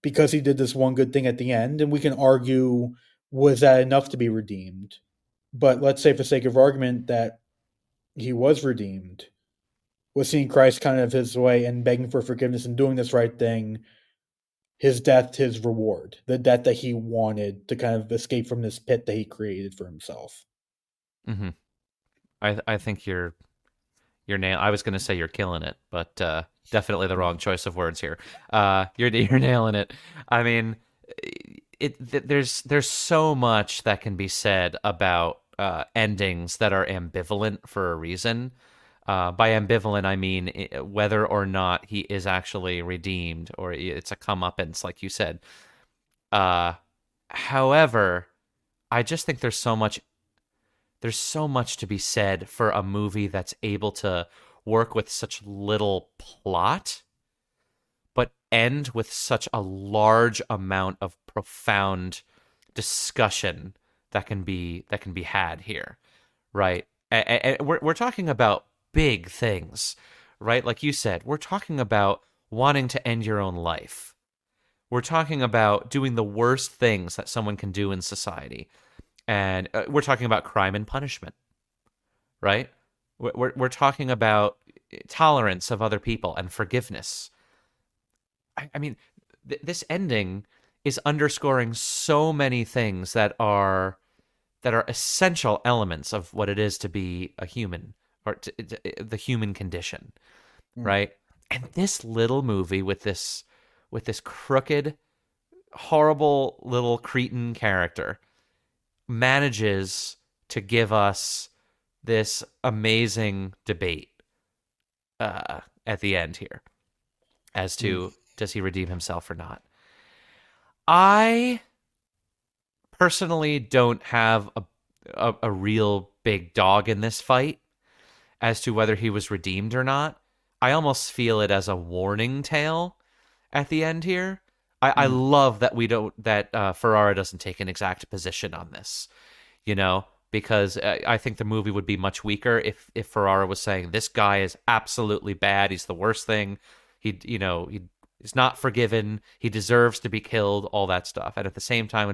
because he did this one good thing at the end. And we can argue, was that enough to be redeemed? But let's say, for sake of argument, that he was redeemed. Was seeing Christ kind of his way and begging for forgiveness and doing this right thing, his death, his reward, the death that he wanted to kind of escape from this pit that he created for himself.
I think you're I was going to say you're killing it, but definitely the wrong choice of words here. You're nailing it. I mean, there's so much that can be said about endings that are ambivalent for a reason. By ambivalent, I mean whether or not he is actually redeemed or it's a comeuppance, like you said. However, I just think there's so much to be said for a movie that's able to work with such little plot, but end with such a large amount of profound discussion that can be had here, right? And we're talking about big things, right? Like you said, we're talking about wanting to end your own life. We're talking about doing the worst things that someone can do in society. And we're talking about crime and punishment, right? We're talking about tolerance of other people and forgiveness. I mean, this ending is underscoring so many things that are essential elements of what it is to be a human, or the human condition, right? And this little movie with this crooked, horrible little cretin character manages to give us this amazing debate at the end here as to does he redeem himself or not. I personally don't have a real big dog in this fight as to whether he was redeemed or not. I almost feel it as a warning tale at the end here. I love that Ferrara doesn't take an exact position on this, because I think the movie would be much weaker if Ferrara was saying this guy is absolutely bad. He's the worst thing. He's not forgiven. He deserves to be killed. All that stuff. And at the same time,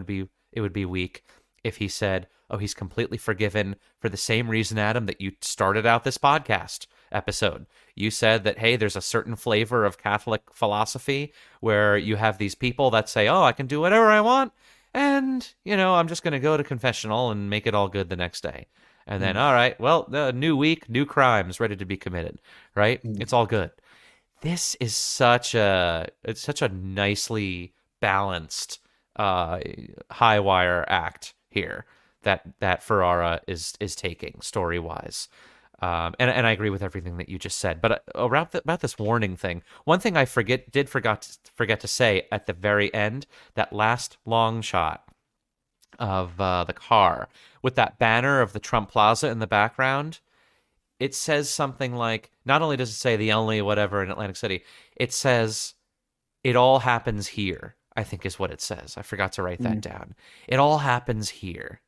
it would be weak if he said, "Oh, he's completely forgiven for the same reason, Adam, that you started out this podcast episode. You said that, hey, there's a certain flavor of Catholic philosophy where you have these people that say, oh, I can do whatever I want, and, I'm just going to go to confessional and make it all good the next day. And then, all right, well, new week, new crimes ready to be committed, right? It's all good. This is such a nicely balanced high wire act here that Ferrara is taking story-wise. And I agree with everything that you just said. But about this warning thing, one thing I forget to say at the very end, that last long shot of the car with that banner of the Trump Plaza in the background, it says something like, not only does it say the only whatever in Atlantic City, it says it all happens here, I think is what it says. I forgot to write that down. It all happens here.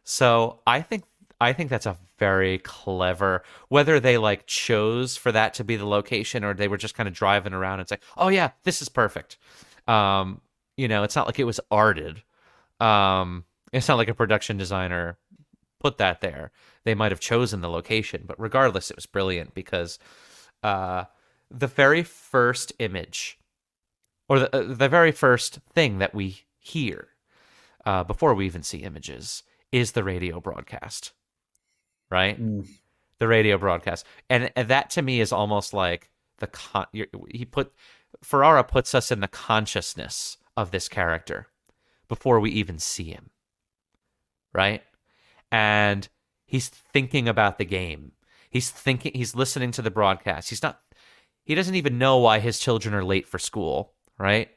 So I think that's a very clever, whether they chose for that to be the location or they were just kind of driving around and say, oh yeah, this is perfect. It's not like it was arted. It's not like a production designer put that there. They might have chosen the location, but regardless, it was brilliant because the very first image or the very first thing that we hear before we even see images is the radio broadcast. Right? The radio broadcast. And that to me is almost like Ferrara puts us in the consciousness of this character before we even see him. Right? And he's thinking about the game. He's listening to the broadcast. He doesn't even know why his children are late for school, right?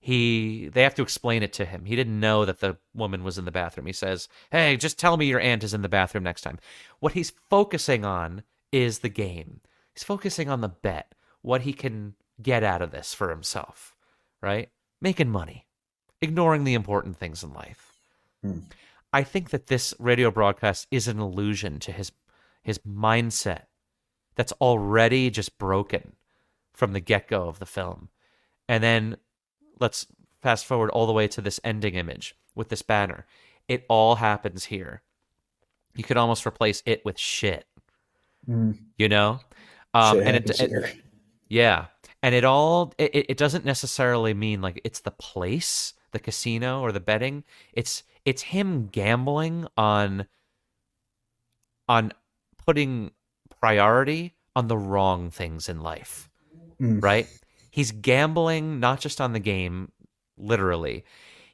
They have to explain it to him. He didn't know that the woman was in the bathroom. He says, hey, just tell me your aunt is in the bathroom next time. What he's focusing on is the game. He's focusing on the bet, what he can get out of this for himself, right? Making money, ignoring the important things in life. I think that this radio broadcast is an allusion to his mindset that's already just broken from the get-go of the film. And then let's fast forward all the way to this ending image with this banner. It all happens here. You could almost replace it with shit.
Shit
And
here.
yeah. And it doesn't necessarily mean like it's the place, the casino or the betting. It's him gambling on putting priority on the wrong things in life, right? He's gambling not just on the game, literally.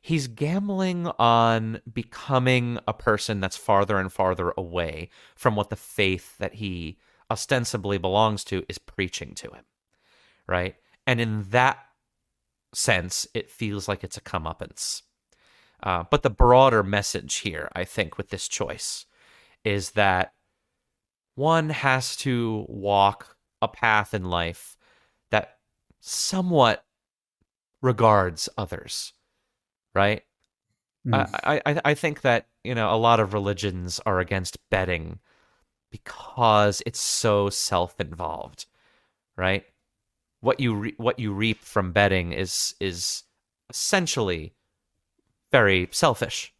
He's gambling on becoming a person that's farther and farther away from what the faith that he ostensibly belongs to is preaching to him, right? And in that sense, it feels like it's a comeuppance. But the broader message here, I think, with this choice is that one has to walk a path in life that somewhat regards others, right? I think that, a lot of religions are against betting because it's so self-involved, right? What you reap from betting is essentially very selfish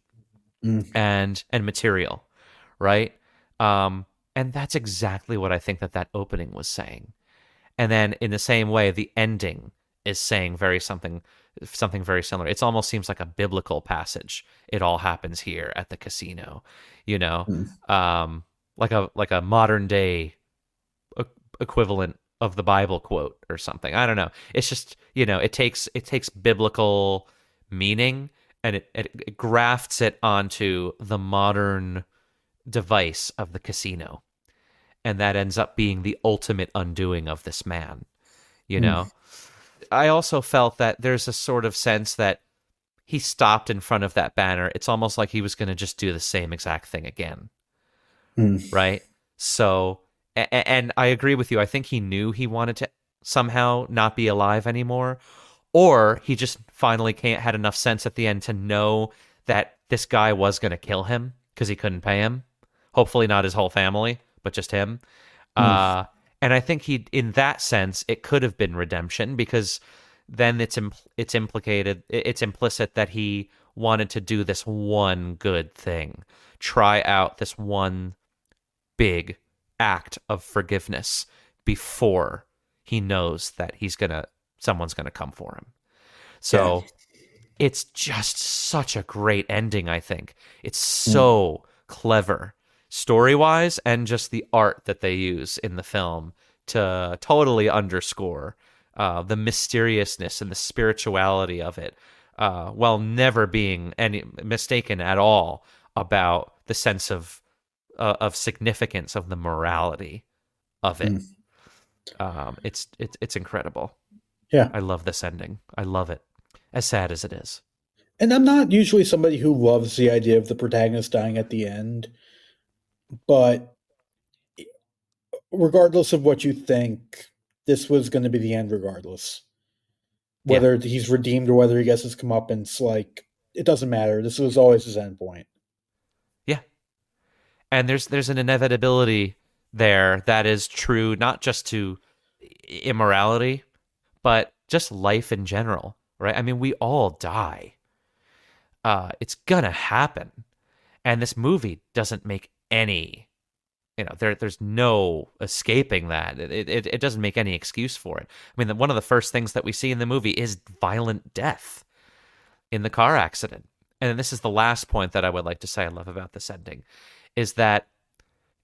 and material, right? And that's exactly what I think that opening was saying. And then in the same way, the ending is saying something very similar. It almost seems like a biblical passage. It all happens here at the casino, like a modern day equivalent of the Bible quote or something. I don't know. It's just, it takes biblical meaning and it grafts it onto the modern device of the casino. And that ends up being the ultimate undoing of this man, I also felt that there's a sort of sense that he stopped in front of that banner. It's almost like he was going to just do the same exact thing again. Right? So, and I agree with you. I think he knew he wanted to somehow not be alive anymore, or he just finally had enough sense at the end to know that this guy was going to kill him because he couldn't pay him. Hopefully not his whole family, but just him. And I think in that sense, it could have been redemption, because then it's implicit that he wanted to do this one good thing, try out this one big act of forgiveness before he knows that someone's gonna come for him. So it's just such a great ending. I think it's so clever, story-wise, and just the art that they use in the film to totally underscore the mysteriousness and the spirituality of it, while never being mistaken at all about the sense of significance of the morality of it. It's incredible.
Yeah.
I love this ending. I love it, as sad as it is.
And I'm not usually somebody who loves the idea of the protagonist dying at the end, but regardless of what you think, this was going to be the end regardless. Whether he's redeemed or whether he gets his comeuppance, it doesn't matter. This was always his end point.
Yeah. And there's an inevitability there that is true not just to immorality, but just life in general, right? I mean, we all die. It's gonna happen. And this movie doesn't make any, there's no escaping that. It doesn't make any excuse for it. I mean, one of the first things that we see in the movie is violent death in the car accident. And this is the last point that I would like to say I love about this ending, is that,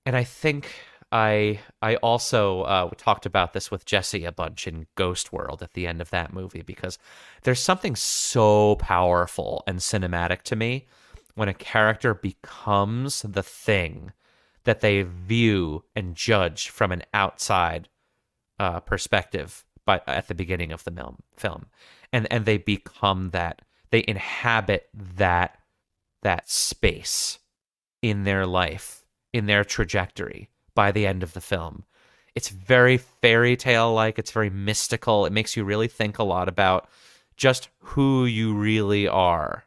and I think I also talked about this with Jesse a bunch in Ghost World at the end of that movie, because there's something so powerful and cinematic to me when a character becomes the thing that they view and judge from an outside perspective at the beginning of the film. And they become that. They inhabit that space in their life, in their trajectory by the end of the film. It's very fairy tale like, it's very mystical. It makes you really think a lot about just who you really are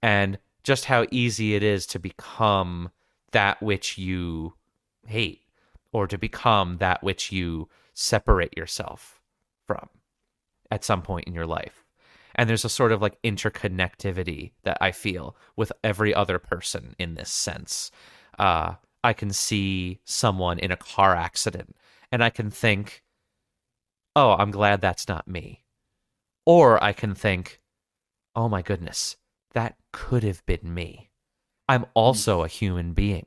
and just how easy it is to become that which you hate, or to become that which you separate yourself from at some point in your life. And there's a sort of interconnectivity that I feel with every other person in this sense. I can see someone in a car accident and I can think, oh, I'm glad that's not me. Or I can think, oh my goodness, that could have been me. I'm also a human being.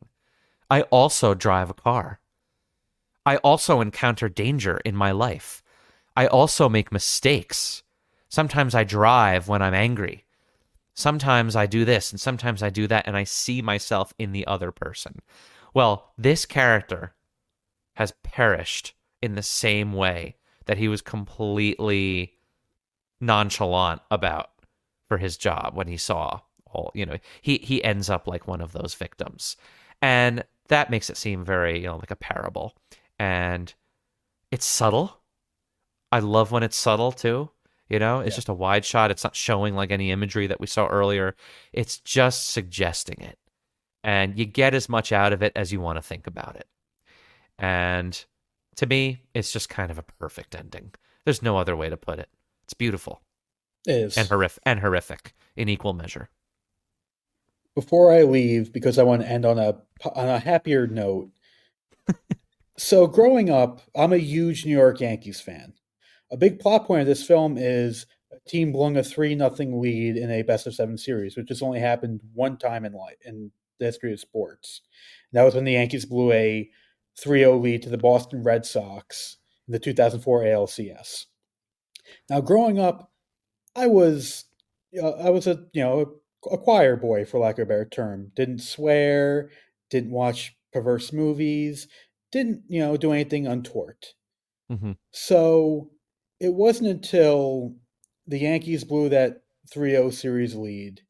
I also drive a car. I also encounter danger in my life. I also make mistakes. Sometimes I drive when I'm angry. Sometimes I do this and sometimes I do that, and I see myself in the other person. Well, this character has perished in the same way that he was completely nonchalant about for his job when he saw all, he ends up like one of those victims. And that makes it seem very, like a parable. And it's subtle. I love when it's subtle too. It's just a wide shot. It's not showing like any imagery that we saw earlier. It's just suggesting it. And you get as much out of it as you want to think about it. And to me, it's just kind of a perfect ending. There's no other way to put it. It's beautiful.
It is.
And horrific in equal measure.
Before I leave, because I want to end on a happier note. So growing up, I'm a huge New York Yankees fan. A big plot point of this film is a team blowing a 3-0 lead in a best-of-7 series, which has only happened one time in life in the history of sports. And that was when the Yankees blew a 3-0 lead to the Boston Red Sox in the 2004 ALCS. Now, growing up, I was a choir boy, for lack of a better term. Didn't swear, didn't watch perverse movies, didn't do anything untoward.
Mm-hmm.
So it wasn't until the Yankees blew that 3-0 series lead,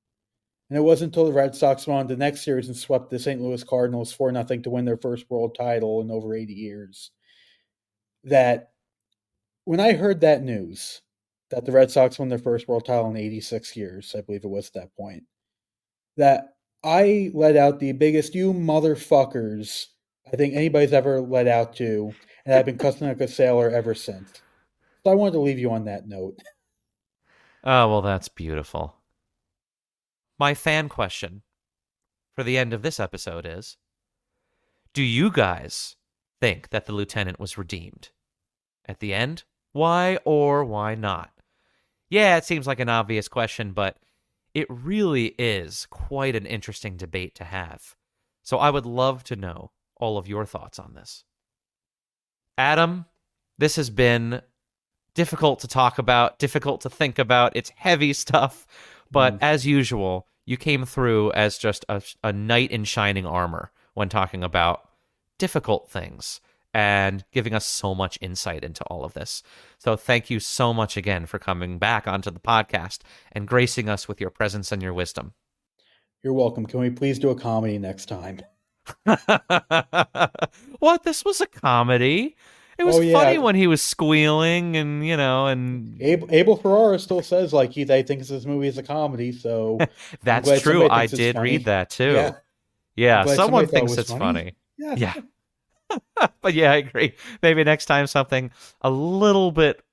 and it wasn't until the Red Sox won the next series and swept the St. Louis Cardinals 4-0 to win their first world title in over 80 years, that when I heard that news, that the Red Sox won their first world title in 86 years, I believe it was at that point, that I let out the biggest "you motherfuckers" I think anybody's ever let out to, and I've been cussing like a sailor ever since. So I wanted to leave you on that note.
Oh, well, that's beautiful. My fan question for the end of this episode is, do you guys think that the lieutenant was redeemed? At the end, why or why not? Yeah, it seems like an obvious question, but it really is quite an interesting debate to have. So I would love to know all of your thoughts on this. Adam, this has been difficult to talk about, difficult to think about. It's heavy stuff, but as usual, you came through as just a knight in shining armor when talking about difficult things and giving us so much insight into all of this. So thank you so much again for coming back onto the podcast and gracing us with your presence and your wisdom.
You're welcome. Can we please do a comedy next time?
What? This was a comedy? It was funny when he was squealing and, and...
Abel Ferrara still says, he thinks this movie is a comedy, so...
That's true. I did read that, too. Yeah, someone thinks it's funny. Yeah. But yeah, I agree. Maybe next time something with a little bit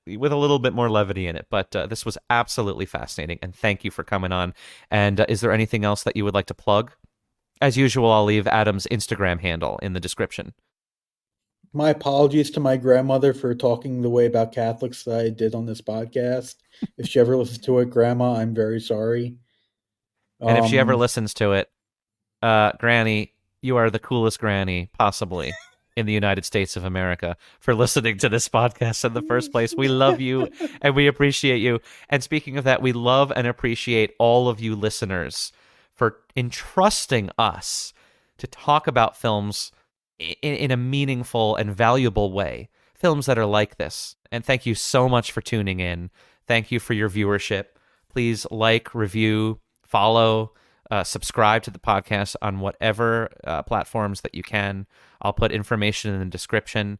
more levity in it. But this was absolutely fascinating, and thank you for coming on. And is there anything else that you would like to plug? As usual, I'll leave Adam's Instagram handle in the description.
My apologies to my grandmother for talking the way about Catholics that I did on this podcast. If she ever listens to it, Grandma, I'm very sorry.
And if she ever listens to it, Granny, you are the coolest granny possibly in the United States of America for listening to this podcast in the first place. We love you and we appreciate you. And speaking of that, we love and appreciate all of you listeners for entrusting us to talk about films in a meaningful and valuable way. Films that are like this. And thank you so much for tuning in. Thank you for your viewership. Please like, review, follow, subscribe to the podcast on whatever platforms that you can. I'll put information in the description.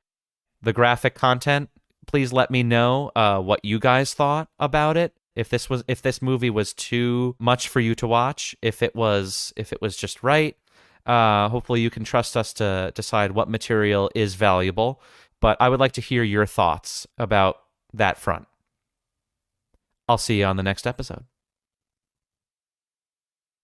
The graphic content, please let me know what you guys thought about it. If this movie was too much for you to watch, if it was just right. Hopefully you can trust us to decide what material is valuable. But I would like to hear your thoughts about that front. I'll see you on the next episode.